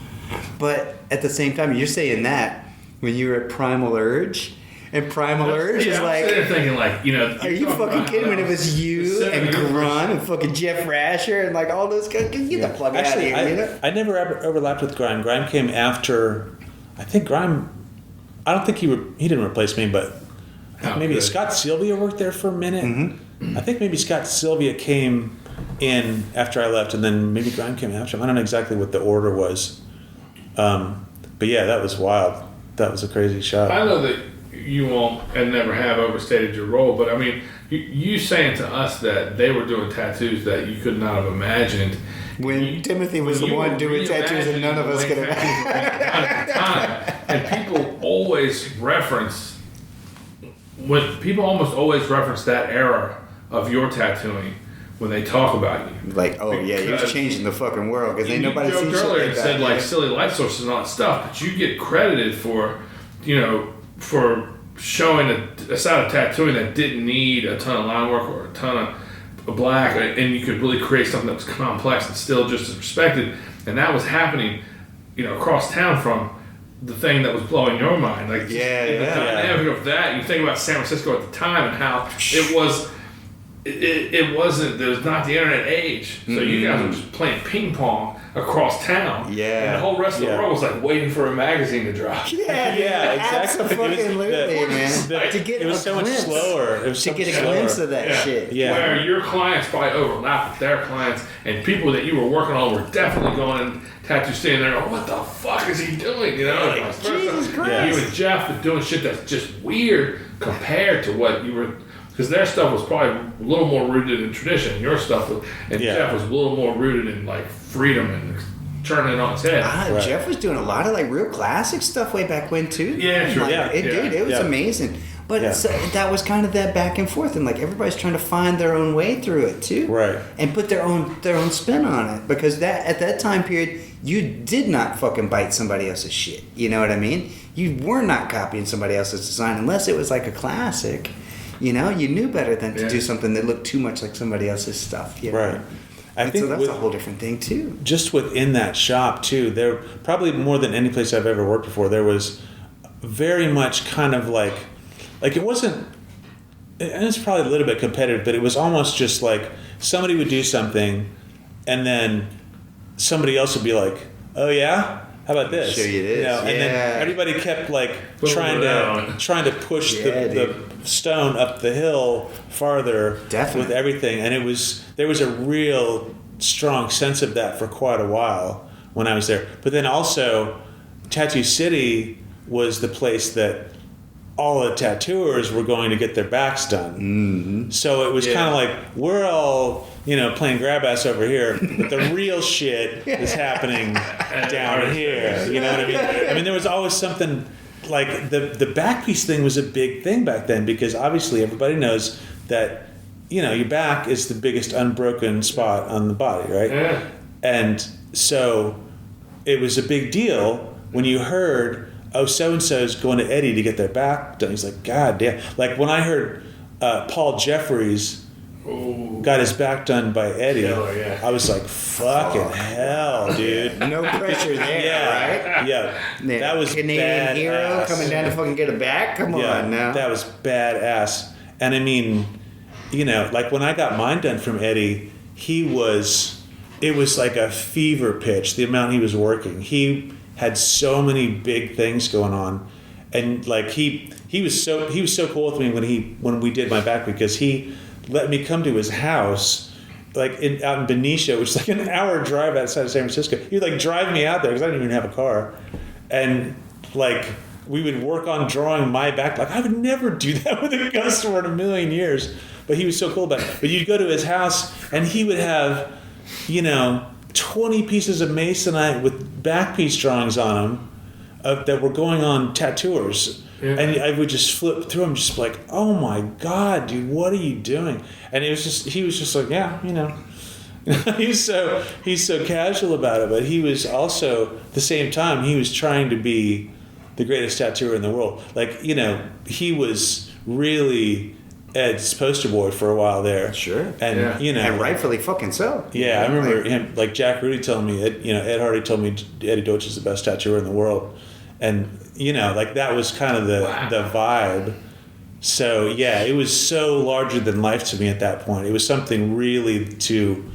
But at the same time, you're saying that when you were at Primal Urge, and Primal Urge is like, I'm sitting there thinking, like, you know, are you fucking kidding? When it was you and Grun and fucking Jeff Rasher and like all those guys, get the fuck out of here. You know? I never overlapped with Grime. Grime came after. I think Grime. I don't think he didn't replace me, but maybe Scott Sylvia worked there for a minute. I think maybe Scott Sylvia came in after I left, and then maybe Grime came after him. I don't know exactly what the order was, but yeah, that was wild. That was a crazy shot. I know that you won't and never have overstated your role, but I mean, you saying to us that they were doing tattoos that you could not have imagined. When Timothy was the one doing tattoos and none of us could have. And people always reference, almost always reference that era of your tattooing when they talk about you. Like, oh yeah, you're Because changing the fucking world because ain't you nobody seen joked shit earlier like and that. said like yeah. silly light sources and all that stuff, but you get credited for, for showing a side of tattooing that didn't need a ton of line work or a ton of black, and you could really create something that was complex and still just as respected. And that was happening, across town from the thing that was blowing your mind. Like, the dynamic of that. You think about San Francisco at the time and how it was. It wasn't. There was not the internet age, so you guys were just playing ping pong across town. Yeah. And the whole rest of the world was like waiting for a magazine to drop. Yeah, exactly. Absolutely, man. To get it was so much slower. It was to get a glimpse of that shit. Yeah. Where your clients probably overlap with their clients, and people that you were working on were definitely going in Tattoo City there going, what the fuck is he doing? Like, Jesus Christ. You and Jeff were doing shit that's just weird compared to what you were. Because their stuff was probably a little more rooted in tradition. Your stuff was, and Jeff was a little more rooted in like freedom and turning it on its head. Jeff was doing a lot of like real classic stuff way back when too. Yeah, sure. Like, dude, it was amazing. But so, that was kind of that back and forth, and like everybody's trying to find their own way through it too, right? And put their own spin on it, because that at that time period, you did not fucking bite somebody else's shit. You know what I mean? You were not copying somebody else's design unless it was like a classic. You knew better than to do something that looked too much like somebody else's stuff. Right. I think so that's a whole different thing too. Just within that shop too, there probably more than any place I've ever worked before, there was very much kind of like it wasn't, and it's probably a little bit competitive, but it was almost just like somebody would do something and then somebody else would be like, oh yeah? How about this? Show you this. And then everybody kept like trying to push the stone up the hill farther with everything, and there was a real strong sense of that for quite a while when I was there. But then also, Tattoo City was the place that all the tattooers were going to get their backs done. Mm-hmm. So it was kind of like, we're all, playing grab ass over here, but the real shit is happening down here. You know what I mean? I mean, there was always something like the back piece thing was a big thing back then, because obviously everybody knows that, your back is the biggest unbroken spot on the body, right? Yeah. And so it was a big deal when you heard, oh, so-and-so's going to Eddie to get their back done. He's like, God damn. Like when I heard Paul Jeffries got his back done by Eddie, I was like, fucking hell, dude. No pressure there, right? Yeah. That was Canadian badass. hero coming down to fucking get a back? Come on now. That was badass. And I mean, like when I got mine done from Eddie, it was like a fever pitch, the amount he was working. He had so many big things going on, and like he was so cool with me when we did my back, because he let me come to his house, like out in Benicia, which is like an hour drive outside of San Francisco. He would like drive me out there because I didn't even have a car, and like we would work on drawing my back. Like I would never do that with a customer in a million years, but he was so cool about it. But you'd go to his house and he would have, 20 pieces of masonite with back piece drawings on them that were going on tattooers. Yeah. And I would just flip through them, just like, oh my God, dude, what are you doing? And he was just like, yeah, he's so casual about it, but he was also, at the same time, he was trying to be the greatest tattooer in the world. Like, he was really Ed's poster boy for a while there. Sure. And, and rightfully fucking so. Yeah, I remember him, like Jack Rudy telling me, Ed Hardy told me Eddie Deutsch is the best tattooer in the world. And, like that was kind of the vibe. So, yeah, it was so larger than life to me at that point. It was something really to,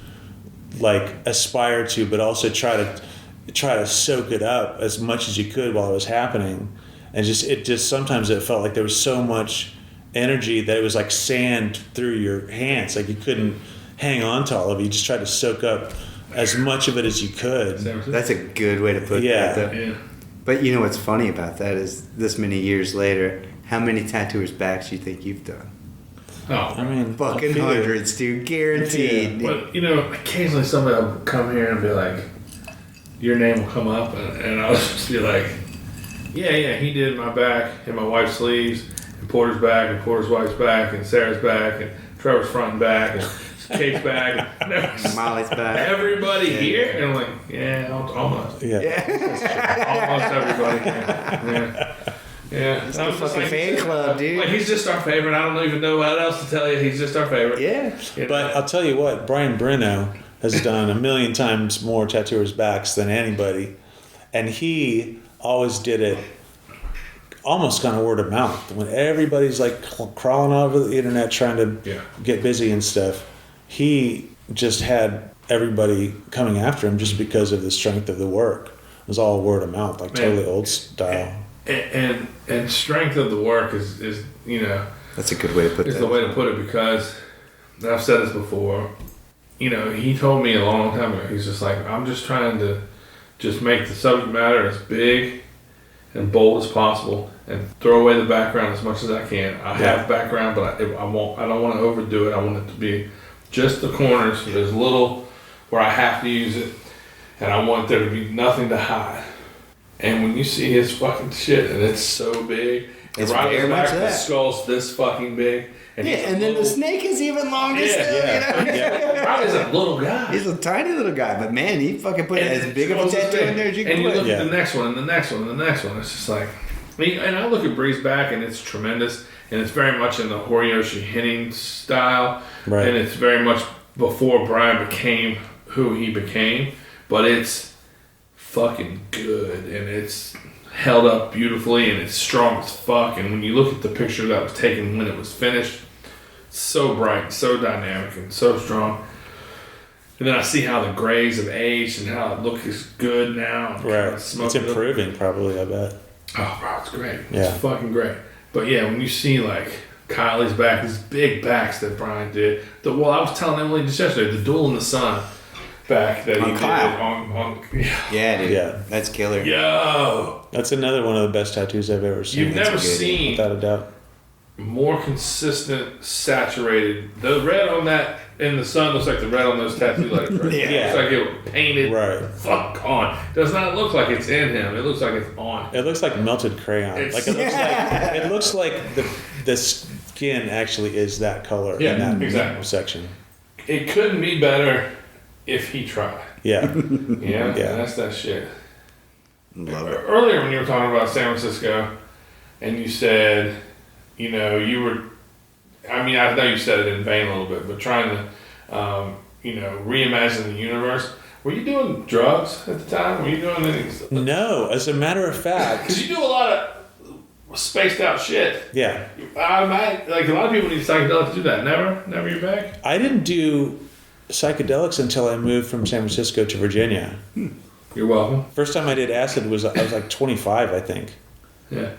like, aspire to, but also try to soak it up as much as you could while it was happening. And sometimes it felt like there was so much energy that it was like sand through your hands. Like you couldn't hang on to all of it. You just tried to soak up as much of it as you could. That's a good way to put that, though. Yeah. But you know what's funny about that is this many years later, how many tattooers' backs do you think you've done? Oh, I mean, fucking hundreds, dude, guaranteed. Yeah. But occasionally somebody will come here and be like, your name will come up, and I'll just be like, yeah, he did my back and my wife's sleeves, and Porter's back, and Porter's wife's back, and Sarah's back, and Trevor's front and back, and Kate's back. Molly's back. Everybody here? And I'm like, yeah, almost. Almost everybody. Yeah. It's the fucking fan club, dude. Like, he's just our favorite. I don't even know what else to tell you. He's just our favorite. Yeah. But I'll tell you what, Brian Bruno has done 1,000,000 times more tattooers' backs than anybody. And he always did it almost kind of word of mouth. When everybody's like crawling all over the internet trying to get busy and stuff, he just had everybody coming after him just because of the strength of the work. It was all word of mouth, like totally old style. And strength of the work is you know, that's a good way to put it. Is the way to put it, because I've said this before. You know, he told me a long time ago. He's just like, I'm just trying to just make the subject matter as big and bold as possible, and throw away the background as much as I can. I have background, but I don't want to overdo it. I want it to be just the corners. There's little where I have to use it, and I want there to be nothing to hide. And when you see his fucking shit, and it's so big, it's right very much back, that. The skull's this fucking big. And and then the snake is even longer still, you know? Riley's a little guy. He's a tiny little guy, but man, he fucking put as big of a tattoo in there as you can put. And you put. look at the next one, and the next one, and the next one. It's just like, and I look at Bree's back, and it's tremendous, and it's very much in the Horiyoshi Henning style, right. And it's very much before Brian became who he became, but it's fucking good, and it's held up beautifully, and it's strong as fuck. And when you look at the picture that was taken when it was finished, so bright, so dynamic, and so strong. And then I see how the grays have aged and how it looks good now. Right. It's improving, probably, I bet. Oh, bro, it's great. Yeah. It's fucking great. But yeah, when you see like Kylie's back, these big backs that Brian did. I was telling Emily just yesterday, the Duel in the Sun back that he Kyle. did on Yeah, dude. Yeah. That's killer. Yo. That's another one of the best tattoos I've ever seen. You've never seen without a doubt more consistent, saturated. The red on that in the sun looks like the red on those tattoo letters. Right? Yeah. It looks like it was painted. Right. Fuck on. Does not look like it's in him. It looks like it's on. It looks like melted crayon. It looks like the skin actually is that color in that section. It couldn't be better if he tried. Yeah. Yeah. That's that shit. Love it. Earlier when you were talking about San Francisco, and you said, you know, you were, I mean, I know you said it in vain a little bit, but trying to, you know, reimagine the universe. Were you doing drugs at the time? Were you doing anything? No, as a matter of fact. Because you do a lot of spaced out shit. Yeah. Like a lot of people need psychedelics to do that. Never your bag? I didn't do psychedelics until I moved from San Francisco to Virginia. You're welcome. First time I did acid I was like 25, I think. Yeah.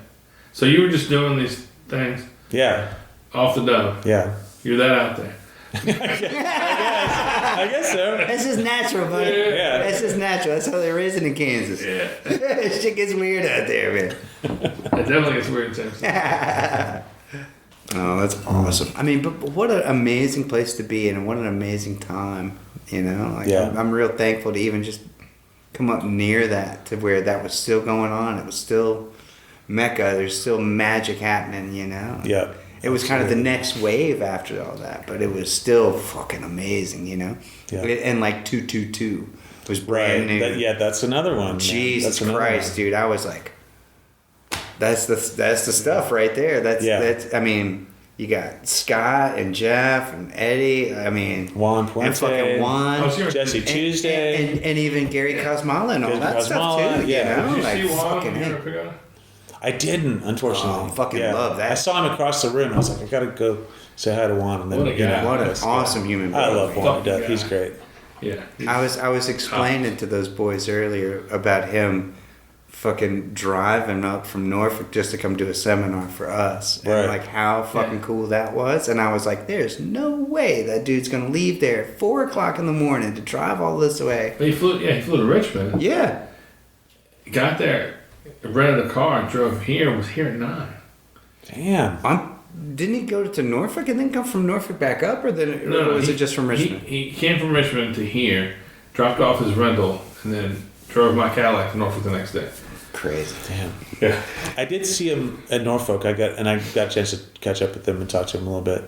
So you were just doing these things? Yeah. Off the dome? Yeah. You're that out there? I guess so. That's just natural, buddy. Yeah. That's just natural. That's how they're raising in Kansas. Yeah. Shit gets weird out there, man. It definitely gets weird in San Francisco. Oh, that's awesome. I mean, but what an amazing place to be in, and what an amazing time, you know? Like, Yeah. I'm real thankful to even just come up near that, to where that was still going on. It was still Mecca. There's still magic happening, you know? Yeah. It was kind of the next wave after all that, but it was still fucking amazing, you know? Yeah. And like 222 was brand new. That's another one. Jesus That's Christ, dude! I was like, that's the stuff right there. That's I mean, you got Scott and Jeff and Eddie. I mean, Juan Puente, and fucking Juan, Jesse Tuesday, and even Gary Cosmala and all that stuff too. Yeah. You know, Did you see Juan fucking here in Pagoda? I didn't, unfortunately. Oh, fucking love that. I saw him across the room. I was like, I gotta go say hi to Juan. And then, What a guy. What an awesome human being. I love Juan to death. guy. He's great. Yeah. I was explaining to those boys earlier about him fucking driving up from Norfolk just to come do a seminar for us. Right. And like how fucking cool that was. And I was like, there's no way that dude's gonna leave there at 4 o'clock in the morning to drive all this way. But he flew to Richmond. Yeah. Got there, rented a car, and drove here. Was here at 9. Damn. Didn't he go to Norfolk and then come from Norfolk back up, or was it just from Richmond? He came from Richmond to here, dropped off his rental, and then drove my Cadillac to Norfolk the next day. Crazy. Damn. Yeah. I did see him at Norfolk. I got a chance to catch up with him and talk to him a little bit.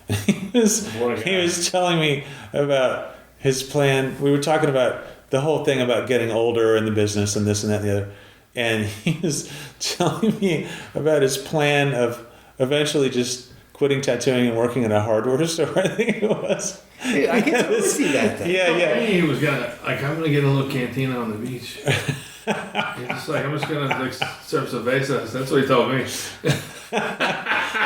He was telling me about his plan. We were talking about the whole thing about getting older in the business and this and that and the other. And he was telling me about his plan of eventually just quitting tattooing and working at a hardware store, I think it was. Dude, I can totally see that thing. Yeah. He was gonna, like, I'm gonna get a little cantina on the beach. He's just like, I'm just gonna, like, serve cervezas. That's what he told me.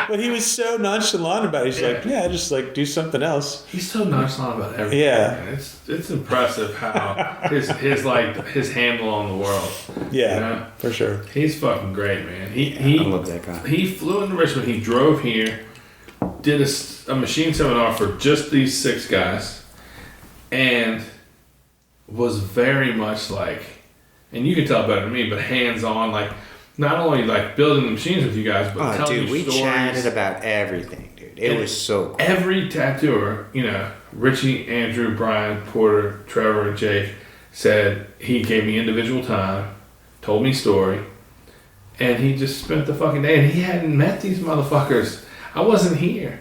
But he was so nonchalant about it. He's like, yeah, just like do something else. He's so nonchalant about everything. Yeah. Man. It's impressive how his handle on the world. Yeah, you know? for sure. He's fucking great, man. He I love that guy. He flew into Richmond. He drove here, did a machine seminar for just these 6 guys, and was very much like, and you can tell better than me, but hands-on, like, not only like building the machines with you guys, but telling you stories. We chatted about everything, dude. It was so cool. Every tattooer, you know, Richie, Andrew, Brian, Porter, Trevor, and Jake, said he gave me individual time, told me story, and he just spent the fucking day, and he hadn't met these motherfuckers. I wasn't here.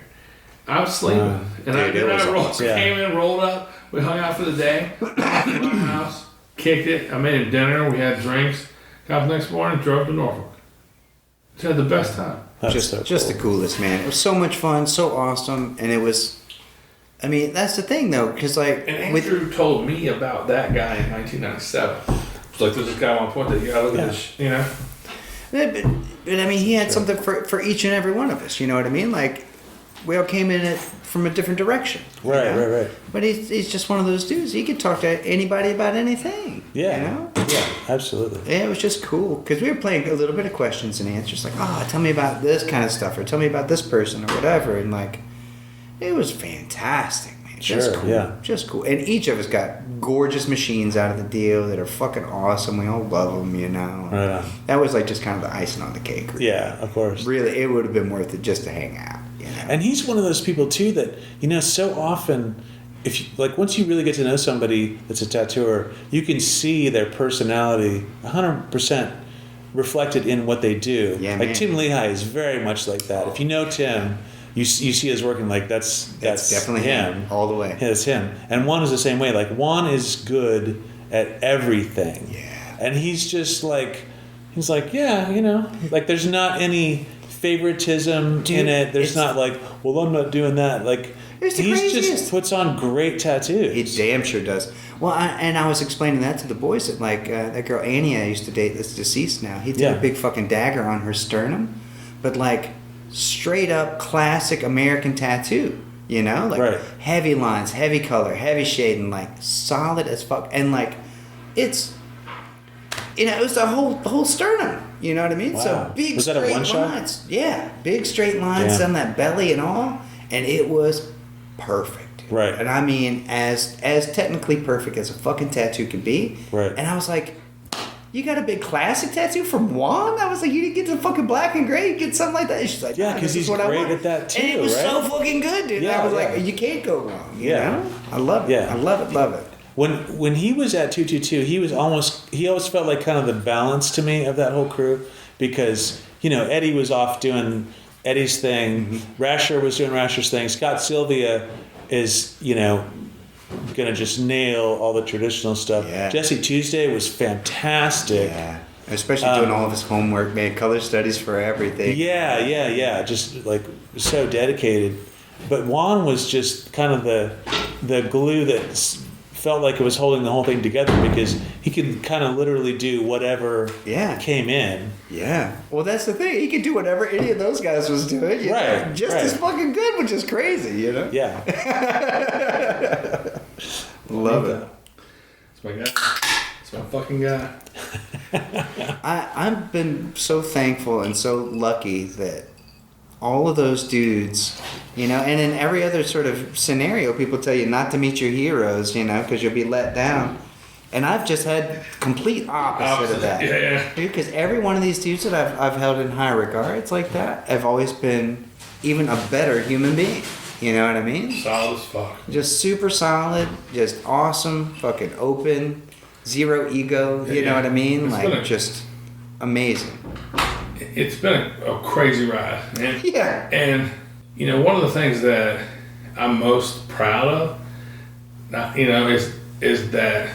I was sleeping. Came in, rolled up, we hung out for the day, went to my house, kicked it, I made him dinner, we had drinks. Got up the next morning, drove to Norfolk. Just had the best time. Just the coolest, man. It was so much fun, so awesome, and it was. I mean, that's the thing, though, because like. And Andrew told me about that guy in 1997. It's like there's this guy on point that you gotta look at this, you know. But I mean, he had something for each and every one of us. You know what I mean? Like, we all came in it from a different direction. Right. But he's just one of those dudes. He could talk to anybody about anything. Yeah. You know? Yeah, absolutely. Yeah, it was just cool because we were playing a little bit of questions and answers, like, oh, tell me about this kind of stuff, or tell me about this person, or whatever, and like, it was fantastic, man. Just Sure, cool. yeah. Just cool. And each of us got gorgeous machines out of the deal that are fucking awesome. We all love them, you know. Right on. That was like just kind of the icing on the cake. Really. Yeah, of course. Really, it would have been worth it just to hang out. You know? And he's one of those people too that, you know, so often, if you, like, once you really get to know somebody that's a tattooer, you can see their personality 100% reflected in what they do. Yeah, like man. Tim Lehigh is very much like that. If you know Tim, you see his working, like that's definitely him all the way. Yeah, it's him. And Juan is the same way. Like, Juan is good at everything. Yeah. And he's just like, yeah, you know, like there's not any favoritism in it. There's not like, well, I'm not doing that. Like, he just puts on great tattoos. He damn sure does. Well, I was explaining that to the boys that, like, that girl Annie I used to date that's deceased now. He did a big fucking dagger on her sternum, but like straight up classic American tattoo. You know, like heavy lines, heavy color, heavy shading, like solid as fuck, and like it's. You know, it was the whole sternum. You know what I mean? Wow. So big was that straight a one shot? lines. Yeah, big straight lines on that belly and all, and it was perfect. Right. And I mean, as technically perfect as a fucking tattoo can be. Right. And I was like, you got a big classic tattoo from Juan? I was like, you didn't get the fucking black and gray, you get something like that. And she's like, yeah, because he's great at that too, and it was right? so fucking good, dude. Yeah, I was like, you can't go wrong. You know? I love it. Yeah. I love it. When he was at 222, he always felt like kind of the balance to me of that whole crew, because, you know, Eddie was off doing Eddie's thing, Rasher was doing Rasher's thing, Scott Sylvia is, you know, gonna just nail all the traditional stuff. Yeah. Jesse Tuesday was fantastic. Yeah. Especially doing all of his homework, man, color studies for everything. Yeah. Just like so dedicated. But Juan was just kind of the glue that felt like it was holding the whole thing together, because he could kind of literally do whatever came in. Yeah. Well, that's the thing. He could do whatever any of those guys was doing. You know? Just as fucking good, which is crazy, you know? Yeah. Love it. It's my guy. It's my fucking guy. I've been so thankful and so lucky that all of those dudes, you know, and in every other sort of scenario, people tell you not to meet your heroes, you know, because you'll be let down. And I've just had complete opposite of that. Yeah. Because every one of these dudes that I've held in high regards like that have always been even a better human being. You know what I mean? Solid as fuck. Just super solid, just awesome, fucking open, zero ego, you know what I mean? Like, just amazing. It's been a crazy ride. And you know, one of the things that I'm most proud of, you know, is that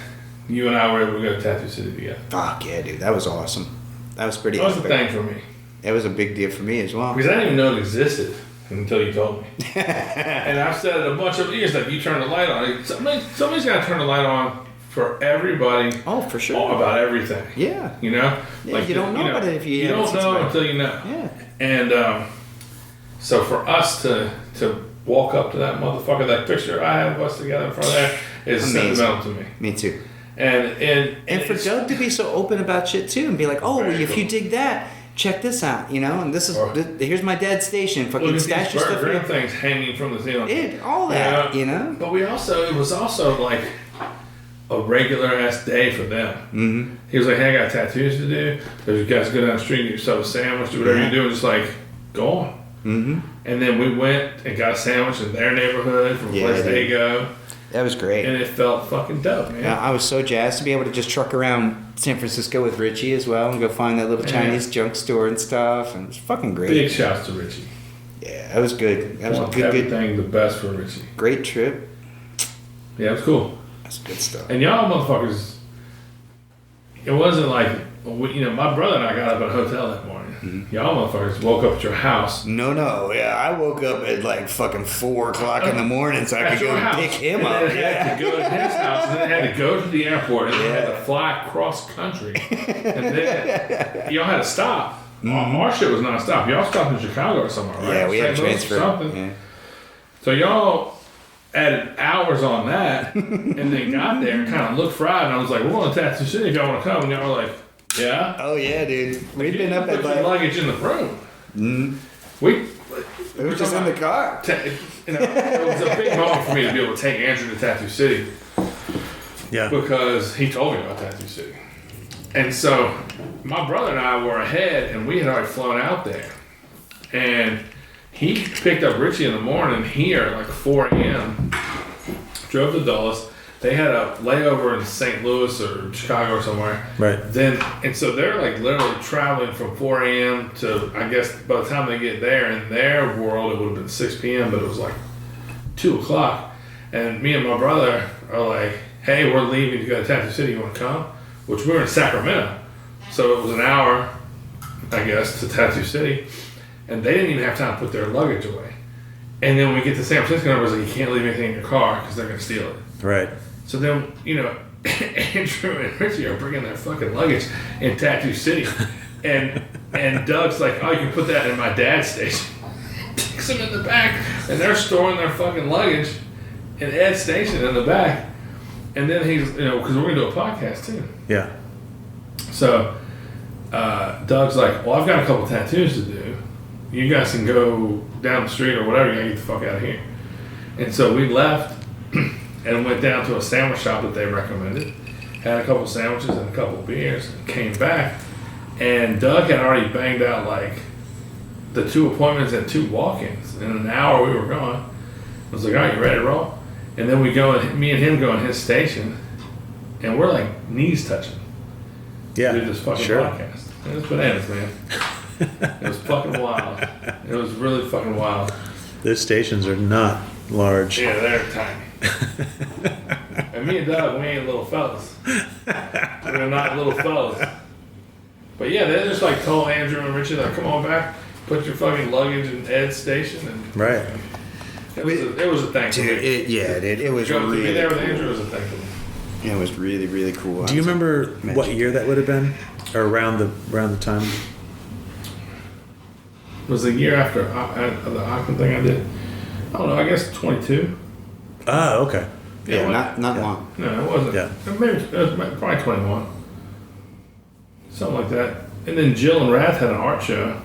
you and I were able to go to Tattoo City together. Fuck yeah, dude. That was awesome. That was pretty That was a epic. thing for me. It was a big deal for me as well. Because I didn't even know it existed until you told me. And I've said it a bunch of years, like, you turn the light on. Somebody's got to turn the light on for everybody. Oh, for sure. About everything. Yeah. You know? Yeah, you don't know about it if you don't know until you know. Yeah. And so for us to walk up to that motherfucker, that picture I have of us together in front of that is Amazing. sentimental to me. Me too. And for Doug to be so open about shit too, and be like, "Oh, well, if you dig that, check this out," you know. And this is here's my dad's station. Fucking stash your stuff here. Things hanging from the ceiling. All that, you know. But it was also like a regular ass day for them. Mm-hmm. He was like, "Hey, I got tattoos to do. There's guys go down the street and get yourself a sandwich, do whatever you do, and just like go on." Mm-hmm. And then we went and got a sandwich in their neighborhood from a place they go. That was great. And it felt fucking dope, man. Yeah, I was so jazzed to be able to just truck around San Francisco with Richie as well and go find that little Chinese junk store and stuff. And it was fucking great. Big shouts to Richie. Yeah, that was good. That was a good everything the best for Richie. Great trip. Yeah, it was cool. That's good stuff. And y'all motherfuckers, it wasn't like, you know, my brother and I got up at a hotel that morning. Mm-hmm. Y'all motherfuckers woke up at your house. No. Yeah, I woke up at like fucking 4 o'clock in the morning so I could go pick him up. And then had to go to his house, and then had to go to the airport, and then had to fly cross country. And then y'all had to stop. Mm-hmm. Our shit was non-stop. Y'all stopped in Chicago or somewhere, right? Yeah, we had St. Louis transfer. or something. Yeah. So y'all added hours on that, and then got there and kind of looked fried, and I was like, we're going to Tattoo City if y'all want to come. And y'all were like, yeah. Oh, yeah, dude. We've been up at like luggage in the room. Mm-hmm. It was just in the car. You know, it was a big moment for me to be able to take Andrew to Tattoo City. Yeah. Because he told me about Tattoo City. And so my brother and I were ahead, and we had already flown out there. And he picked up Richie in the morning here at like 4 a.m., drove to Dulles. They had a layover in St. Louis or Chicago or somewhere. Right. And so they're like literally traveling from 4 a.m. to, I guess, by the time they get there, in their world, it would have been 6 p.m., but it was like 2 o'clock. And me and my brother are like, hey, we're leaving to go to Tattoo City. You want to come? Which we were in Sacramento. So it was an hour, I guess, to Tattoo City. And they didn't even have time to put their luggage away. And then when we get to San Francisco, I was like, you can't leave anything in your car because they're going to steal it. Right. So then, you know, Andrew and Richie are bringing their fucking luggage in Tattoo City. And Doug's like, oh, you can put that in my dad's station. Takes them in the back. And they're storing their fucking luggage in Ed's station in the back. And then he's, you know, because we're going to do a podcast too. Yeah. So Doug's like, well, I've got a couple tattoos to do. You guys can go down the street or whatever. You got to get the fuck out of here. And so we left and went down to a sandwich shop that they recommended. Had a couple sandwiches and a couple beers. And came back. And Doug had already banged out like the 2 appointments and 2 walk-ins. In an hour we were gone. I was like, all right, you ready to roll? And then we go, and me and him go in his station. And we're like knees touching. Yeah. Do this fucking podcast. It was bananas, man. It was fucking wild. It was really fucking wild. Those stations are not large. Yeah, they're tiny. And me and Doug, we ain't little fellas. We're not little fellas. But yeah, they just like told Andrew and Richard, like, come on back, put your fucking luggage in Ed's station. And Right. It was a thing for me. It was To really be there with cool. Andrew was a thing for me. It was really, really cool. Do you remember what year that would have been? Or around the time? It was the year after the Auckland thing I did. I don't know, I guess 22. Oh, okay. Yeah, not long. No, it wasn't. Yeah. Maybe it was probably 21. Something like that. And then Jill and Rath had an art show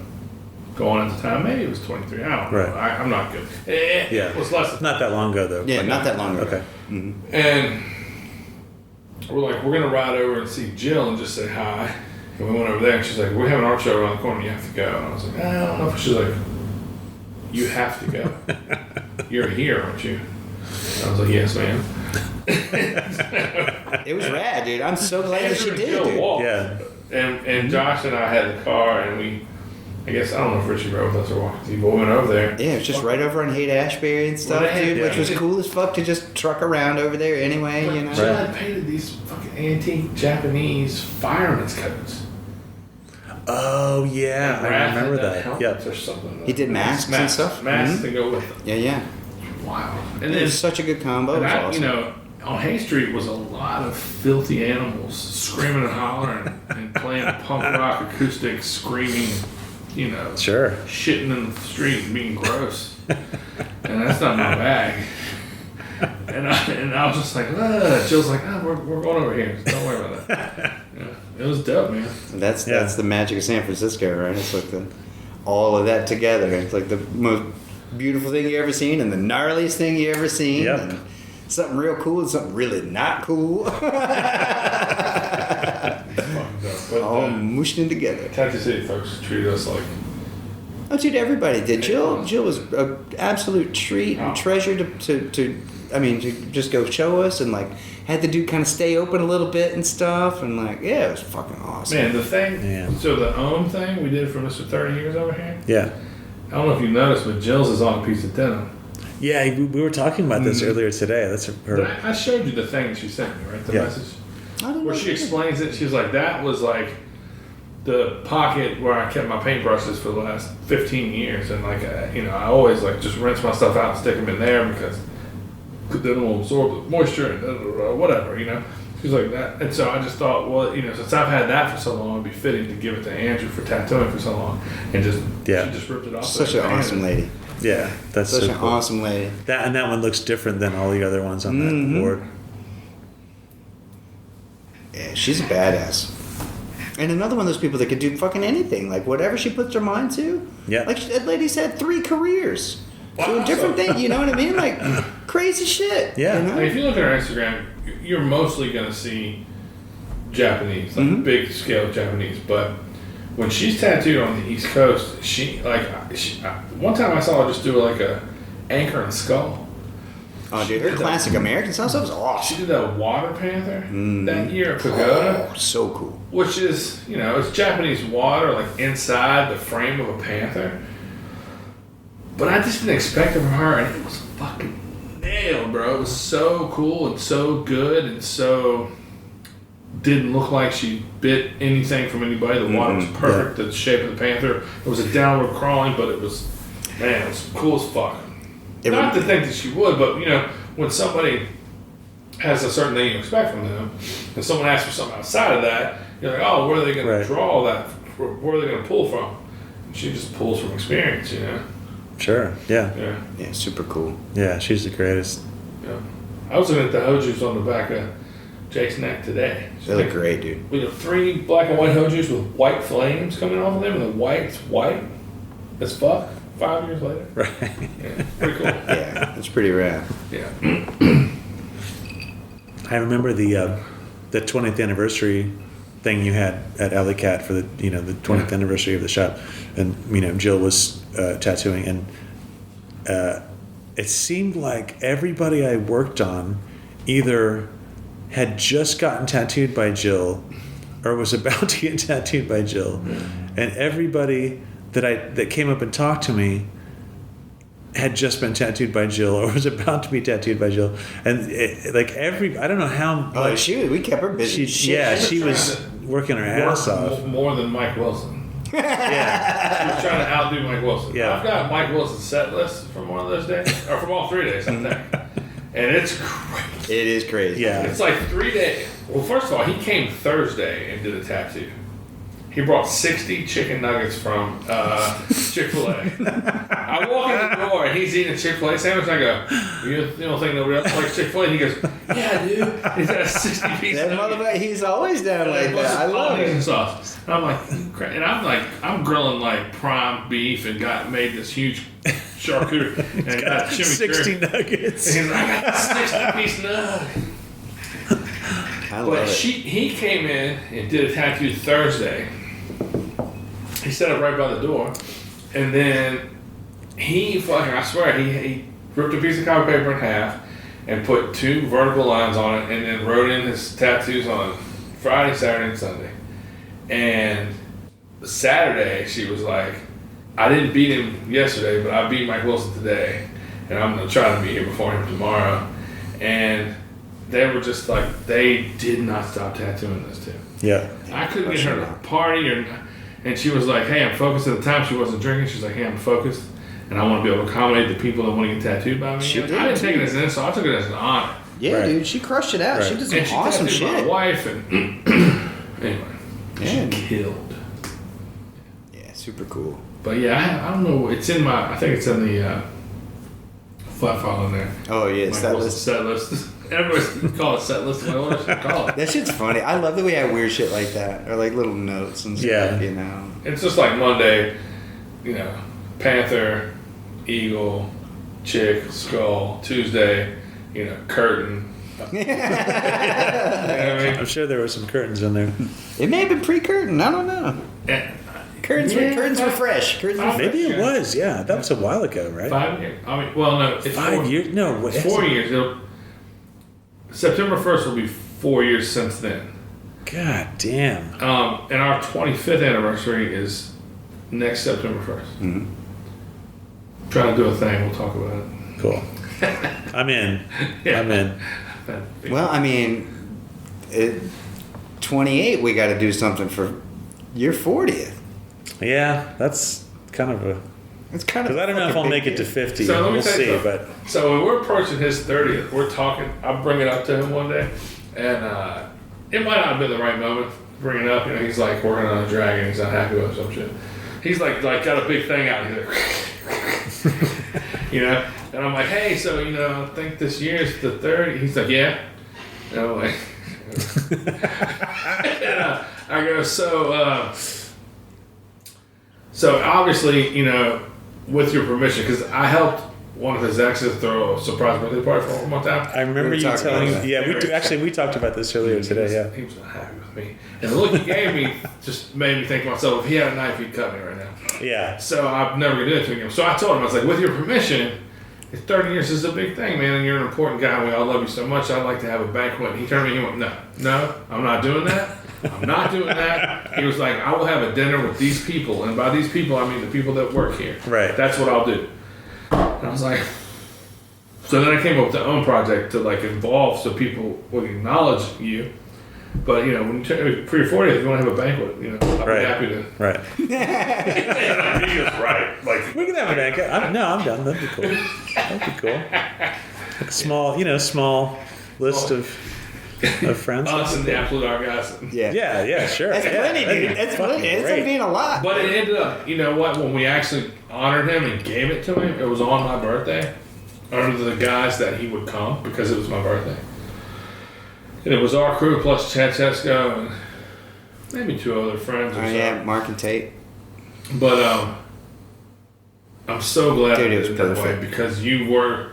going at the time. Maybe it was 23. I don't know. Right. I'm not good. Yeah. It was less than Not that long ago, though. Yeah, not that long ago. Okay. Mm-hmm. And we're like, we're going to ride over and see Jill and just say hi. And we went over there and she's like, we have an art show around the corner. You have to go. And I was like, I don't know. She's like, you have to go. You're here, aren't you? And I was like, yes, ma'am. It was rad, dude. I'm so glad that she Andrew and did, Jill dude. walked. Yeah. And Josh and I had the car and I guess, I don't know if Richie rode with us or walked. He went over there. Yeah, it was just right over on Haight-Ashbury and stuff, dude, which was cool as fuck to just truck around over there anyway, you know? Jill had painted these fucking antique Japanese fireman's coats. Oh, yeah. I remember that. Yeah. Or something. He did masks and stuff? Masks to go with them. Yeah. Wow. And It was such a good combo. It was awesome. You know, on Hay Street was a lot of filthy animals screaming and hollering and playing punk rock acoustic, screaming, you know, Sure. shitting in the street and being gross. And that's not my bag. And I was just like, Jill's like, we're going over here. So don't worry about that. Yeah, it was dope, man. That's the magic of San Francisco, right? It's like all of that together. It's like the most beautiful thing you ever seen and the gnarliest thing you ever seen. Yep. And something real cool and something really not cool. All mushed in together. Tattoo City folks treated us like... Oh, dude, everybody did. Jill was an absolute treat and treasure to just go show us, and like had the dude kind of stay open a little bit and stuff, and like, yeah, it was fucking awesome. Man, the thing, so the Ohm thing we did for Mr. 30 Years over here. Yeah. I don't know if you noticed, but Jill's is on a piece of denim. Yeah, we were talking about this earlier today. That's her. But I showed you the thing that she sent me, right? The message. Where she explains it. She was like, that was like the pocket where I kept my paintbrushes for the last 15 years. And like, I always like just rinse my stuff out and stick them in there because then it will absorb the moisture and whatever, you know. She's like that. And so I just thought, well, since I've had that for so long, it'd be fitting to give it to Andrew for tattooing for so long. And she just ripped it off. Such an awesome lady. Yeah, that's such so an cool. awesome lady. That one looks different than all the other ones on that board. Yeah, she's a badass. And another one of those people that could do fucking anything, like whatever she puts her mind to. Yeah. Like that lady's had 3 careers. Doing different things, you know what I mean? Like crazy shit. Yeah. You know? If you look at her Instagram, you're mostly going to see Japanese, like big scale Japanese. But when she's tattooed on the East Coast, one time I saw her just do like a anchor and skull. Oh, dude, her classic American stuff was awesome. She did a water panther that year at Pagoda. Oh, so cool. Which is, it's Japanese water, like inside the frame of a panther. But I just didn't expect it from her, and it was fucking nailed, bro. It was so cool and so good and so didn't look like she bit anything from anybody. The water was perfect, the shape of the panther. It was a downward crawling, but it was cool as fuck. Not to think that she would, but, when somebody has a certain thing you expect from them, and someone asks for something outside of that, you're like, oh, where are they going to draw that? Where are they going to pull from? And she just pulls from experience, Sure. Yeah. Yeah, super cool. Yeah, she's the greatest. Yeah. I was looking at the hojus on the back of Jake's neck today. They look great, dude. We have 3 black and white hojus with white flames coming off of them, and the white's white as fuck 5 years later. Right. Yeah, pretty cool. Yeah, it's pretty rad. Yeah. I remember the 20th anniversary thing you had at Alley Cat for the 20th anniversary of the shop, and Jill was tattooing, and it seemed like everybody I worked on either had just gotten tattooed by Jill or was about to get tattooed by Jill, and everybody that came up and talked to me had just been tattooed by Jill or was about to be tattooed by Jill, and I don't know how. Oh, we kept her busy. She was working her ass off. More than Mike Wilson. Yeah. She was trying to outdo Mike Wilson. Yeah. I've got Mike Wilson's set list from one of those days, or from all 3 days, I think. And it's crazy. It is crazy. Yeah. It's like 3 days. Well, first of all, he came Thursday and did a tattoo. He brought 60 chicken nuggets from Chick-fil-A. I walk in the door and he's eating a Chick-fil-A sandwich. And I go, you don't think nobody else likes Chick-fil-A? And he goes, yeah, dude. He's got a 60 piece. That motherfucker, he's always down like that. I love it. And sauce. And I'm grilling like prime beef and made this huge charcuterie and got chimichurri. 60 nuggets. And he's like, I got 60 piece nug. I love it. He came in and did a tattoo Thursday. He set up right by the door, and then I swear, he ripped a piece of copy paper in half and put 2 vertical lines on it, and then wrote in his tattoos on Friday, Saturday, and Sunday. And Saturday, she was like, I didn't beat him yesterday, but I beat Mike Wilson today, and I'm gonna try to be here before him tomorrow. And they were just like, they did not stop tattooing this too. Yeah. I couldn't get her to party, and she was like, hey, I'm focused. At the time, she wasn't drinking. She's like, hey, I'm focused, and I want to be able to accommodate the people that want to get tattooed by me. She I did, didn't take it as an insult. I took it as an honor. Yeah, Right. dude, she crushed it out. Right. She did some And she awesome tattooed my shit. wife, and anyway, Yeah. she killed. Yeah, super cool. But yeah, I don't know. It's in my. I think it's in the flat file in there. Oh yeah, Mike set Wilson's list. set list. Everybody call it set list. Like, what should I call it? That shit's funny. I love that we have weird shit like that, or like little notes and stuff. Yeah. You know. It's just like Monday, you know, Panther, Eagle, Chick, Skull. Tuesday, you know, Curtain. You know what I mean? I'm sure there were some curtains in there. It may have been pre-curtain. I don't know. And, Curtains, Yeah. curtains were fresh. Curtains were fresh. Maybe it was, yeah. That was a while ago, right? 5 years. I mean, well, no, it's 5 years? No, what? It's 4 years. September 1st will be 4 years since then. God damn. And our 25th anniversary is next September 1st. Mhm. Trying to do a thing. We'll talk about it. Cool. I'm in. Yeah. I'm in. Well, I mean, 28. We got to do something for your 40th. Yeah, that's kind of a. It's kind of. Because I don't know if fucking I'll make big it to deal. 50. So let me We'll tell you see, something. but. So when we're approaching his 30th, we're talking. I'll bring it up to him one day, and it might not have been the right moment to bring it up. You know, he's like working on a dragon. He's not happy with some shit. He's like got a big thing out. He's like, you know, and I'm like, hey, so you know, I think this year's the 30. He's like, yeah. And I'm like, and, I go, so obviously, you know, with your permission, because I helped one of his exes throw a surprise birthday party for him one time. I remember We you talked telling. about that. Yeah, we talked about this earlier today. Yeah. He was not happy with me. And the look he gave me just made me think to myself, if he had a knife, he'd cut me right now. Yeah. So I'm never going to do anything to him. So I told him, I was like, with your permission, it's 30 years is a big thing, man, and you're an important guy, and we all love you so much, I'd like to have a banquet. And he turned to me and he went, no, I'm not doing that. I'm not doing that. He was like, I will have a dinner with these people, and by these people, I mean the people that work here. Right. That's what I'll do. And I was like, so then I came up with the own project to like involve so people would acknowledge you. But you know, when you for your 40th, you want to have a banquet. You know, I'd Right. be happy to. Right. And he was right. Like We can have a banquet. I'm done. That'd be cool. That'd be cool. Like a small list of friends. us and the absolute guys. Yeah. Yeah, sure. That's yeah, plenty, that'd dude. be That's fucking plenty. It's great. being a lot. But it ended up, you know what? When we actually honored him and gave it to him, it was on my birthday. Under the guise that he would come because it was my birthday. And it was our crew plus Chad Chesko and maybe two other friends or Oh something. yeah, Mark and Tate. But I'm so glad Dude, I it was did it that way perfect. because you were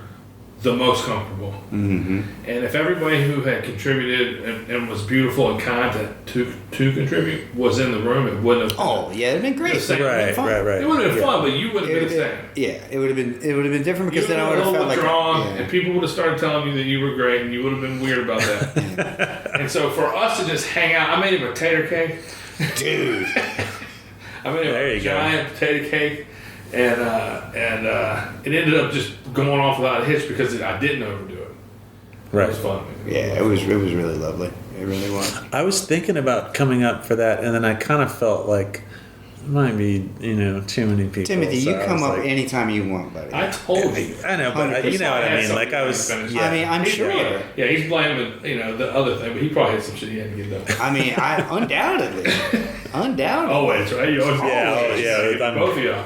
the most comfortable. Mm-hmm. And if everybody who had contributed and was beautiful and kind to contribute was in the room, it wouldn't have. Oh yeah, it'd been great. The same. It'd been fun. Right. It would have been Yeah. fun, but you would have been the same. Yeah, it would have been different because You then I would would have felt like withdrawn, yeah. and people would have started telling you that you were great, and you would have been weird about that. And so for us to just hang out, I made him a tater cake. dude. I made him There a you go. giant potato cake, and it ended up just going off without a hitch because I didn't overdo it. It was Right. fun. Yeah, it was really lovely. It really was. I was thinking about coming up for that, and then I kind of felt like it might be, too many people. Timothy, so you I come was up like- anytime you want, buddy. I told you. I know, but you know what I had mean. something Like I he was. hadn't finished. Yeah. I mean, I'm He's- sure. Yeah, he's blaming the other thing, but he probably had some shit he had to get done. I mean, undoubtedly. Always, right? You always Yeah, both of y'all. Yeah.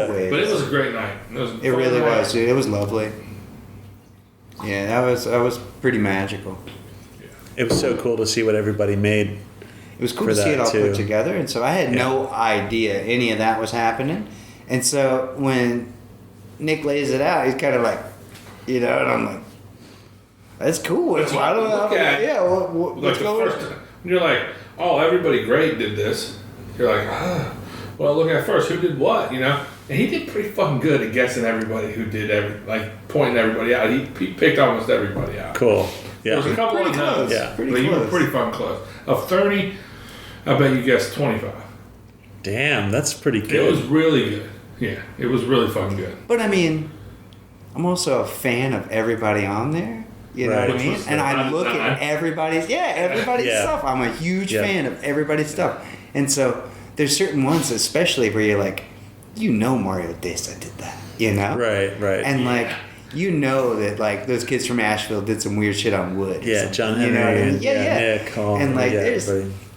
Always. But it was a great night. It was a It fun really night. was, dude. It was lovely. Yeah, that was pretty magical. It was so cool to see what everybody made. It was cool For to see it that, all too. put together, and so I had no idea any of that was happening. And so when Nick lays it out, he's kind of like, and I'm like, "That's cool." That's what I don't I look know. at. Yeah, Like what's the going first on? time, you're like, oh, everybody great did this. You're like, well, look at first, who did what, And he did pretty fucking good at guessing everybody who did pointing everybody out. He picked almost everybody out. Cool. There was a Yeah. couple Pretty of no's, close. Yeah. Pretty but you were close. pretty fucking close. Of 30, I bet you guessed 25. Damn, that's pretty It was good. really good. Yeah, it was really fucking good. But I mean, I'm also a fan of everybody on there. You know Right. what I mean? And I look at everybody's stuff. I'm a huge fan of everybody's stuff. And so there's certain ones, especially where you're like, Mario Desa did that. You know? Right. And like, that like those kids from Asheville did some weird shit on wood. Yeah, John Henry. You know what I mean? And, Yeah. Colin, And like, there's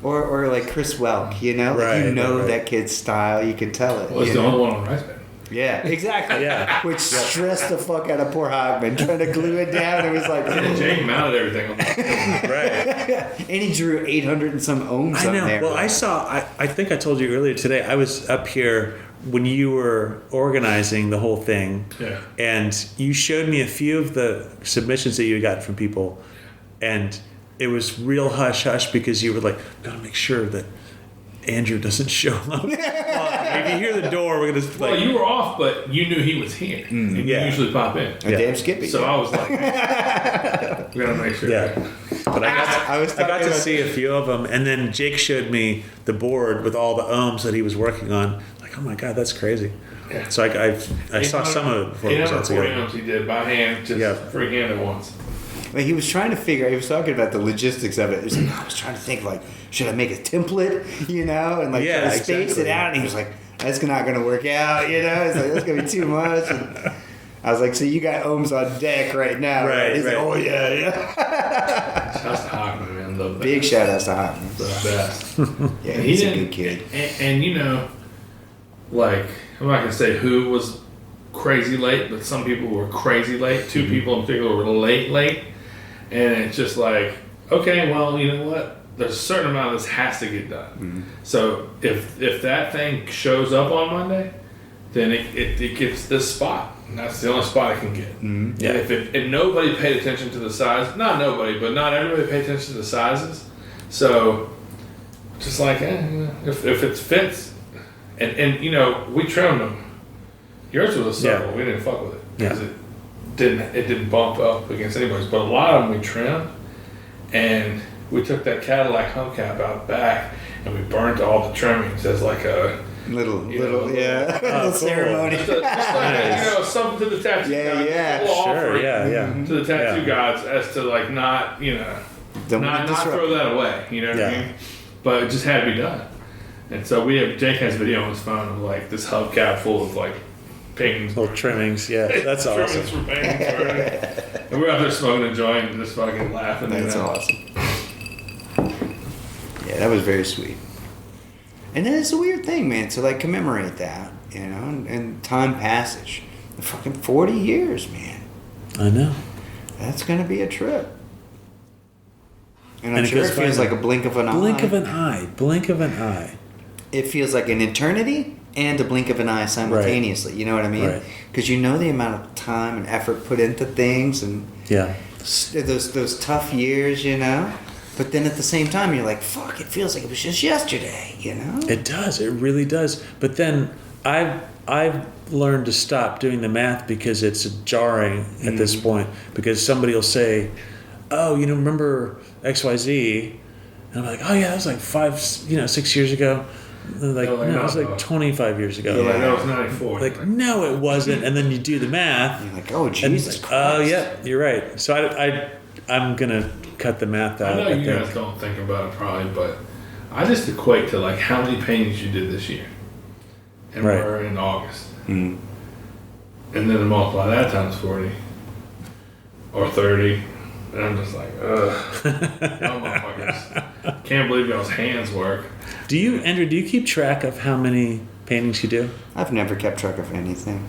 or like Chris Welk. You know, Right, right. that kid's style. You can tell it. Well, it's the only one on Rice Band. Yeah, exactly. Yeah. Which stressed the fuck out of poor Hockman trying to glue it down. It was like, Jake mounted everything. right. and he drew 800 and some ohms I know. up there. Well, I think I told you earlier today, I was up here when you were organizing the whole thing. Yeah. And you showed me a few of the submissions that you got from people. And it was real hush-hush because you were like, gotta make sure that Andrew doesn't show up. If you hear the door, we're gonna. Well, you were off, but you knew he was here. And you usually pop in. Damn Skippy. So I was like, we gotta make sure. Yeah. But I got to about- see a few of them, and then Jake showed me the board with all the ohms that he was working on. Like, oh my god, that's crazy. Yeah. So I saw some of it before it was all 840 together. ohms he did by hand, just freehand at once. But he was trying to he was talking about the logistics of it. He was like, I was trying to think, like, should I make a template, and like try to space it out? And he was like, that's not going to work out, It's like, that's going to be too much. And I was like, so you got ohms on deck right now, right? He's like, oh, yeah. Shouts to Hockman, man. Love that. Big shout outs to Hockman. The best. Yeah, And he's a didn't- good kid. And like, I'm not going to say who was crazy late, but some people were crazy late. Two people in particular were late. And it's just like, okay, well, you know what? There's a certain amount of this has to get done. Mm-hmm. So if that thing shows up on Monday, then it gets this spot. And that's the only spot it can get. Mm-hmm. Yeah. And if nobody paid attention to the size, not nobody, but not everybody paid attention to the sizes. So just like, if it fits, and we trimmed them. Yours was a circle. We didn't fuck with it because it didn't bump up against anybody's. But a lot of them we trimmed, and we took that Cadillac hubcap out back and we burnt all the trimmings as like a Little cool. ceremony. just like, something to the tattoo gods. Yeah. A little Sure, offering yeah. to the tattoo Yeah. gods as to like not not throw that away. You know what I mean? But it just had to be done. And so Jake has video on his phone of like this hubcap full of like paintings. Little trimmings, that's awesome. Trimmings for paintings, right? And we're out there smoking a joint and just fucking laughing. That's awesome. Yeah, that was very sweet. And then it's a weird thing, man, to like commemorate that, and time passage. Fucking 40 years, man. I know. That's gonna be a trip. And I'm And it sure goes it feels by like a blink of an eye. Blink of an eye. It feels like an eternity and a blink of an eye simultaneously. You know what I mean? Right. Because you know the amount of time and effort put into things, and Yeah. those tough years, But then at the same time, you're like, fuck, it feels like it was just yesterday, It does. It really does. But then I've learned to stop doing the math because it's jarring at this point. Because somebody will say, "Oh, remember XYZ?" And I'm like, "Oh yeah, that was like 6 years ago." And they're like, No, "No, it was like 25 years ago." Like, Yeah. that was 94. Like, no, it wasn't. And then you do the math. You're like, oh, and Jesus it's like, Christ. oh yeah, you're right. So I'm gonna cut the math out. I know you think. guys don't think about it probably, but I just equate to like how many paintings you did this year. And Right. we're in August. And then multiply that times 40 or 30. And I'm just like, ugh. Y'all motherfuckers. Can't believe y'all's hands work. Andrew, do you keep track of how many paintings you do? I've never kept track of anything.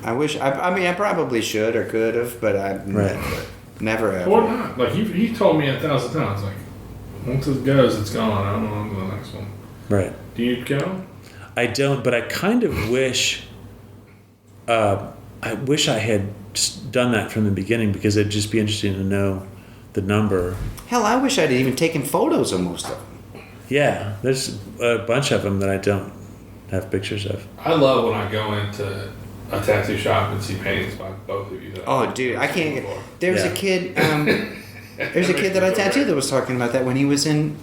I wish. I probably should or could have, but I've never ever. Or not. Like, he told me 1,000 times, like, once it goes, it's gone. I don't know on to the next one. Right. Do you go? I don't, but I kind of wish. I wish I had just done that from the beginning because it'd just be interesting to know the number. Hell, I wish I'd even taken photos of most of them. Yeah, there's a bunch of them that I don't have pictures of. I love when I go into a tattoo shop and see paintings by both of you. Oh, dude, I can't. There's Yeah. a kid. There's a kid that I tattooed that was talking about that when he was in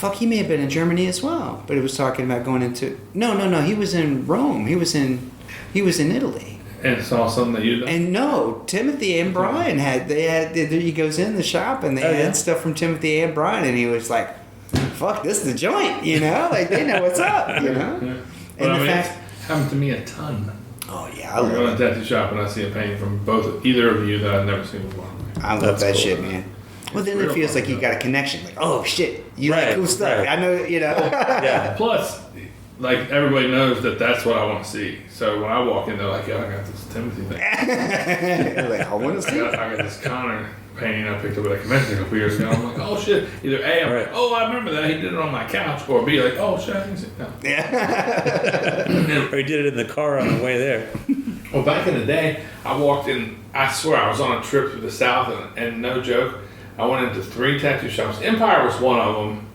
Fuck, he may have been in Germany as well, but it was talking about going into. No. He was in Rome. He was in Italy. And saw something that you. And no, Timothy and Brian he goes in the shop and they had stuff from Timothy and Brian, and he was like, "Fuck, this is the joint," you know, like they know what's up, you know. Yeah. And the fact it's happened to me a ton. Oh yeah, I I go love to it. a tattoo shop and I see a painting from either of you that I've never seen before. I love That's that cool. shit, man. Well, then it real feels fun, like you though. got a connection. Like, oh shit, you Right, like cool stuff. right. I know, you know. Yeah. Plus, like everybody knows that that's what I want to see. So when I walk in, they're like, "Yeah, I got this Timothy thing. Like, I want to see. I got this Connor painting I picked up at a convention a couple years ago." I'm like, "Oh shit!" Either A, I'm Right. like, "Oh, I remember that he did it on my couch," or B, like, "Oh shit, I can see it now." Yeah. Or he did it in the car on the way there. Well, back in the day, I walked in. I swear, I was on a trip through the South, and no joke, I went into 3 tattoo shops. Empire was one of them.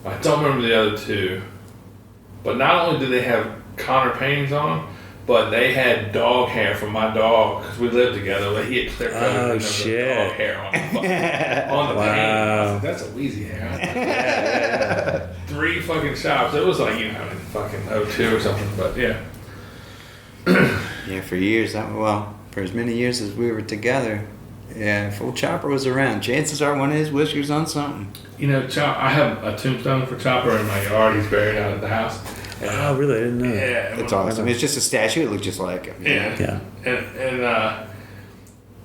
I don't remember the other 2. But not only did they have Connor paintings on them, but they had dog hair from my dog because we lived together. Like he had clear cut and there was shit. dog hair on the Wow. painting. I was like, that's a Wheezy hair. 3 fucking shops. It was like, you know, in fucking 02 or something. But yeah. Yeah, for years. For as many years as we were together, yeah, if old Chopper was around, chances are one of his whiskers on something. You know, I have a tombstone for Chopper in my yard. He's buried out at the house. And, Oh, really? I didn't know. that. yeah, It's awesome. It's just a statue. It looks just like him. Yeah. Yeah. And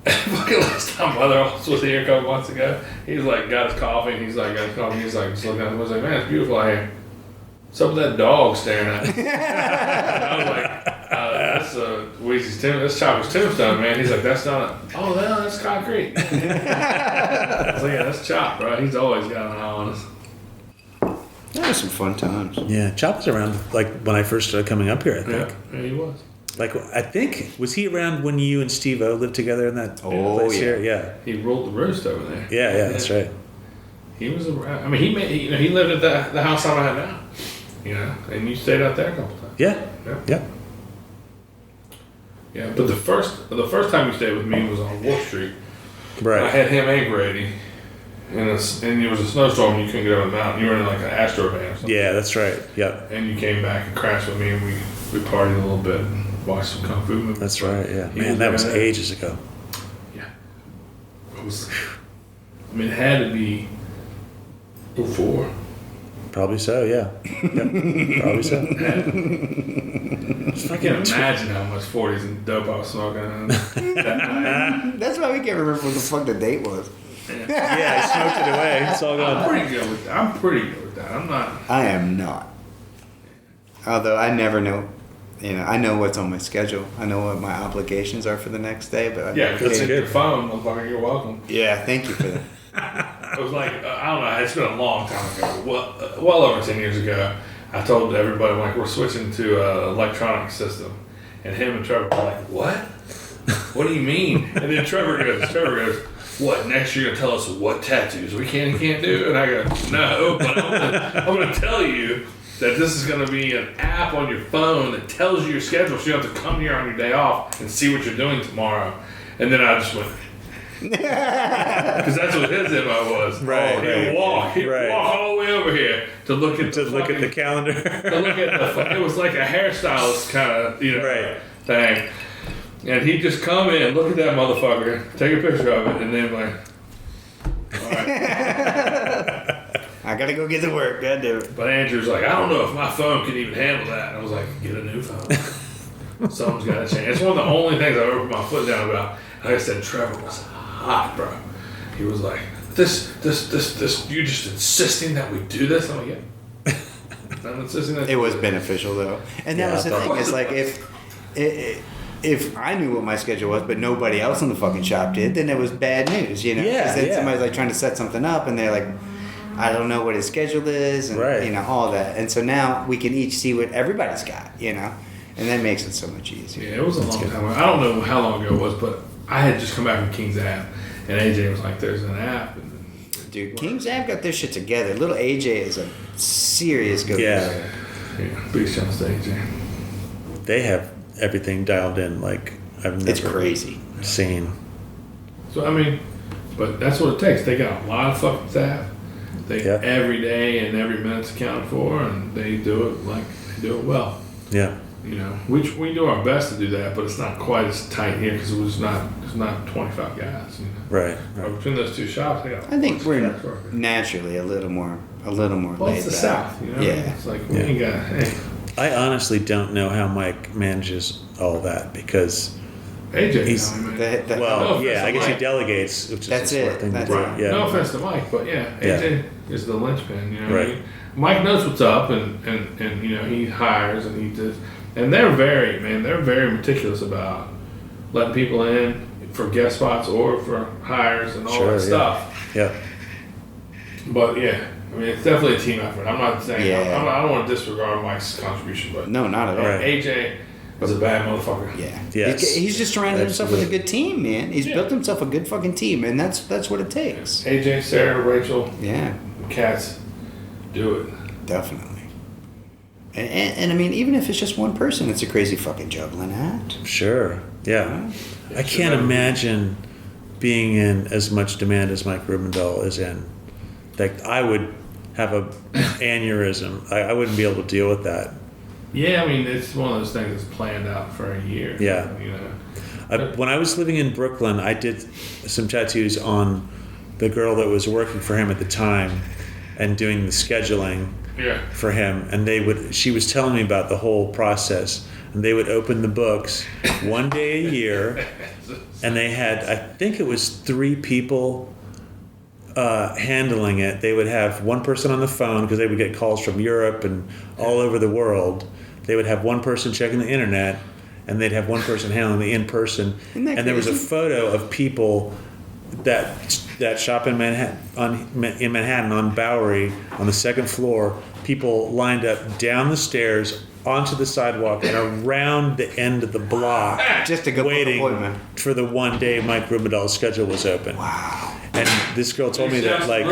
fucking last time Mother was here a couple months ago, he's like got his coffee and he's like just looking at it. I was like, man, it's beautiful out here. What's up with that dog staring at me? And I was like, that's Weezy's that's Chopper's tombstone, man. He's like, that's not oh no, that's concrete. I was like, yeah, that's Chop, bro. He's always got an eye on us. That was some fun times. Yeah, Chop was around like when I first started coming up here, I think. Yeah, he was. Like, I think, was he around when you and Steve-O lived together in that Oh, place yeah. here? Yeah. He ruled the roost over there. Yeah, that's right. He was around. I mean, he lived at the house I'm at now. You know, and you stayed out there a couple times. Yeah. Yeah. Yeah, but the first time you stayed with me was on Wolf Street. Right. I had him and Grady, and there was a snowstorm. And you couldn't get over the mountain. You were in like an Astro van or something. Yeah, that's right. Yep. And you came back and crashed with me, and we partied a little bit and watched some kung fu movies. That's right. Yeah. He Man, that was there. ages ago. Yeah. It was. I mean, it had to be 04. Probably so. Yeah. Yep. Probably so. I can't imagine how much 40s and dope I was smoking that night. That's why we can't remember what the fuck the date was. Yeah, I smoked it away. It's all I'm gone. pretty good with that. I'm pretty good with that. I'm not. I am not. Although I never know, you know, I know what's on my schedule. I know what my obligations are for the next day, but Yeah, because it's good. your phone, motherfucker. You're welcome. yeah, thank you for that. It was like, I don't know, it's been a long time ago. Well over 10 years ago, I told everybody, like, we're switching to an electronic system. And him and Trevor were like, what? What do you mean? And then Trevor goes, what, next year you're going to tell us what tattoos we can and can't do? And I go, no, but I'm going to tell you that this is going to be an app on your phone that tells you your schedule, so you don't have to come here on your day off and see what you're doing tomorrow. And then I just went, because that's what his MO was. Right, He'd walk right. all the way over here to look at The calendar. to look at the. It was like a hairstylist kind of Right. thing, and he'd just come in, look at that motherfucker, take a picture of it, and then like, all right. I gotta go get to work. God damn it. But Andrew's like, I don't know if my phone can even handle that. And I was like, get a new phone. Something's got to change. It's one of the only things I've ever put my foot down about. Like I said, Trevor was hot, bro. He was like, this, you're just insisting that we do this? I'm like, yeah. I'm insisting that. It was beneficial though, and that Yeah, was the I thing. It's like if I knew what my schedule was, but nobody else in the fucking shop did, then it was bad news, you know. Yeah, 'Cause then yeah. somebody's like trying to set something up, and they're like, I don't know what his schedule is, and Right. you know all that. And so now we can each see what everybody's got, you know, and that makes it so much easier. Yeah, it was a long time ago. I don't know how long ago it was, but I had just come back from King's App, and AJ was like, there's an app. Dude, King's Ave got their shit together. Little AJ is a serious go. Yeah. Yeah, big shout to AJ. They have everything dialed in like I've never It's crazy. seen. So, I mean, but that's what it takes. They got a lot of fucking staff. Every day and every minute's accounted for, and they do it well. Yeah. You know, we do our best to do that, but it's not quite as tight here because it's not 25 guys. You know? Right. But between those two shops, I think we're naturally a little more well, laid it's the back. South, you know. Yeah. It's like we ain't got. Hey, I honestly don't know how Mike manages all that because AJ, he's you know, I guess he delegates, which is That's a smart it. thing That's to do. it. Yeah. No offense to Mike, but AJ is the linchpin. You know, Right. Mike knows what's up, and you know he hires and he does, and they're very meticulous about letting people in for guest spots or for hires and all that stuff. Yeah. But I mean it's definitely a team effort. I'm not saying Yeah. I don't want to disregard Mike's contribution, but No, not at all. Right. AJ is a bad motherfucker. Yeah. Yes. He's just surrounded himself with a Absolutely. good team, man. He's built himself a good fucking team, and that's what it takes. AJ, Sarah, Rachel, Yeah, Cats, do it. definitely. And I mean, even if it's just one person, it's a crazy fucking juggling act. Sure. Yeah. I can't imagine being in as much demand as Mike Rubendahl is in. Like, I would have a aneurysm. I wouldn't be able to deal with that. Yeah, I mean it's one of those things that's planned out for a year. Yeah. You know. When I was living in Brooklyn, I did some tattoos on the girl that was working for him at the time and doing the scheduling for him. And she was telling me about the whole process. And they would open the books one day a year, and they had, I think it was 3 people handling it. They would have one person on the phone because they would get calls from Europe and all over the world. They would have one person checking the internet, and they'd have one person handling the in-person. Isn't that And there was a crazy? photo of people that shop in Manhattan on Bowery on the 2nd floor. People lined up down the stairs, onto the sidewalk, and around the end of the block, Just to go book an waiting appointment. for the one day Mike Rubendahl's schedule was open. Wow. And this girl told me that, like,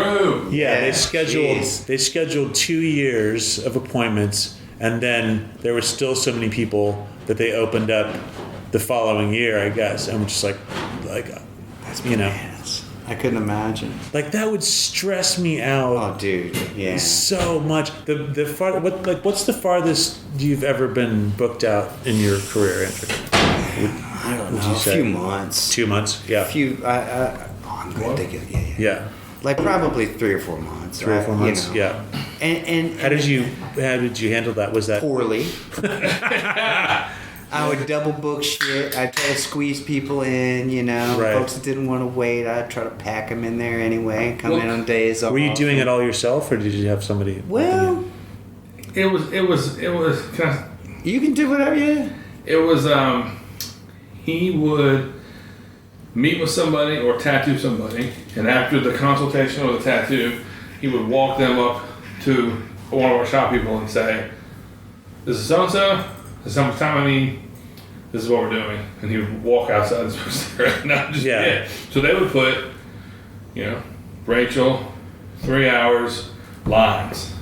Yeah, they scheduled jeez. 2 years of appointments, and then there were still so many people that they opened up the following year, I guess. I'm just like, That's you know, bananas. I couldn't imagine. like that would stress me out. Oh, dude. Yeah. So much. What's the farthest you've ever been booked out in your career, Andrew? I don't know. A few months. 2 months. Yeah. I'm good. Thinking, yeah. Yeah. Like probably 3 or 4 months. 3 or 4 months. You know. Yeah. And How did you handle that? Was that poorly? I would double book shit. I'd try to squeeze people in, you know. Right. Folks that didn't want to wait, I'd try to pack them in there anyway. Come in on days off. Were you doing it all yourself, or did you have somebody? Well, It was. you can do whatever you. It was. He would meet with somebody or tattoo somebody, and after the consultation or the tattoo, he would walk them up to one of our shop people and say, "This is so and so. This is how much time I need. This is what we're doing." And he would walk outside the store. Not just So they would put, Rachel, 3 hours, lines.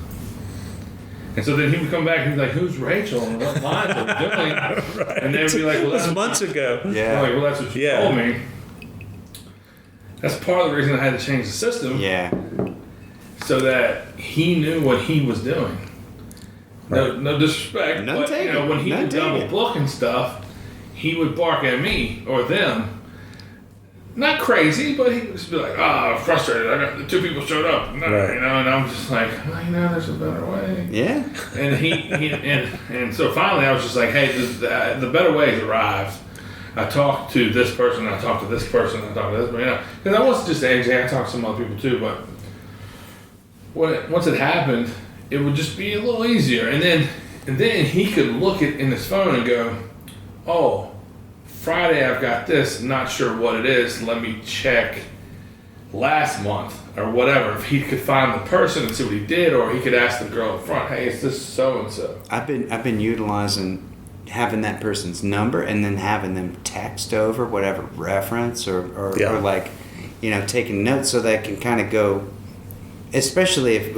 And so then he would come back and he'd be like, "Who's Rachel and what lines are we doing?" Right. And they would be like, "Well, It was that's months ago. Yeah. I'm like, "Well, that's what you told me." That's part of the reason I had to change the system. Yeah. So that he knew what he was doing. No disrespect, None but taken. when he None would double taken. book and stuff, he would bark at me or them. Not crazy, but he would just be like, frustrated. I got the 2 people showed up, and I'm just like, there's a better way. Yeah. And so finally I was just like, hey, the better way has arrived. I talked to this person, I talked to this person, I talked to this person, because I wasn't just AJ, I talked to some other people too, but once it happened, it would just be a little easier. And then he could look in his phone and go, "Oh, Friday I've got this, not sure what it is, let me check last month," or whatever. If he could find the person and see what he did, or he could ask the girl up front, "Hey, is this so and so?" I've been utilizing having that person's number and then having them text over whatever reference or like, taking notes so that I can kind of go, especially if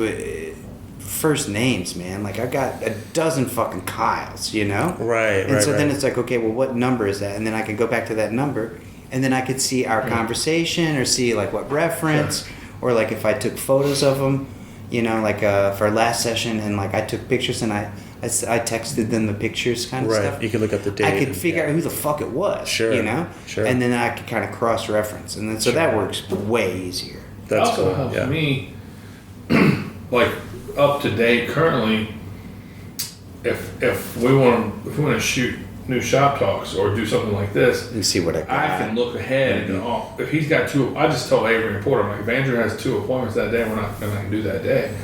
first names, man. Like I've got a dozen fucking Kyles, Right. And so then it's like, okay, well, what number is that? And then I can go back to that number, and then I could see our conversation or see like what reference or like if I took photos of them, you know, like for our last session, and like I took pictures and I texted them the pictures kind of stuff. You could look up the date. I could figure out who the fuck it was. Sure. You know? Sure. And then I could kind of cross-reference. And then so that works way easier. That's also cool. helps me, like up to date currently. If we want to shoot new shop talks or do something like this, You see what I got. I can look ahead and go, oh, if he's got two, I just told Avery and Porter, I'm like, if Andrew has 2 appointments that day, we're not going to do that day.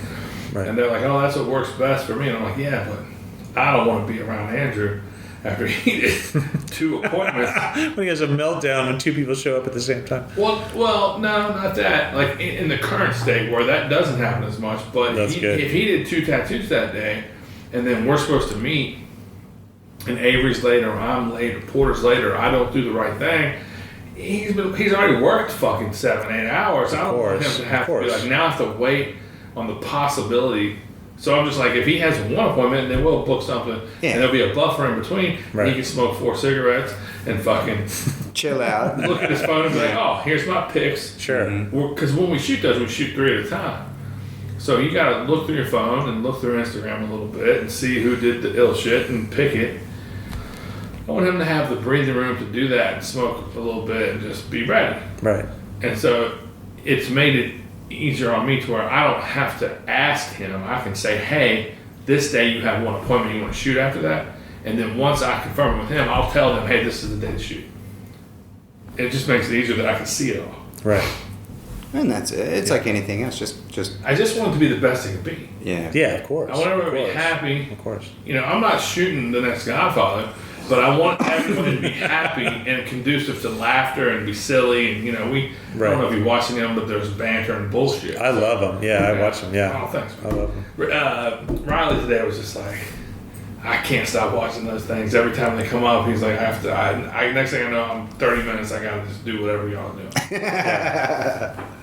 Right. And they're like, oh, that's what works best for me. And I'm like, yeah, but I don't want to be around Andrew after he did 2 appointments. When he has a meltdown when 2 people show up at the same time. Well, no, not that. Like in the current state where that doesn't happen as much, but That's good. If he did 2 tattoos that day, and then we're supposed to meet, and Avery's late, or I'm late, or Porter's late, or I don't do the right thing, he's already worked fucking 7-8 hours. I don't want him to have to be like, now I have to wait on the possibility. So I'm just like, if he has 1 appointment, then we'll book something, and there'll be a buffer in between. Right. He can smoke 4 cigarettes and fucking chill out. look at his phone and be like, oh, here's my pics. Sure. Because when we shoot those, we shoot 3 at a time. So you got to look through your phone and look through Instagram a little bit and see who did the ill shit and pick it. I want him to have the breathing room to do that and smoke a little bit and just be ready. Right. And so it's made it easier on me to where I don't have to ask him. I can say, hey, this day you have 1 appointment, you want to shoot after that? And then once I confirm it with him, I'll tell them, hey, this is the day to shoot. It just makes it easier that I can see it all. Right. And that's it. It's like anything else. Just. I just want it to be the best it can be. Yeah. Yeah, of course. I want everyone to be happy. Of course. You know, I'm not shooting the next Godfather, but I want everybody to be happy and conducive to laughter and be silly. And, you know, I don't know if you're watching them, but there's banter and bullshit. I love them. Yeah, I watch them. Yeah. Oh, thanks. I love them. Riley today was just like, I can't stop watching those things. Every time they come up, he's like, next thing I know, I'm 30 minutes, I gotta just do whatever y'all do.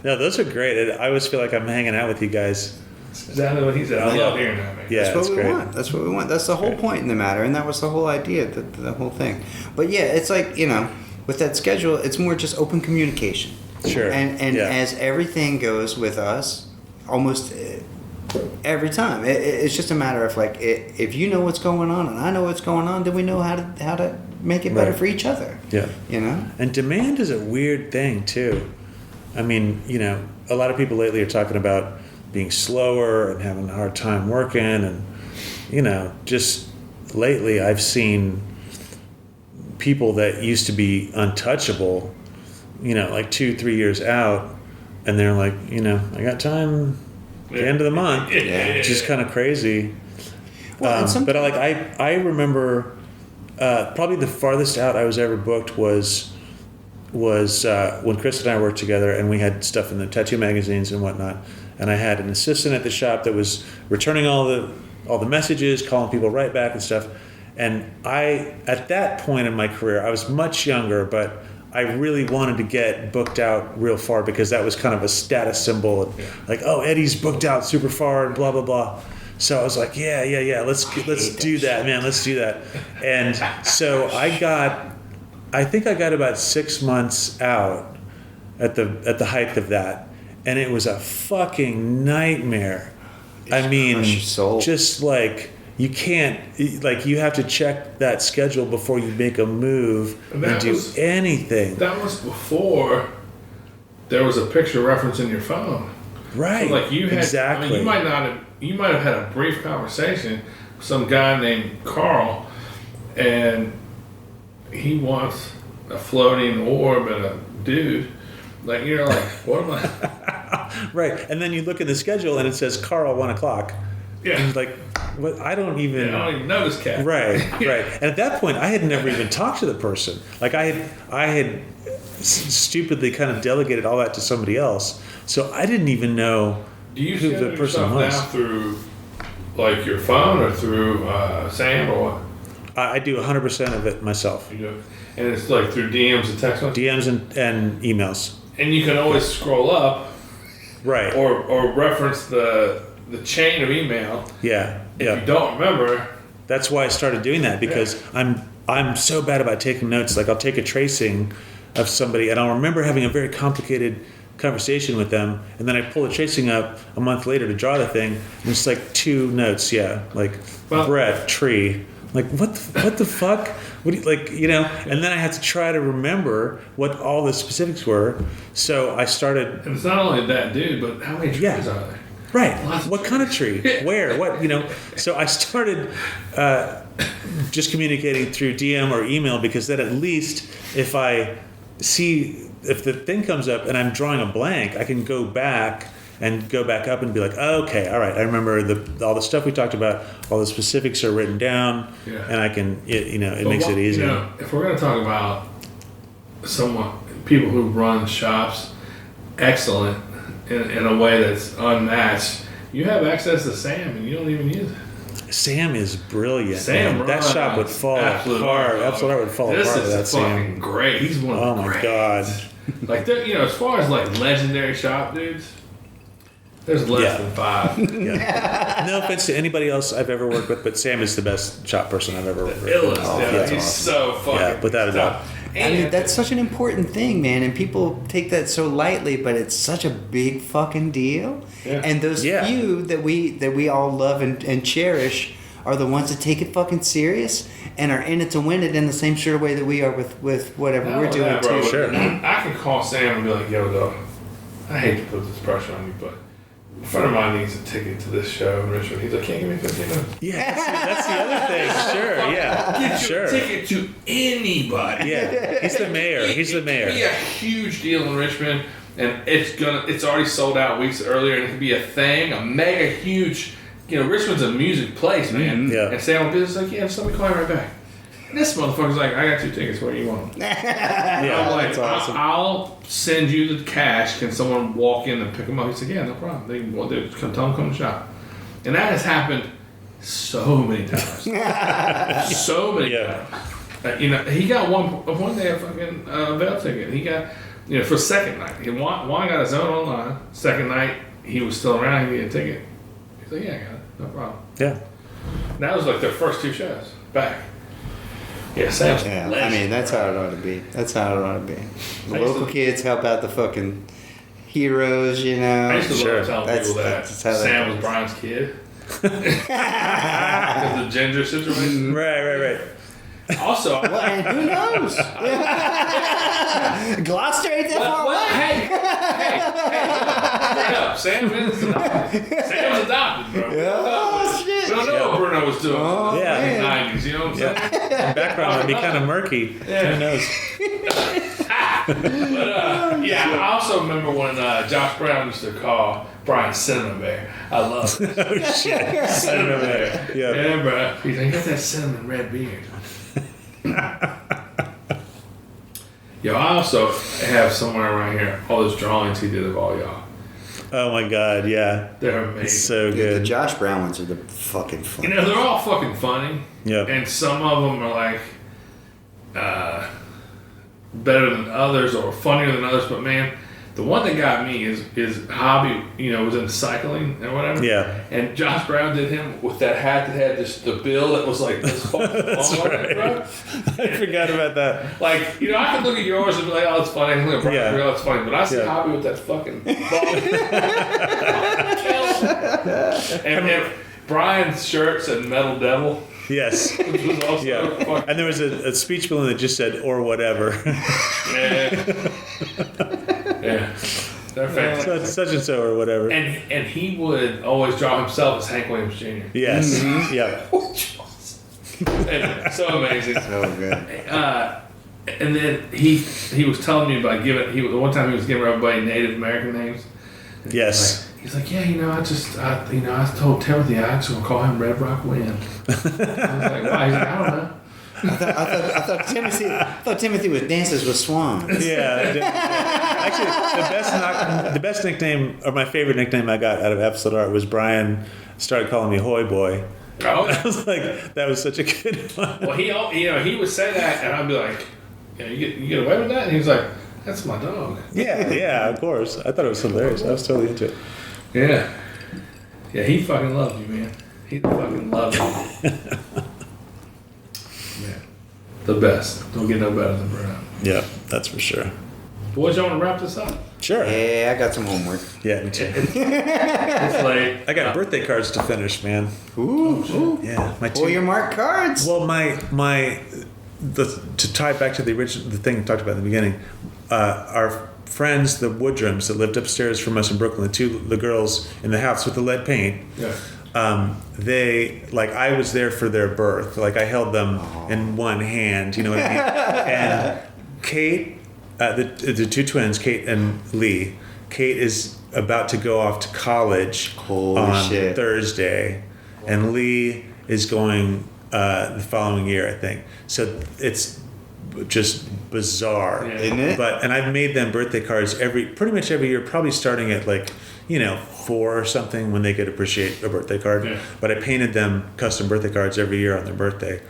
No, those are great. I always feel like I'm hanging out with you guys. That's exactly what he said. I love hearing that, man. Yeah, That's what we great. want. That's what we want. That's the whole point in the matter, and that was the whole idea, the whole thing. But yeah, it's like, you know, with that schedule, it's more just open communication. Sure. And as everything goes with us, almost every time, it's just a matter of like, if you know what's going on and I know what's going on, then we know how to make it better for each other. Yeah. You know. And demand is a weird thing too. I mean, you know, a lot of people lately are talking about being slower and having a hard time working, and you know, just lately I've seen people that used to be untouchable, you know, like 2-3 years out, and they're like, you know, I got time at the end of the month, which is kind of crazy. Well, but I remember probably the farthest out I was ever booked was when Chris and I worked together, and we had stuff in the tattoo magazines and whatnot. And I had an assistant at the shop that was returning all the messages, calling people right back and stuff. And at that point in my career, I was much younger, but I really wanted to get booked out real far because that was kind of a status symbol. Like, oh, Eddie's booked out super far and blah, blah, blah. So I was like, yeah, let's do that, man. Let's do that. And so I think I got about 6 months out at the height of that. And it was a fucking nightmare. I mean, just like, you can't, like, you have to check that schedule before you make a move and do anything. That was before there was a picture reference in your phone. Right. So like you had, exactly. I mean, you might have had a brief conversation with some guy named Carl, and he wants a floating orb and a dude. Like, you're like, what am I? Right. And then you look at the schedule and it says Carl 1:00. Yeah. And you're like, what? I don't even know this cat. Right. Right. And at that point, I had never even talked to the person. Like, I had stupidly kind of delegated all that to somebody else. So I didn't even know who the person was. Now through, like, your phone or through Sam or what? I do 100% of it myself. You do? And it's like through DMs and text messages? DMs and emails. And you can always scroll up. Right. Or reference the chain of email. Yeah. If you don't remember. That's why I started doing that, because I'm so bad about taking notes. Like, I'll take a tracing of somebody and I'll remember having a very complicated conversation with them, and then I pull the tracing up a month later to draw the thing, and it's like 2 notes, like breath, tree. Like what the fuck? What do you, like, you know? And then I had to try to remember what all the specifics were. So I started. And it's not only that dude, but how many trees are there? Right. What kind of tree? Where? What? You know? So I started just communicating through DM or email, because then at least if I see if the thing comes up and I'm drawing a blank, I can go back up and be like, oh, okay, all right, I remember all the stuff we talked about, all the specifics are written down, and I can, it makes it easier. You know, if we're going to talk about people who run shops excellent in a way that's unmatched, you have access to Sam and you don't even use it. Sam is brilliant. Sam, that shop would fall apart. Absolute Art would fall apart with that This is fucking Sam. great. He's one of the greats. Oh my god! Like, as far as like legendary shop dudes, there's less than 5. Yeah. No offense to anybody else I've ever worked with, but Sam is the best shop person I've ever worked with. He's so fucking without a doubt. I mean, that's such an important thing, man, and people take that so lightly, but it's such a big fucking deal. Yeah. And those few that we all love and cherish are the ones that take it fucking serious and are in it to win it in the same sort of way that we are with whatever we're doing too. Sure. I can call Sam and be like, yo, dog, I hate to put this pressure on you, but a friend of mine needs a ticket to this show in Richmond. He's like, can't give me $15. Yeah, that's the other thing. Sure, yeah. Get you a ticket to anybody. Yeah, he's the mayor. It'd be a huge deal in Richmond, and it's already sold out weeks earlier, and it could be a thing, a mega huge. Richmond's a music place, man. Mm-hmm. Yeah. And Sam will be just like, yeah, just let me call you right back. And this motherfucker's like, I got 2 tickets. What do you want? Yeah, I'm like, that's awesome. I'll send you the cash. Can someone walk in and pick them up? He said, yeah, no problem. They tell them come to shop. And that has happened so many times. So many times. He got one day a fucking Vail ticket. He got, for second night. Juan got his own online. Second night, he was still around. He needed a ticket. He's like, yeah, I got it. No problem. Yeah. And that was like their first 2 shows back. Yeah, Sam's legend. I mean, that's how it ought to be. That's how it ought to be. The local kids help out the fucking heroes, I used to love telling people that Sam was Brian's kid. Because the ginger situation. Right. Also, and who knows? Gloucester ain't that far away. Hey, Sam is adopted. Sam's adopted, bro. Oh, shit. We don't know what Bruno was doing in the Yeah. 90s, you know what I'm saying? The background would be kind of murky. Who knows? But, I also remember when Josh Brown used to call Brian Cinnamon Bear. I love it. Oh, shit. Cinnamon Bear. Yeah, bro. He's like, you got that cinnamon red beard. Yo, I also have somewhere around here all those drawings he did of all y'all. Oh my god, yeah. They're amazing. It's so good. The Josh Brown ones are the fucking funny. They're all fucking funny. Yeah. And some of them are like better than others or funnier than others, but man, the one that got me is hobby, was in cycling or whatever. Yeah. And Josh Brown did him with that hat that had just the bill that was like this fucking That's long, right. bro. I forgot about that. Like, I can look at yours and be like, oh, it's funny. I can look at Brian's real, it's funny. But I see Hobby with that fucking ball. and Brian's shirt said Metal Devil. Yes. Which was also fucking... And there was a speech balloon that just said, or whatever. Yeah. They're fantastic. Such and so or whatever. And he would always draw himself as Hank Williams Jr. Yes. Mm-hmm. Yeah. So amazing. So good. And then he was telling me about one time he was giving everybody Native American names. Yes. He's like, yeah, I told Timothy I just want to call him Red Rock Wind. I was like, why? He's like, I don't know. I thought Timothy was dances with swans. Yeah. Actually, the best nickname, or my favorite nickname I got out of Absolute Art was Brian started calling me Hoy Boy. Oh. I was like, that was such a good one. Well, he would say that, and I'd be like, you get away with that? And he was like, that's my dog. Yeah, of course. I thought it was hilarious. I was totally into it. Yeah. Yeah, he fucking loved you, man. He fucking loved you. Yeah. The best. Don't get no better than Bruno. Yeah, that's for sure. Boys, you want to wrap this up? Sure. Yeah, I got some homework. Yeah, me too. It's late. I got birthday cards to finish, man. Ooh. Yeah, my Pull your marked cards. Well, to tie it back to the thing we talked about in the beginning, our friends, the Woodrums that lived upstairs from us in Brooklyn, the girls in the house with the lead paint. Yeah. They I was there for their birth. Like I held them in one hand, you know what I mean? And Kate, the two twins, Kate and Lee. Kate is about to go off to college on Thursday, and Lee is going the following year, I think. So it's just bizarre, isn't it? And I've made them birthday cards pretty much every year, probably starting at 4 or something when they could appreciate a birthday card. Yeah. But I painted them custom birthday cards every year on their birthday.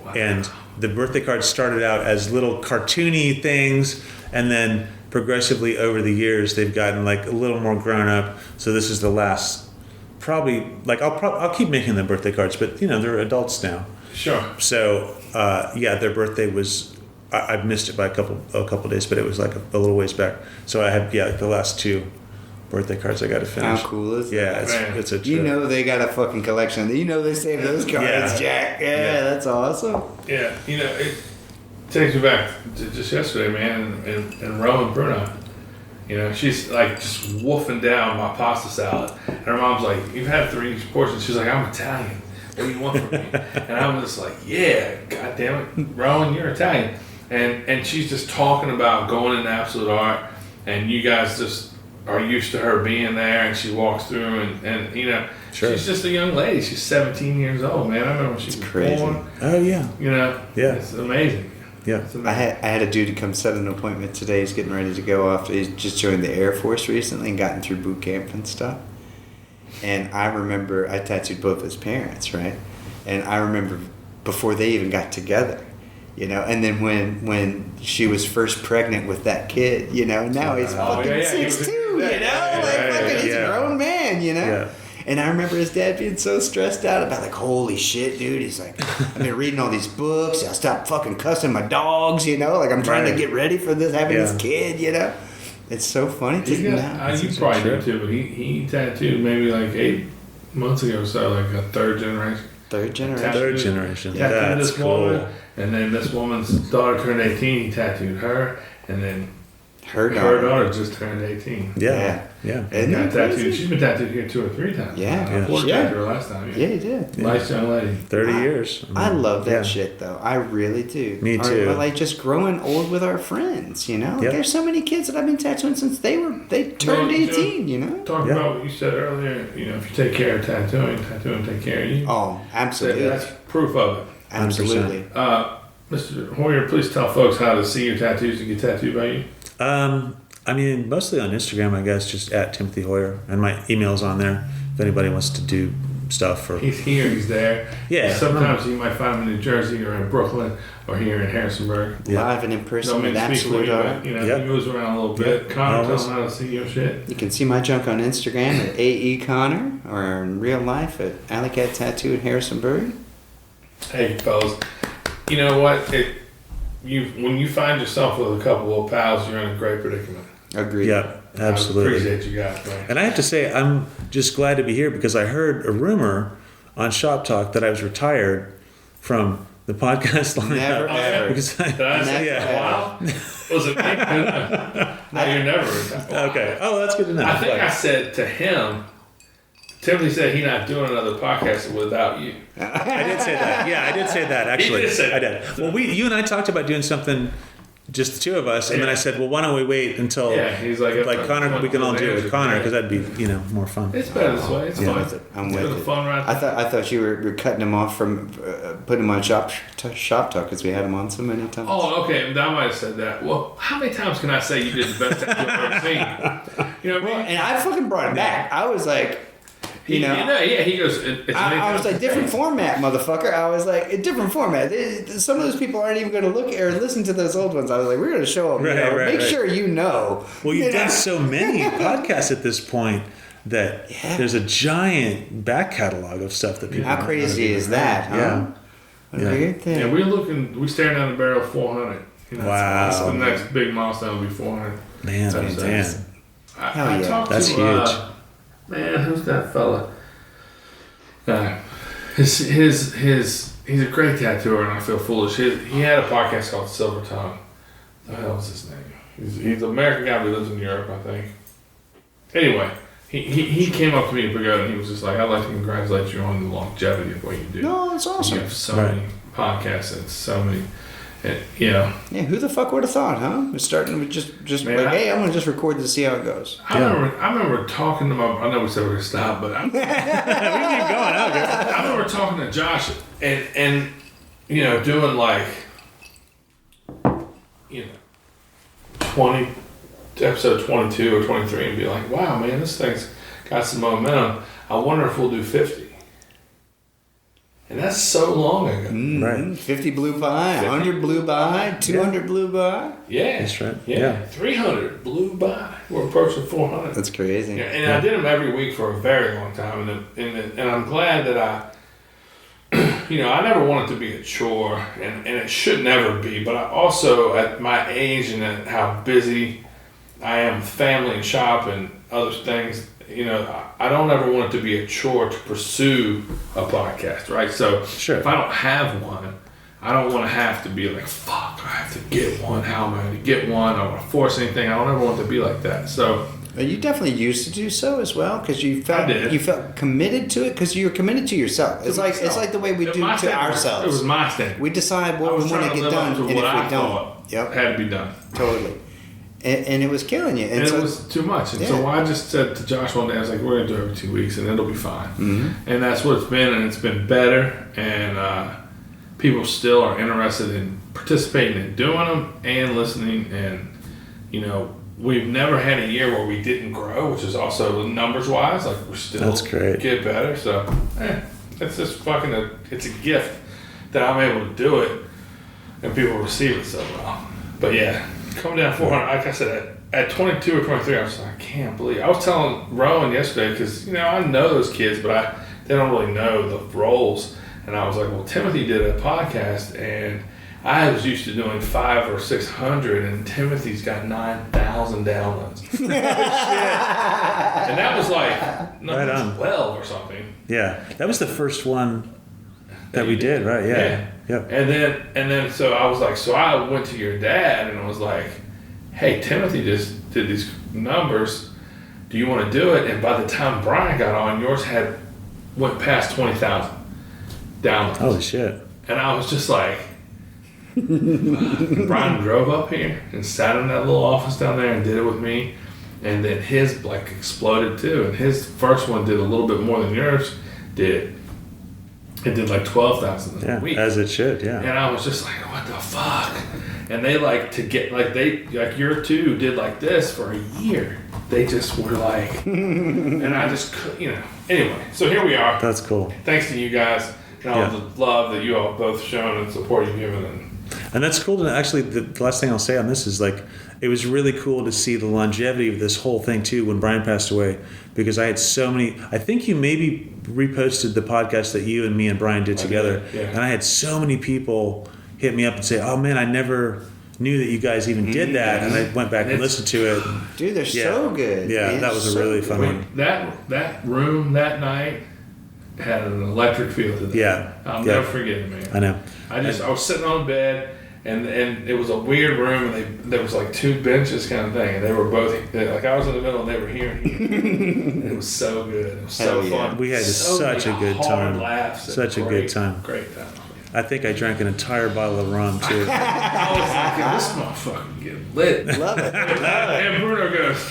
Wow. And the birthday cards started out as little cartoony things, and then progressively over the years they've gotten a little more grown up. So this is the last, probably I'll keep making them birthday cards, but they're adults now. Sure. So their birthday was, I've missed it by a couple days, but it was a little ways back. So I have the last 2 birthday cards I got to finish. How cool is that? Yeah, it's a trip. They got a fucking collection. They saved those cards, Jack. Yeah, that's awesome. Yeah, it takes me back to just yesterday, man, and Brian Bruno. She's just wolfing down my pasta salad, and her mom's like, "You've had 3 portions." She's like, "I'm Italian. What do you want from me?" And I'm just like, "Yeah, God damn it, Rowan, you're Italian." And she's just talking about going into Absolute Art, and you guys just are used to her being there, and she walks through, and Sure. she's just a young lady. She's 17 years old, man. I remember when she was born. Oh yeah. Yeah. It's amazing. Yeah. It's amazing. I had a dude to come set an appointment today. He's getting ready to go off. He's just joined the Air Force recently and gotten through boot camp and stuff. And I remember I tattooed both his parents, right? And I remember before they even got together. And then when she was first pregnant with that kid, now he's fucking 6'2", he's a grown man, Yeah. And I remember his dad being so stressed out about holy shit, dude. He's like, I've been reading all these books. I stopped fucking cussing my dogs, I'm trying to get ready for this, having this kid, It's so funny to you probably did too, but he tattooed maybe 8 months ago or so, a third generation. Third generation. Third generation. Tattooed That's this cool. woman, and then this woman's daughter turned 18. He tattooed her, and then Her daughter just turned 18. Yeah. Isn't Got that tattooed. crazy? She's been tattooed here 2 or 3 times. Yeah. Four tattooed her last time. Yeah, he did. Nice young lady. 30 years. I love that shit, though. I really do. Me too. Or just growing old with our friends, There's so many kids that I've been tattooing since they turned 18, Talking about what you said earlier, if you take care of tattooing take care of you. Oh, absolutely. That's proof of it. Absolutely. Mr. Hoyer, please tell folks how to see your tattoos and get tattooed by you. Mostly on Instagram, I guess, just at Timothy Hoyer, and my email's on there if anybody wants to do stuff. He's here, he's there. Yeah. Sometimes you might find him in New Jersey or in Brooklyn or here in Harrisonburg. Live and in person with Absolute Art. He moves around a little bit. Connor, tell him how to see your shit. You can see my junk on Instagram at AE Connor or in real life at Alley Cat Tattoo in Harrisonburg. Hey, fellas, you know what? When you find yourself with a couple of pals, you're in a great predicament. Agreed. Yeah, absolutely. I appreciate you guys, man. And I have to say, I'm just glad to be here because I heard a rumor on Shop Talk that I was retired from the podcast line. Never, ever. Because Did I say that? Wow. Was it me? No, you're never retired. Okay. Oh, that's good to know. I think I said to him, Timothy said he's not doing another podcast without you. I did say that. Yeah, I did say that, actually. He did say that. I did. Well, you and I talked about doing something, just the 2 of us, and then I said, well, why don't we wait until, he's like Connor, we can all do it with Connor, because that'd be, more fun. It's better this way. It's fun. I'm It's with been a it. fun ride. I thought you were cutting him off from putting him on Shop Talk because we had him on so many times. Oh, okay. I might have said that. Well, how many times can I say you did the best tattoo I've ever seen? You know what I mean? And I fucking brought it back. I was like, He goes, it's I was like, different format, motherfucker. I was like, a different format. Some of those people aren't even going to look or listen to those old ones. I was like, we're going to show them. Make sure you know. Well, you've done so many podcasts at this point that there's a giant back catalog of stuff that people. How crazy is that? Huh? Yeah. What a weird thing. Yeah, we're staring down the barrel of 400. Wow. That's the next big milestone will be 400. Man. Hell I yeah. talked That's to, huge. Man, who's that fella? He's a great tattooer, and I feel foolish. He had a podcast called Silver Tongue. What the hell is his name? He's an American guy, but he lives in Europe, I think. Anyway, he came up to me and he was just like, "I'd like to congratulate you on the longevity of what you do. No, that's awesome. You have so many podcasts and so many, Yeah, who the fuck would have thought, huh? We're starting with just Man, like, hey, I'm gonna just record to see how it goes. I remember talking to I know we said we were gonna stop, but I remember talking to Josh and doing like 20 episode 22 or 23 and be like, wow, man, this thing's got some momentum. I wonder if we'll do 50. And that's so long ago. Right. 50 blew by, 100 blew by, 200 blew by. Yeah. That's right. Yeah. 300 blew by. We're approaching 400. That's crazy. Yeah, and I did them every week for a very long time. And I'm glad that I never want it to be a chore, and it should never be. But I also, at my age and at how busy I am with family and shop and other things, I don't ever want it to be a chore to pursue a podcast, right? So Sure. if I don't have one, I don't want to have to be like, fuck, I have to get one. How am I going to get one? I don't want to force anything. I don't ever want it to be like that. So You definitely used to do so as well because you felt committed to it because you're committed to yourself. It's like the way we do to ourselves. It was my thing. We decide what we want to get done, and if we don't, had to be done. Totally. And it was killing you. And so, it was too much. And so I just said to Josh one day, I was like, we're going to do it every 2 weeks and it'll be fine. Mm-hmm. And that's what it's been, and it's been better. And people still are interested in participating in doing them and listening. And, we've never had a year where we didn't grow, which is also numbers-wise. Like, we're still That's great. Get better. So, it's just it's a gift that I'm able to do it and people receive it so well. But yeah. Coming down 400, like I said, at 22 or 23, I was like, I can't believe. I was telling Rowan yesterday because I know those kids, but they don't really know the roles. And I was like, well, Timothy did a podcast, and I was used to doing 500 or 600, and Timothy's got 9,000 downloads. And that was like number 12 or something. Yeah, that was the first one that we did, right? Yeah. Yep. And then so I was like, so I went to your dad and was like, hey, Timothy just did these numbers. Do you want to do it? And by the time Brian got on, yours went past 20,000 downloads. Holy shit. And I was just like, Brian drove up here and sat in that little office down there and did it with me. And then his exploded too. And his first one did a little bit more than yours did. It did like 12,000 a week. As it should, yeah. And I was just like, what the fuck? And they your two did like this for a year. They just were like, and I just couldn't, Anyway, so here we are. That's cool. Thanks to you guys and all the love that you all both shown and support you've given. And that's cool to actually, the last thing I'll say on this is it was really cool to see the longevity of this whole thing too when Brian passed away, because I had so many, I think you maybe reposted the podcast that you and me and Brian did together. And I had so many people hit me up and say, oh man, I never knew that you guys even did that. And I went back and listened to it. Dude, they're so good. Yeah, that was a really fun one. That room that night had an electric feel to it. Yeah. I'll never forget it, man. I know. I was sitting on the bed, and it was a weird room, and there was like two benches kind of thing, and they were both I was in the middle, and they were here. And it was so good. It was so fun. We had such a good time. Such a good time. Great time. I think I drank an entire bottle of rum too. I was like, this motherfucker get lit. Love it. And Bruno goes.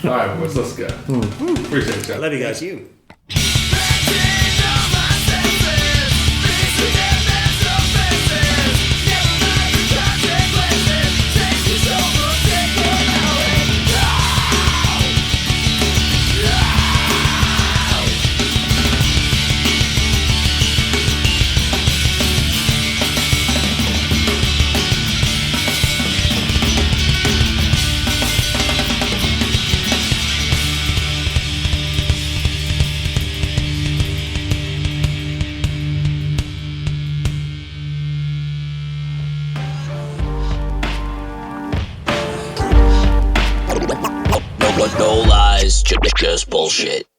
All right, boys, let's go. Appreciate you. Love you guys. Thank you. bullshit.